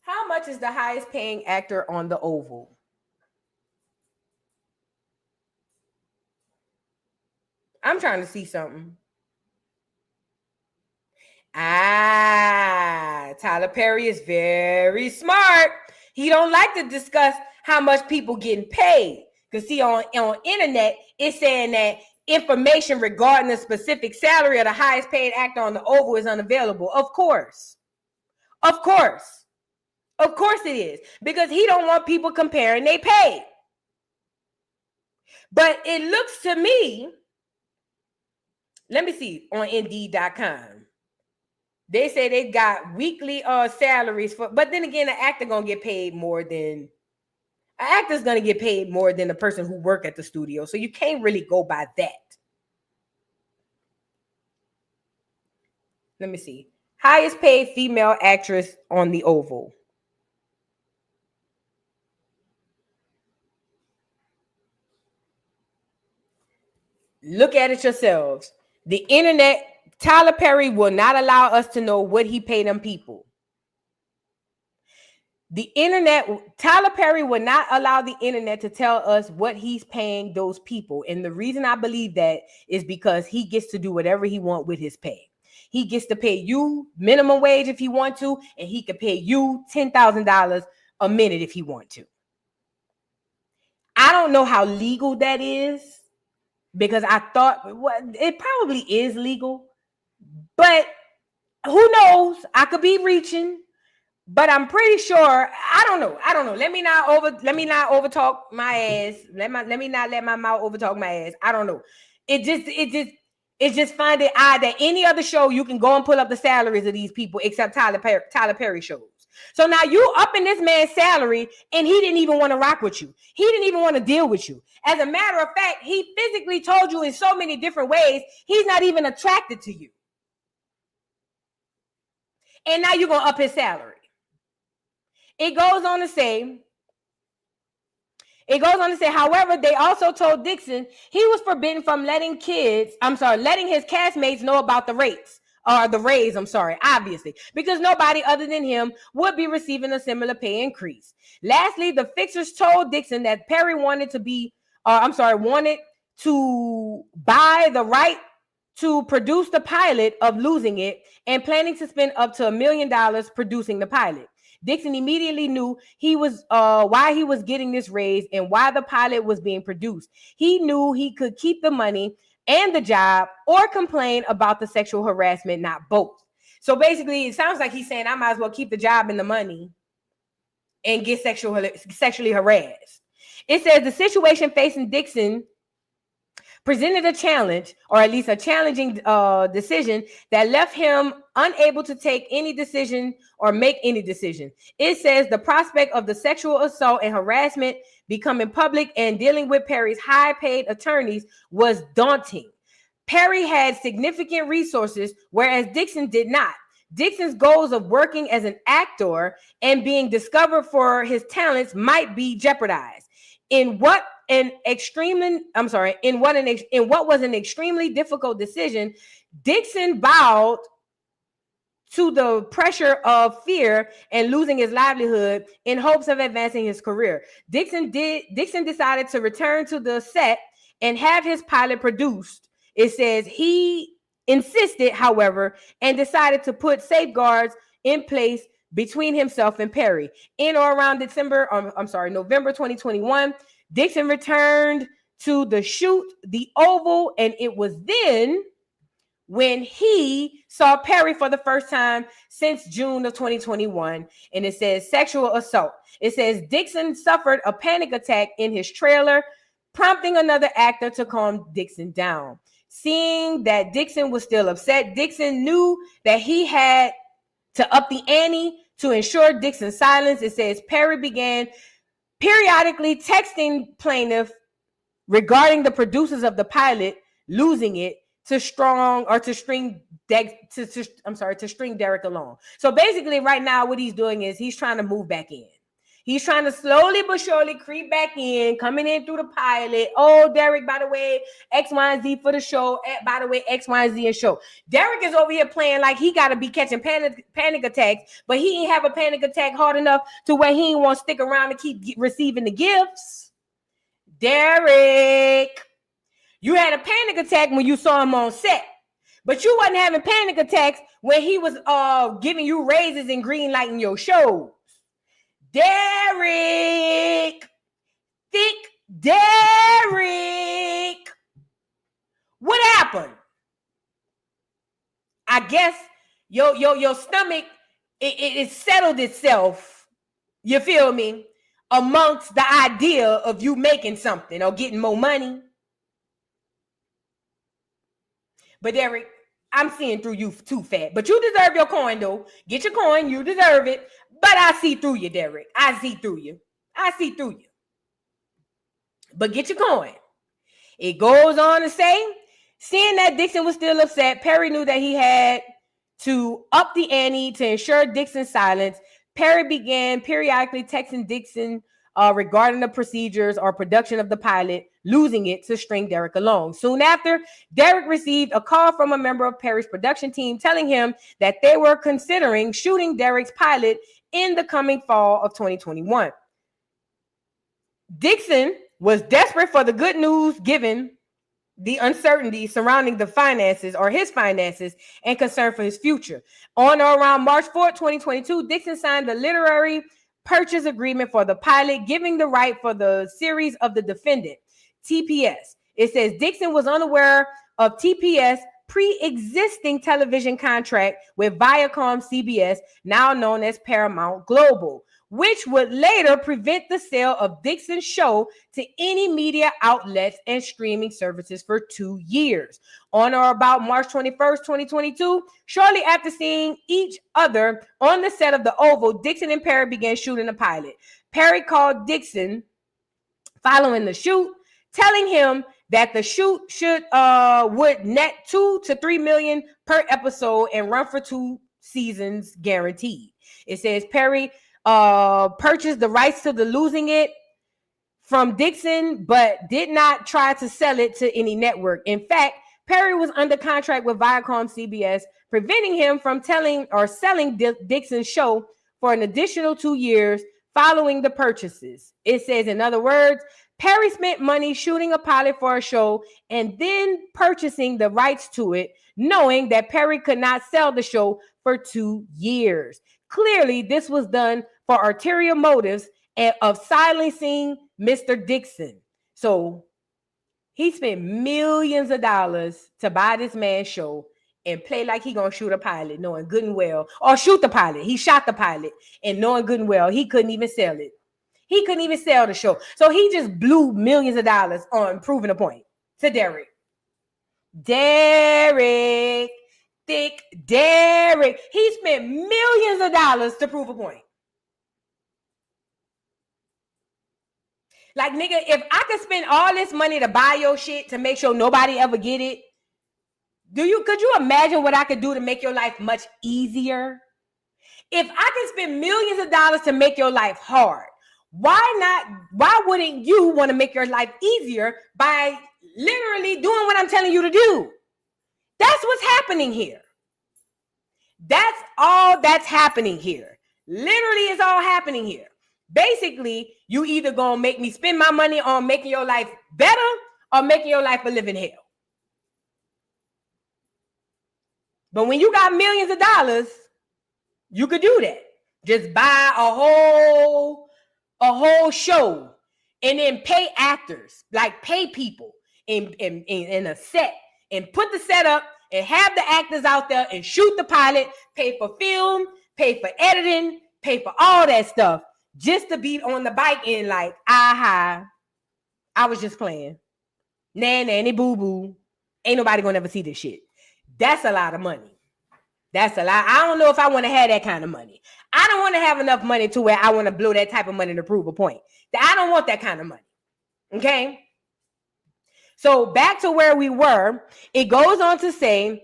How much is the highest paying actor on the Oval? I'm trying to see something. Tyler Perry is very smart. He don't like to discuss how much people getting paid. Because see, on internet, it's saying that information regarding the specific salary of the highest paid actor on the Oval is unavailable. Of course. Of course. Of course it is. Because he don't want people comparing their pay. But it looks to me, let me see, on Indeed.com. They say they got weekly salaries for, but then again, an actor gonna get paid more than an actor's gonna get paid more than the person who work at the studio. So you can't really go by that. Let me see. Highest paid female actress on the Oval. Look at it yourselves. The internet, Tyler Perry will not allow us to know what he paid them people. The internet, Tyler Perry will not allow the internet to tell us what he's paying those people. And the reason I believe that is because he gets to do whatever he wants with his pay. He gets to pay you minimum wage if he wants to, and he can pay you $10,000 a minute if he wants to. I don't know how legal that is, because I thought it probably is legal, but who knows? I could be reaching. But I'm pretty sure, I don't know. Let me not overtalk my ass. Let me not let my mouth overtalk my ass. I don't know. It just find it odd that any other show you can go and pull up the salaries of these people except Tyler Perry shows. So now you upping this man's salary, and he didn't even want to rock with you. He didn't even want to deal with you. As a matter of fact, he physically told you in so many different ways he's not even attracted to you. And now you're gonna up his salary. It goes on to say, however, they also told Dixon he was forbidden from letting his castmates know about the raise, obviously, because nobody other than him would be receiving a similar pay increase. Lastly, the fixers told Dixon that Perry wanted to buy the right to produce the pilot of Losing It and planning to spend up to $1 million producing the pilot. Dixon immediately knew why he was getting this raise and why the pilot was being produced. He knew he could keep the money and the job or complain about the sexual harassment, not both. So basically, it sounds like he's saying I might as well keep the job and the money and get sexually harassed. It says the situation facing Dixon presented a challenge, or at least a challenging decision that left him unable to take any decision or make any decision. It says the prospect of the sexual assault and harassment becoming public and dealing with Perry's high-paid attorneys was daunting. Perry had significant resources, whereas Dixon did not. Dixon's goals of working as an actor and being discovered for his talents might be jeopardized. In what was an extremely difficult decision, Dixon bowed to the pressure of fear and losing his livelihood in hopes of advancing his career. Dixon decided to return to the set and have his pilot produced. It says he insisted, however, and decided to put safeguards in place between himself and Perry. In or around November 2021, Dixon returned to the shoot, the Oval, and it was then when he saw Perry for the first time since June of 2021. And it says sexual assault. It says Dixon suffered a panic attack in his trailer, prompting another actor to calm Dixon down. Seeing that Dixon was still upset, Dixon knew that he had to up the ante to ensure Dixon's silence. It says Perry began periodically texting plaintiff regarding the producers of the pilot losing it to string Derek along. So basically right now what he's doing is he's trying to move back in. He's trying to slowly but surely creep back in, coming in through the pilot. Oh, Derek, by the way, X, Y, and Z for the show. By the way, X, Y, and Z and show. Derek is over here playing like he got to be catching panic attacks, but he ain't have a panic attack hard enough to where he ain't want to stick around and keep receiving the gifts. Derek, you had a panic attack when you saw him on set, but you wasn't having panic attacks when he was giving you raises and green lighting your shows. Derek, thick Derek, what happened? I guess your stomach it settled itself. You feel me? Amongst the idea of you making something or getting more money. But Derek, I'm seeing through you too, fat. But you deserve your coin, though. Get your coin. You deserve it. But I see through you, Derek. I see through you. But get your coin. It goes on to say, seeing that Dixon was still upset, Perry knew that he had to up the ante to ensure Dixon's silence. Perry began periodically texting Dixon regarding the procedures or production of the pilot, losing it to string Derek along. Soon after, Derek received a call from a member of Perry's production team telling him that they were considering shooting Derek's pilot in the coming fall of 2021. Dixon was desperate for the good news given the uncertainty surrounding the finances or his finances and concern for his future. On or around March 4, 2022, Dixon signed the literary purchase agreement for the pilot, giving the right for the series of the defendant, TPS. It says Dixon was unaware of TPS pre-existing television contract with Viacom CBS, now known as Paramount Global, which would later prevent the sale of Dixon's show to any media outlets and streaming services for 2 years. On or about March 21st, 2022, shortly after seeing each other on the set of The Oval, Dixon and Perry began shooting the pilot. Perry called Dixon following the shoot, telling him that the shoot would net $2 to $3 million per episode and run for 2 seasons guaranteed. It says Perry purchased the rights to the losing it from Dixon, but did not try to sell it to any network. In fact, Perry was under contract with Viacom CBS, preventing him from telling or selling Dixon's show for an additional 2 years following the purchases. It says, in other words, Perry spent money shooting a pilot for a show and then purchasing the rights to it, knowing that Perry could not sell the show for 2 years. Clearly, this was done for ulterior motives of silencing Mr. Dixon. So he spent millions of dollars to buy this man's show and play like he gonna shoot a pilot, knowing good and well, or shoot the pilot. He shot the pilot and knowing good and well he couldn't even sell it. He couldn't even sell the show. So he just blew millions of dollars on proving a point to Derek. Thick Derek. He spent millions of dollars to prove a point. Like, nigga, if I could spend all this money to buy your shit to make sure nobody ever get it, could you imagine what I could do to make your life much easier? If I could spend millions of dollars to make your life hard, why wouldn't you want to make your life easier by literally doing what I'm telling you to do? That's what's happening here. That's all that's happening here. Literally, it's all happening here. Basically, you either gonna make me spend my money on making your life better or making your life a living hell. But when you got millions of dollars, you could do that. Just buy a whole show and then pay actors, like pay people in a set and put the set up and have the actors out there and shoot the pilot, pay for film, pay for editing, pay for all that stuff just to be on the bike and like, I was just playing. Nanny boo boo. Ain't nobody gonna ever see this shit. That's a lot of money. That's a lot. I don't know if I want to have that kind of money. I don't want to have enough money to where I want to blow that type of money to prove a point. I don't want that kind of money. Okay? So back to where we were, it goes on to say,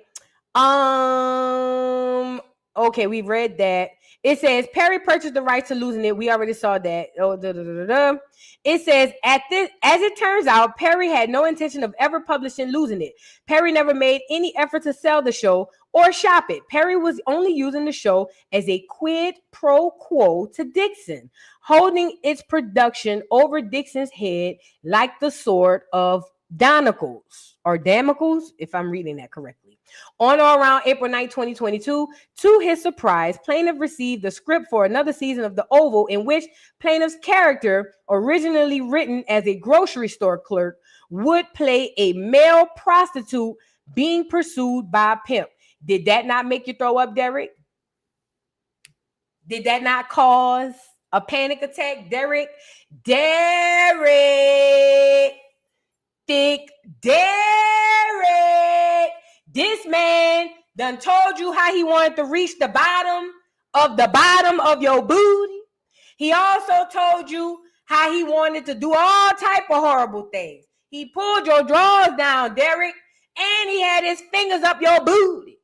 okay, we've read that. It says Perry purchased the right to losing it. We already saw that. It says as it turns out, Perry had no intention of ever publishing Losing It. Perry never made any effort to sell the show or shop it. Perry was only using the show as a quid pro quo to Dixon, holding its production over Dixon's head like the sword of Damocles, if I'm reading that correctly. On or around April 9, 2022, to his surprise, plaintiff received the script for another season of The Oval, in which plaintiff's character, originally written as a grocery store clerk, would play a male prostitute being pursued by a pimp. Did that not make you throw up, Derek? Did that not cause a panic attack, Derek? Thick Derek. This man done told you how he wanted to reach the bottom of your booty. He also told you how he wanted to do all type of horrible things. He pulled your drawers down, Derek, and he had his fingers up your booty.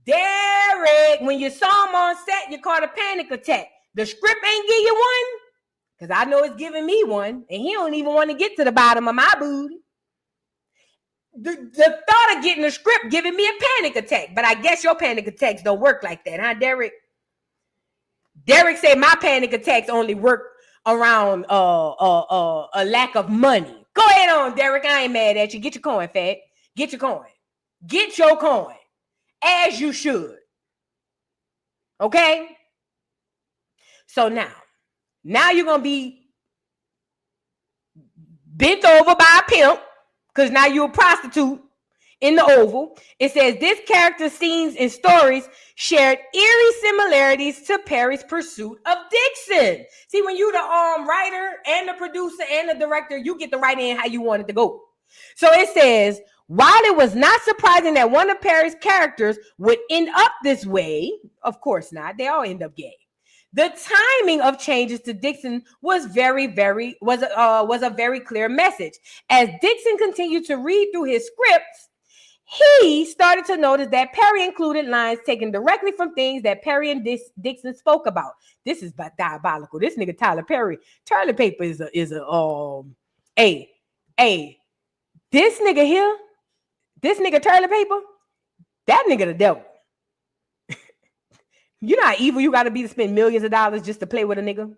Derek, when you saw him on set, you caught a panic attack. The script ain't give you one? Because I know it's giving me one, and he don't even want to get to the bottom of my booty. The thought of getting a script giving me a panic attack, but I guess your panic attacks don't work like that, huh, Derek? Derek said my panic attacks only work around a lack of money. Go ahead on, Derek. I ain't mad at you. Get your coin, fat. Get your coin. Get your coin, as you should. Okay? So now you're going to be bent over by a pimp, because now you're a prostitute in The Oval. It says this character's scenes and stories shared eerie similarities to Perry's pursuit of Dixon. See, when you the writer and the producer and the director, you get to write in how you want it to go. So it says, while it was not surprising that one of Perry's characters would end up this way, of course not, they all end up gay. The timing of changes to Dixon was a very clear message. As Dixon continued to read through his scripts, he started to notice that Perry included lines taken directly from things that Perry and Dixon spoke about. This is diabolical. This nigga Tyler Perry, toilet paper is a this nigga here, this nigga toilet paper, that nigga the devil. You know how evil you got to be to spend millions of dollars just to play with a nigga?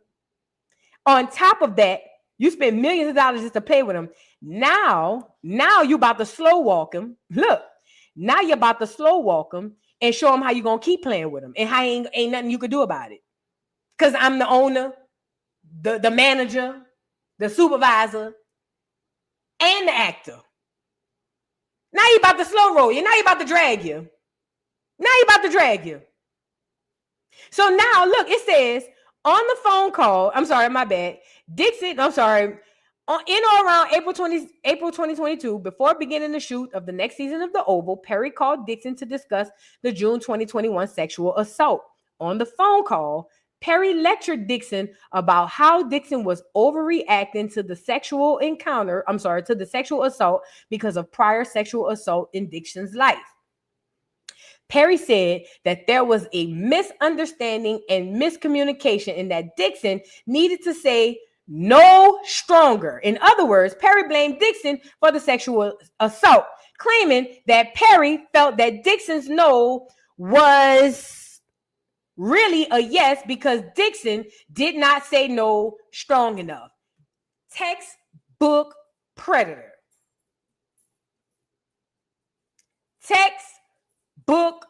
On top of that, you spend millions of dollars just to play with him. Now you about to slow walk him. Look, now you're about to slow walk him and show him how you going to keep playing with him and how ain't nothing you could do about it. Because I'm the owner, the manager, the supervisor, and the actor. Now he about to slow roll you. Now he about to drag you. So now look, it says on the phone call, I'm sorry, my bad. Dixon, I'm sorry. In or around April 2022, before beginning the shoot of the next season of The Oval, Perry called Dixon to discuss the June 2021 sexual assault. On the phone call, Perry lectured Dixon about how Dixon was overreacting to the sexual assault because of prior sexual assault in Dixon's life. Perry said that there was a misunderstanding and miscommunication and that Dixon needed to say no stronger. In other words, Perry blamed Dixon for the sexual assault, claiming that Perry felt that Dixon's no was really a yes because Dixon did not say no strong enough. Textbook predator. Textbook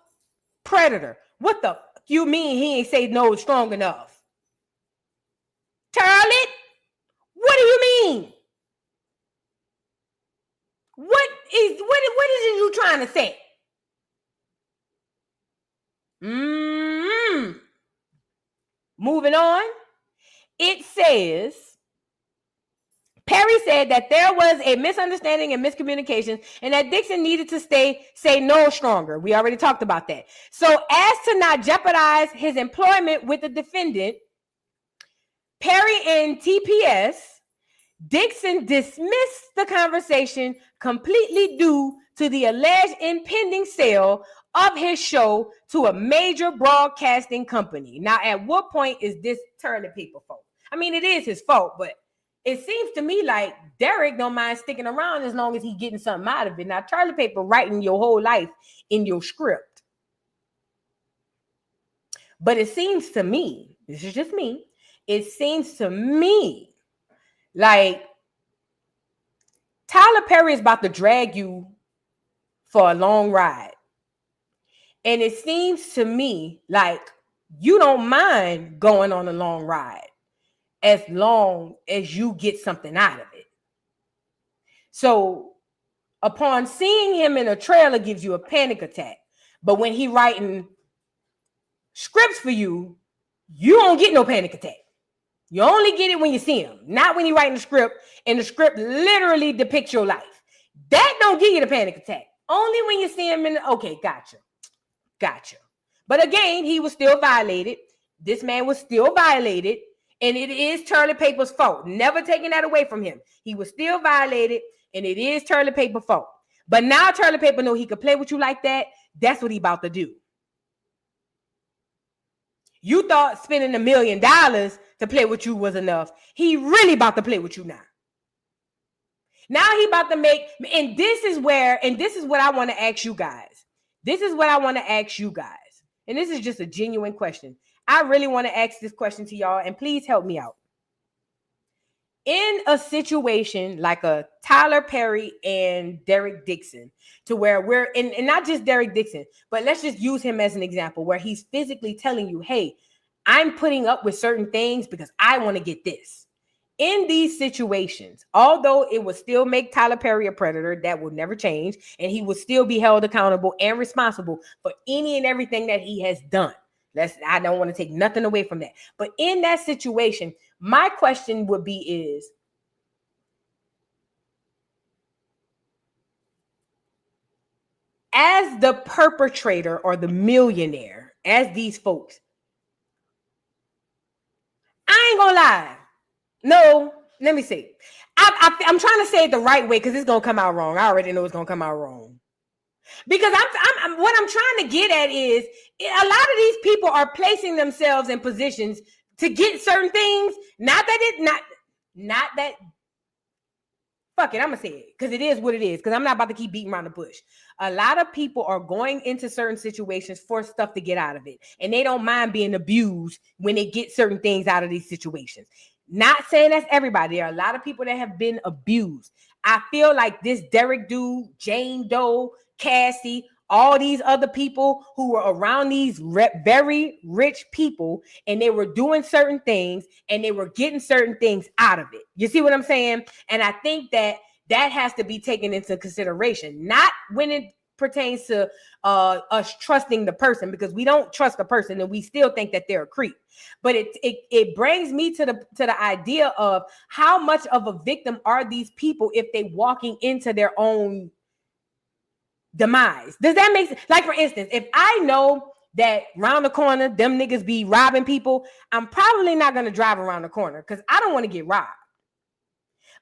predator. What the you mean he ain't say no strong enough? Charlotte? What do you mean? What is it you trying to say? Moving on. It says Perry said that there was a misunderstanding and miscommunication and that Dixon needed to say no stronger. We already talked about that. So as to not jeopardize his employment with the defendant, Perry and TPS, Dixon dismissed the conversation completely due to the alleged impending sale of his show to a major broadcasting company. Now, at what point is this toilet paper fault? I mean, it is his fault, but it seems to me like Derek don't mind sticking around as long as he's getting something out of it. Now, toilet paper writing your whole life in your script. But it seems to me, this is just me, it seems to me like Tyler Perry is about to drag you for a long ride. And it seems to me like you don't mind going on a long ride as long as you get something out of it. So upon seeing him in a trailer gives you a panic attack. But when he writing scripts for you, you don't get no panic attack. You only get it when you see him, not when you're writing the script and the script literally depicts your life. That don't give you the panic attack. Only when you see him in okay, gotcha. But again, he was still violated. This man was still violated, and it is toilet paper's fault. Never taking that away from him. He was still violated, and it is toilet paper fault. But now toilet paper know he could play with you like that. That's what he about to do. You thought spending $1 million to play with you was enough. He really about to play with you now. Now he about to make, and this is what I want to ask you guys. And this is just a genuine question. I really want to ask this question to y'all, and please help me out. In a situation like a Tyler Perry and Derek Dixon, to where we're in, and not just Derek Dixon, but let's just use him as an example where he's physically telling you, hey, I'm putting up with certain things because I want to get this. In these situations, although it would still make Tyler Perry a predator, that will never change, and he will still be held accountable and responsible for any and everything that he has done. I don't want to take nothing away from that. But in that situation, my question would be is, as the perpetrator or the millionaire, as these folks, I ain't gonna lie. No, let me see. I'm trying to say it the right way because it's gonna come out wrong. I already know it's gonna come out wrong. Because what I'm trying to get at is a lot of these people are placing themselves in positions to get certain things. Not that. Fuck it, I'm gonna say it because it is what it is. Because I'm not about to keep beating around the bush. A lot of people are going into certain situations for stuff to get out of it, and they don't mind being abused when they get certain things out of these situations. Not saying that's everybody. There are a lot of people that have been abused. I feel like this Derek dude, Jane Doe, Cassie, all these other people who were around these very rich people, and they were doing certain things and they were getting certain things out of it. You see what I'm saying? And I think that that has to be taken into consideration, not when it pertains to us trusting the person, because we don't trust the person and we still think that they're a creep. But it brings me to the idea of how much of a victim are these people if they walking into their own demise. Does that make sense? Like, for instance, if I know that round the corner them niggas be robbing people, I'm probably not going to drive around the corner because I don't want to get robbed.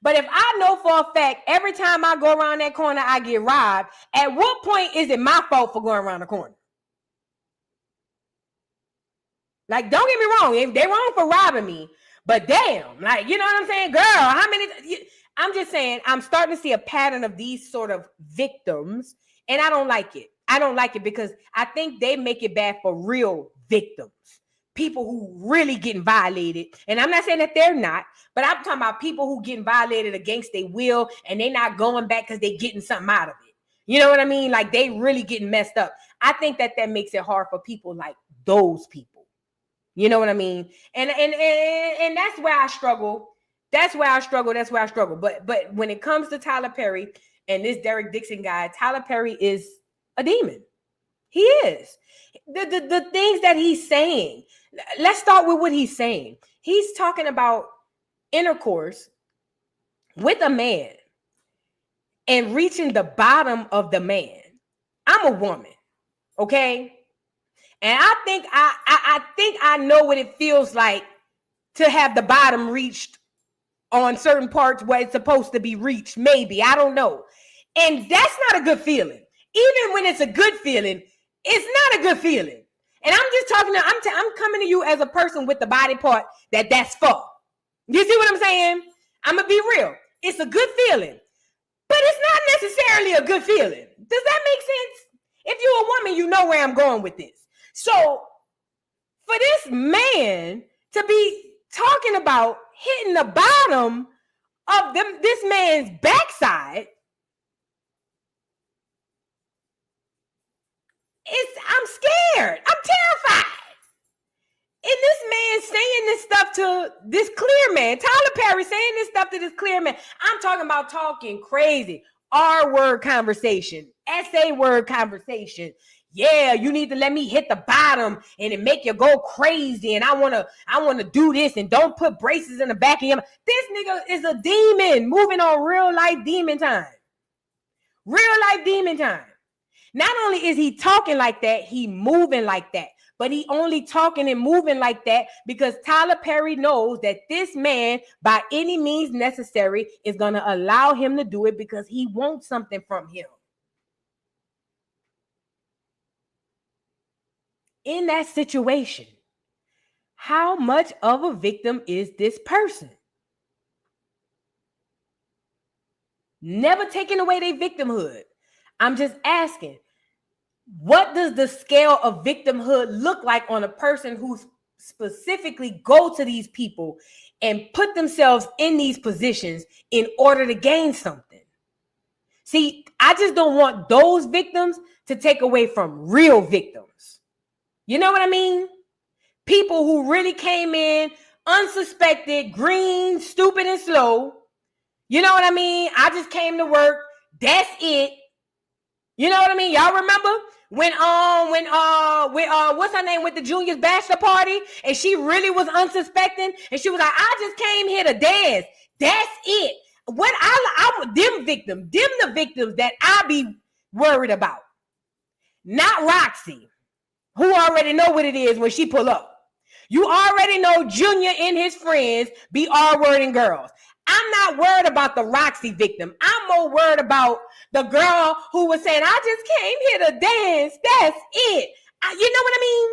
But if I know for a fact every time I go around that corner I get robbed, at what point is it my fault for going around the corner? Like, don't get me wrong, they wrong for robbing me, but damn, like, you know what I'm saying, girl, how many? I'm just saying, I'm starting to see a pattern of these sort of victims, and I don't like it. I don't like it because I think they make it bad for real victims, people who really getting violated. And I'm not saying that they're not, but I'm talking about people who getting violated against their will and they not going back because they getting something out of it. You know what I mean? Like, they really getting messed up. I think that makes it hard for people like those people. You know what I mean? And that's where I struggle. That's where I struggle. But when it comes to Tyler Perry and this Derek Dixon guy, Tyler Perry is a demon. He is. The things that he's saying. Let's start with what he's saying. He's talking about intercourse with a man and reaching the bottom of the man. I'm a woman, okay? And I think I know what it feels like to have the bottom reached on certain parts where it's supposed to be reached. Maybe, I don't know. And that's not a good feeling. Even when it's a good feeling, it's not a good feeling. And I'm just talking to, I'm coming to you as a person with the body part that's for. You see what I'm saying? I'm going to be real. It's a good feeling, but it's not necessarily a good feeling. Does that make sense? If you're a woman, you know where I'm going with this. So for this man to be talking about hitting the bottom of this man's backside, I'm scared. I'm terrified. And this man saying this stuff to this clear man, Tyler Perry saying this stuff to this clear man. I'm talking about talking crazy, R-word conversation, SA-word conversation. Yeah, you need to let me hit the bottom and it make you go crazy. And I wanna do this and don't put braces in the back of him. This nigga is a demon moving on real life demon time. Real life demon time. Not only is he talking like that, he moving like that. But he only talking and moving like that because Tyler Perry knows that this man, by any means necessary, is going to allow him to do it because he wants something from him. In that situation, how much of a victim is this person? Never taking away their victimhood. I'm just asking, what does the scale of victimhood look like on a person who specifically go to these people and put themselves in these positions in order to gain something? See, I just don't want those victims to take away from real victims. You know what I mean? People who really came in unsuspected, green, stupid, and slow. You know what I mean? I just came to work. That's it. You know what I mean? Y'all remember when what's her name with the junior's bachelor party, and she really was unsuspecting, and she was like, I just came here to dance. That's it. What them the victims that I be worried about. Not Roxy, who already know what it is when she pull up. You already know Junior and his friends be R-wording girls. I'm not worried about the Roxy victim. I'm more worried about the girl who was saying, I just came here to dance. That's it. You know what I mean?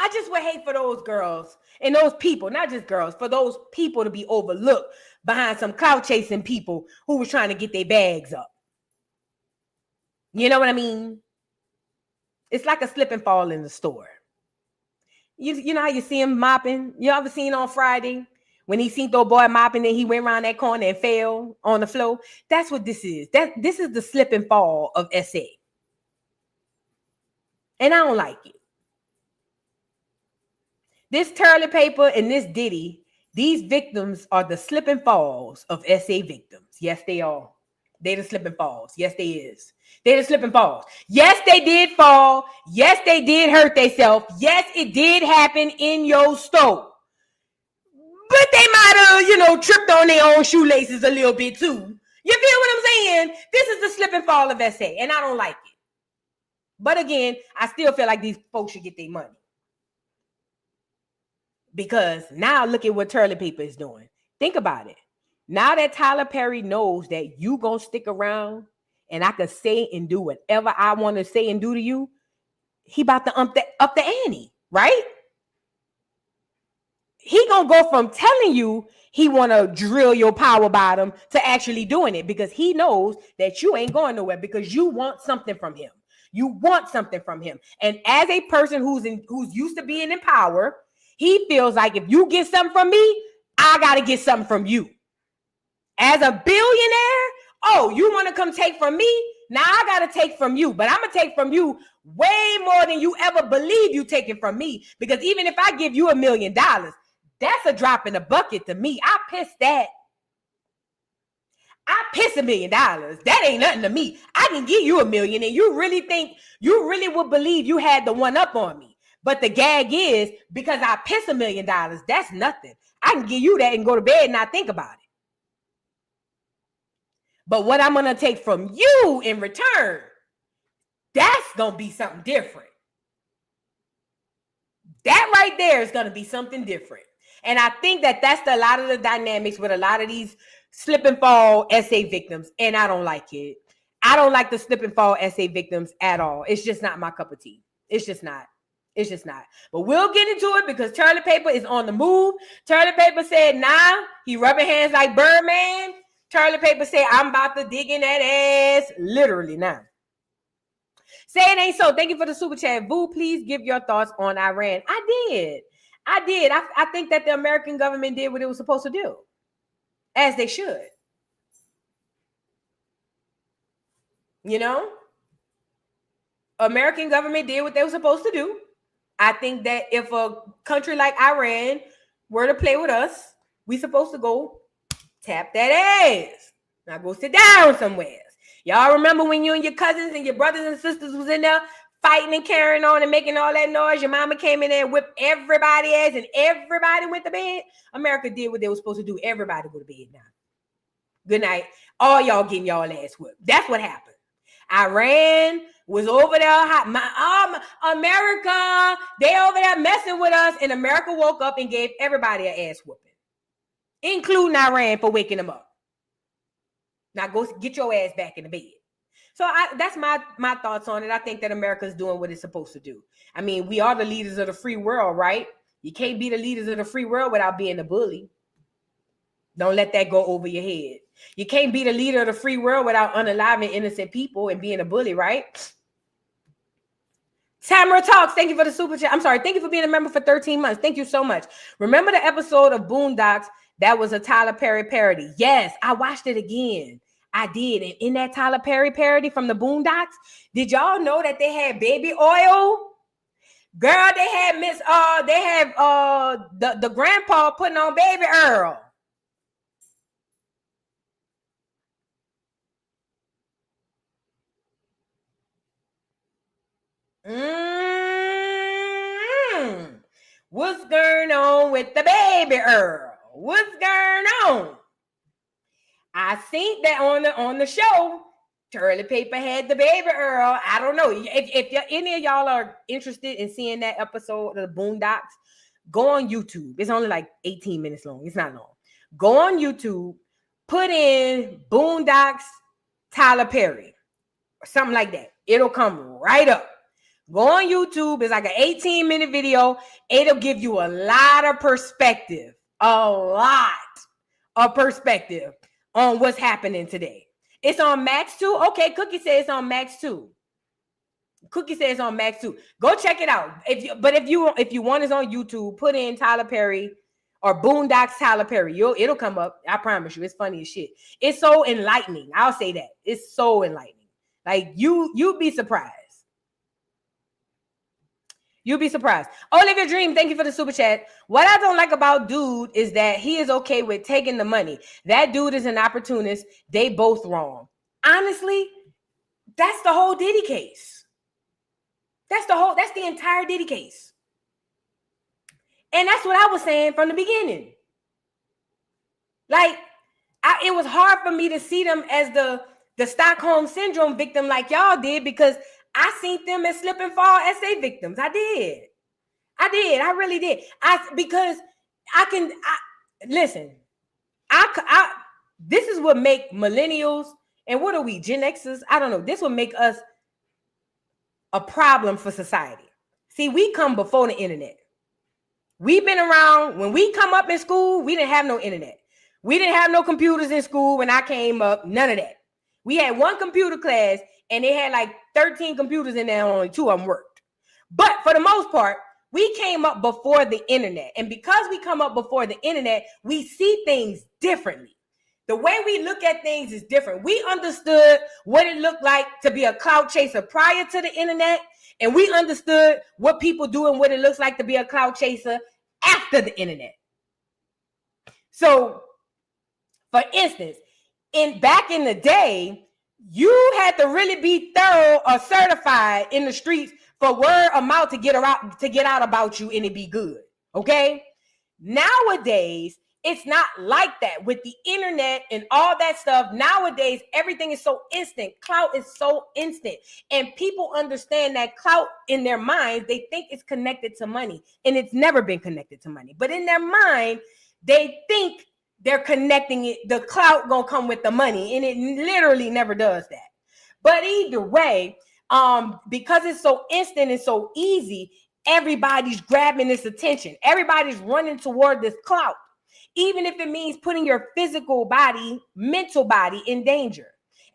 I just would hate for those girls and those people, not just girls, for those people to be overlooked behind some clout chasing people who was trying to get their bags up. You know what I mean? It's like a slip and fall in the store. You know how you see him mopping? You ever seen on Friday when he seen the boy mopping and he went around that corner and fell on the floor? That's what this is. This is the slip and fall of SA. And I don't like it. This toilet paper and this Diddy These victims are the slip and falls of SA victims. Yes, they are. They the slip and falls. Yes, they is. They the slip and falls. Yes, they did fall. Yes, they did hurt themselves. Yes, it did happen in your store. But they might have, tripped on their own shoelaces a little bit too. You feel what I'm saying? This is the slip and fall of SA, and I don't like it. But again, I still feel like these folks should get their money. Because now look at what toilet paper is doing. Think about it. Now that Tyler Perry knows that you gonna stick around and I can say and do whatever I want to say and do to you, he about to up the ante, right? He gonna go from telling you he want to drill your power bottom to actually doing it, because he knows that you ain't going nowhere, because you want something from him. You want something from him. And as a person who's used to being in power, he feels like if you get something from me, I got to get something from you. As a billionaire, you want to come take from me? Now I got to take from you, but I'm going to take from you way more than you ever believe you taking from me. Because even if I give you $1 million, that's a drop in the bucket to me. I piss $1 million. That ain't nothing to me. I can give you $1 million, and you really would believe you had the one up on me. But the gag is, because I piss $1 million, that's nothing. I can give you that and go to bed and not think about it. But what I'm going to take from you in return, that's going to be something different. That right there is going to be something different. And I think that's a lot of the dynamics with a lot of these slip and fall SA victims. And I don't like it. I don't like the slip and fall SA victims at all. It's just not my cup of tea. It's just not. But we'll get into it, because toilet paper is on the move. Toilet paper said, nah, he rubbing hands like Birdman. Toilet paper said, I'm about to dig in that ass. Literally now. Say it ain't so. Thank you for the super chat. Boo, please give your thoughts on Iran. I did. I think that the American government did what it was supposed to do. As they should. American government did what they were supposed to do. I think that if a country like Iran were to play with us, we supposed to go tap that ass. Now go sit down somewhere. Y'all remember when you and your cousins and your brothers and sisters was in there fighting and carrying on and making all that noise? Your mama came in there and whipped everybody's ass and everybody went to bed. America did what they were supposed to do. Everybody go to bed now. Good night. All y'all getting y'all ass whipped. That's what happened. Iran was over there. America, they over there messing with us, and America woke up and gave everybody an ass whooping, including Iran for waking them up. Now go get your ass back in the bed. So that's my thoughts on it. I think that America's doing what it's supposed to do. I mean, we are the leaders of the free world, right? You can't be the leaders of the free world without being a bully. Don't let that go over your head. You can't be the leader of the free world without unaliving innocent people and being a bully, right? Tamara Talks, thank you for the super chat. I'm sorry, thank you for being a member for 13 months. Thank you so much. Remember the episode of Boondocks that was a Tyler Perry parody? Yes, I watched it again. I did. And in that Tyler Perry parody from the Boondocks, did y'all know that they had baby oil? Girl, they had the grandpa putting on baby Earl. What's going on with the baby Earl? What's going on? I think that on the show, toilet paper had the baby Earl. I don't know. If any of y'all are interested in seeing that episode of the Boondocks, go on YouTube. It's only like 18 minutes long. It's not long. Go on YouTube, put in Boondocks Tyler Perry or something like that. It'll come right up. Go on YouTube. It's like an 18-minute video. It'll give you a lot of perspective. A lot of perspective on what's happening today. It's on Max 2. Okay, Cookie says it's on Max 2. Cookie says it's on Max 2. Go check it out. If you want it's on YouTube, put in Tyler Perry or Boondocks Tyler Perry. It'll come up. I promise you. It's funny as shit. It's so enlightening. I'll say that. It's so enlightening. Like you'd be surprised. You'll be surprised. Olivia Dream, thank you for the super chat. What I don't like about dude is that he is okay with taking the money. That dude is an opportunist. They both wrong. Honestly, that's the whole Diddy case. That's the entire Diddy case. And that's what I was saying from the beginning. Like, it was hard for me to see them as the Stockholm Syndrome victim like y'all did, because I seen them as slip and fall SA victims. I did. I really did. Listen, this is what make millennials, and what are we, Gen Xers? I don't know. This will make us a problem for society. See, we come before the internet. We've been around. When we come up in school, we didn't have no internet. We didn't have no computers in school when I came up. None of that. We had one computer class, and they had like 13 computers in there, and only 2 of them worked. But for the most part, we came up before the internet. And because we come up before the internet, we see things differently. The way we look at things is different. We understood what it looked like to be a clout chaser prior to the internet, and we understood what people do and what it looks like to be a clout chaser after the internet. So, for instance, back in the day, you had to really be thorough or certified in the streets for word of mouth to get out about you and it be good. Okay? Nowadays, it's not like that with the internet and all that stuff. Nowadays, everything is so instant. Clout is so instant. And people understand that clout in their minds, they think it's connected to money. And it's never been connected to money. But in their mind, they think they're connecting it. The clout gonna come with the money. And it literally never does that. But either way, because it's so instant and so easy, everybody's grabbing this attention. Everybody's running toward this clout, even if it means putting your physical body, mental body in danger.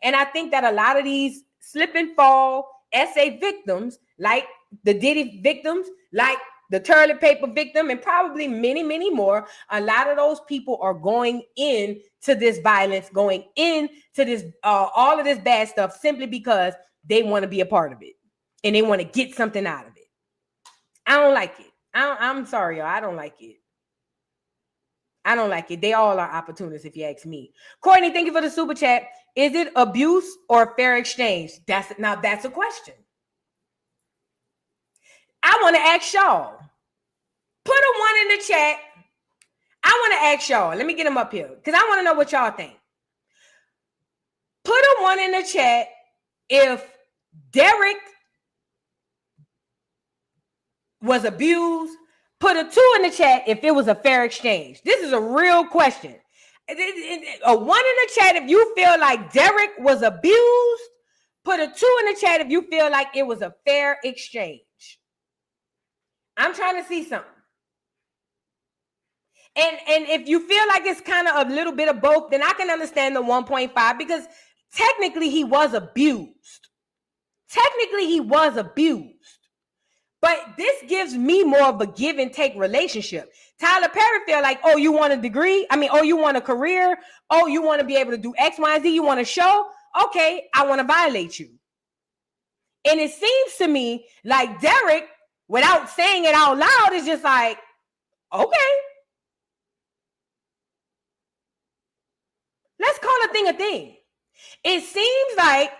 And I think that a lot of these slip and fall SA victims, like the Diddy victims, like the toilet paper victim, and probably many, many more, a lot of those people are going into this violence, going into this, all of this bad stuff, simply because they want to be a part of it and they want to get something out of it. I don't like it. I'm sorry, y'all. I don't like it. I don't like it. They all are opportunists, if you ask me. Courtney, thank you for the super chat. Is it abuse or fair exchange? That's a question. I want to ask y'all. Put a 1 in the chat. I want to ask y'all. Let me get them up here because I want to know what y'all think. Put a 1 in the chat if Derek was abused. Put a 2 in the chat if it was a fair exchange. This is a real question. A 1 in the chat if you feel like Derek was abused. Put a 2 in the chat if you feel like it was a fair exchange. I'm trying to see something. And if you feel like it's kind of a little bit of both, then I can understand the 1.5 because technically he was abused. But this gives me more of a give and take relationship. Tyler Perry feel like, oh, you want a degree? Oh, you want a career? Oh, you want to be able to do X, Y, and Z? You want a show? Okay, I want to violate you. And it seems to me like Derek, without saying it out loud, is just like, okay. Let's call a thing a thing. It seems like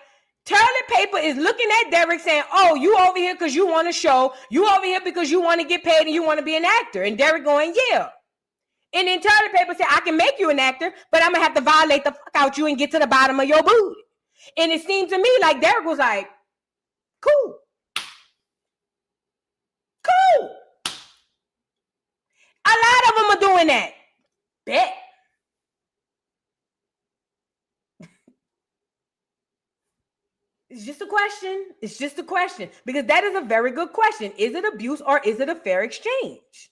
toilet paper is looking at Derek saying, oh, you over here because you want a show. You over here because you want to get paid and you want to be an actor. And Derek going, yeah. And then toilet paper said, I can make you an actor, but I'm going to have to violate the fuck out you and get to the bottom of your booty. And it seemed to me like Derek was like, cool. A lot of them are doing that. Bet. It's just a question. Because that is a very good question. Is it abuse or is it a fair exchange?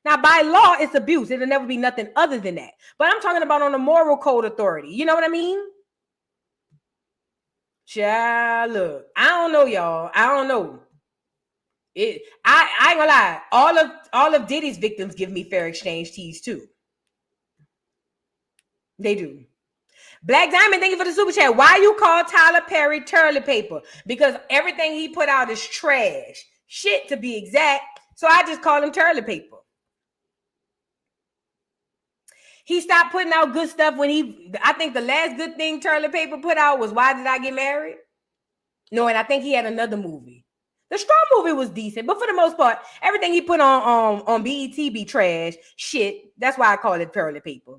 Now, by law, it's abuse. It'll never be nothing other than that. But I'm talking about on a moral code authority. You know what I mean? Child, look. I don't know, y'all. I don't know. I ain't gonna lie. All of Diddy's victims give me fair exchange teas too. They do. Black Diamond, thank you for the super chat. Why you call Tyler Perry toilet paper? Because everything he put out is trash. shit to be exact. So I just call him toilet paper. He stopped putting out good stuff I think the last good thing toilet paper put out was Why Did I Get Married? No, and I think he had another movie. The Straw movie was decent, but for the most part, everything he put on BET be trash. Shit. That's why I call it toilet paper.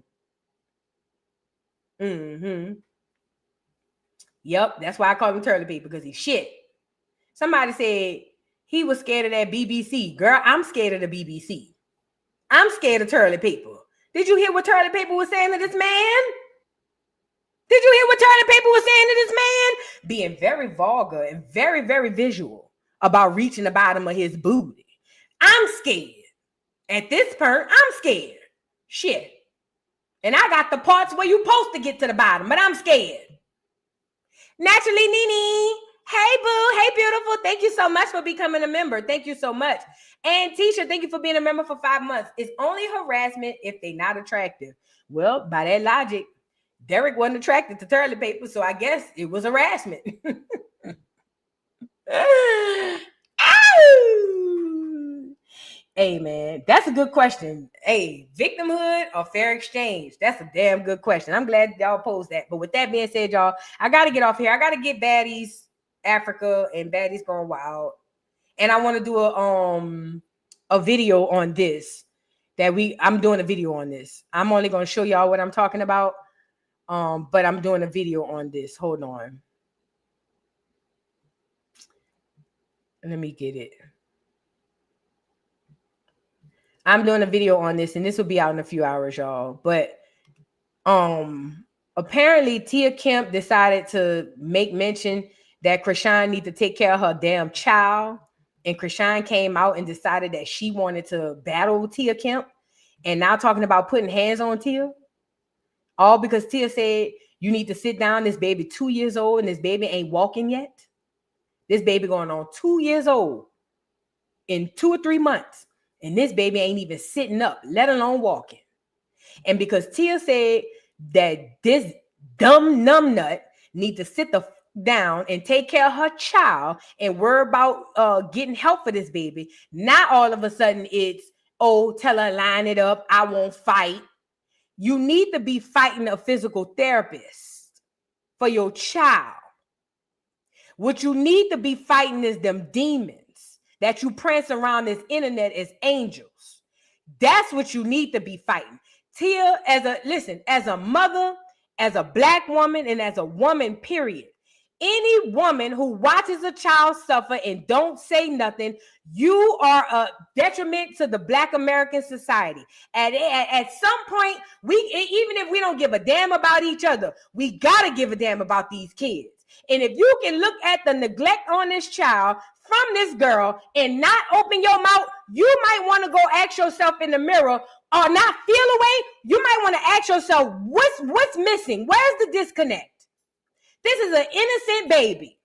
Yep, that's why I call him toilet paper, because he's shit. Somebody said he was scared of that BBC. Girl, I'm scared of the BBC. I'm scared of toilet paper. Did you hear what toilet paper was saying to this man? Did you hear what toilet paper was saying to this man? Being very vulgar and very, very visual about reaching the bottom of his booty. I'm scared. At this point, I'm scared. Shit. And I got the parts where you're supposed to get to the bottom, but I'm scared. Naturally, Nene. Hey, boo. Hey, beautiful. Thank you so much for becoming a member. Thank you so much. And Tisha, thank you for being a member for 5 months. It's only harassment if they're not attractive. Well, by that logic, Derek wasn't attracted to toilet paper, so I guess it was harassment. Hey, man, that's a good question. Hey, victimhood or fair exchange? That's a damn good question. I'm glad y'all posed that. But with that being said, y'all, I got to get off here. I got to get Baddies Africa and Baddies Gone Wild. And I want to do a video on this. I'm doing a video on this. I'm only going to show y'all what I'm talking about. But I'm doing a video on this. Hold on. Let me get it. I'm doing a video on this, and this will be out in a few hours, y'all. But apparently Tia Kemp decided to make mention that Krishan need to take care of her damn child. And Krishan came out and decided that she wanted to battle Tia Kemp. And now talking about putting hands on Tia. All because Tia said, you need to sit down. This baby 2 years old, and this baby ain't walking yet. This baby going on 2 years old in 2 or 3 months. And this baby ain't even sitting up, let alone walking. And because Tia said that this dumb numbnut need to sit down and take care of her child and worry about getting help for this baby, now all of a sudden it's, oh, tell her line it up, I won't fight. You need to be fighting a physical therapist for your child. What you need to be fighting is them demons that you prance around this internet as angels. That's what you need to be fighting. Tia, as a mother, as a Black woman, and as a woman, period. Any woman who watches a child suffer and don't say nothing, you are a detriment to the Black American society. At some point, even if we don't give a damn about each other, we gotta give a damn about these kids. And if you can look at the neglect on this child from this girl and not open your mouth, you might want to go ask yourself in the mirror, or not feel away. You might want to ask yourself, what's missing? Where's the disconnect? This is an innocent baby.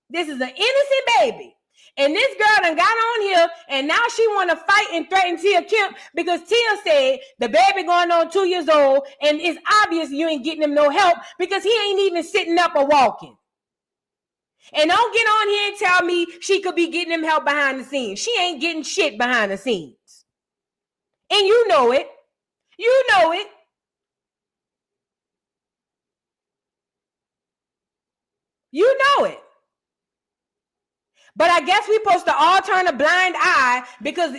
This is an innocent baby. And this girl done got on here, and now she want to fight and threaten Tia Kemp because Tia said the baby going on 2 years old, and it's obvious you ain't getting him no help because he ain't even sitting up or walking. And don't get on here and tell me she could be getting him help behind the scenes. She ain't getting shit behind the scenes. And you know it. You know it. You know it. But I guess we're supposed to all turn a blind eye because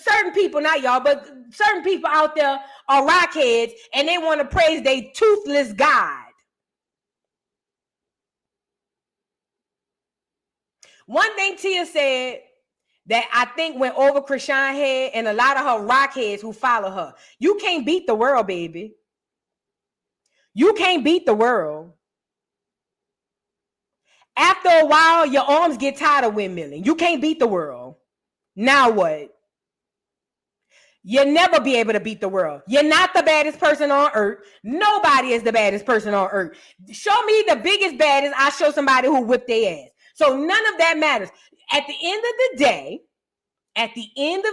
certain people, not y'all, but certain people out there are rockheads and they want to praise their toothless God. One thing Tia said that I think went over Krishan head and a lot of her rockheads who follow her. You can't beat the world, baby. You can't beat the world. After a while, your arms get tired of windmilling. You can't beat the world. Now what? You'll never be able to beat the world. You're not the baddest person on earth. Nobody is the baddest person on earth. Show me the biggest baddest. I show somebody who whipped their ass. So none of that matters. At the end of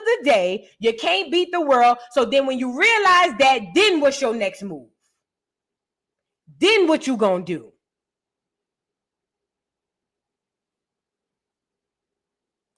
the day, you can't beat the world. So then when you realize that, then what's your next move? Then what you gonna do?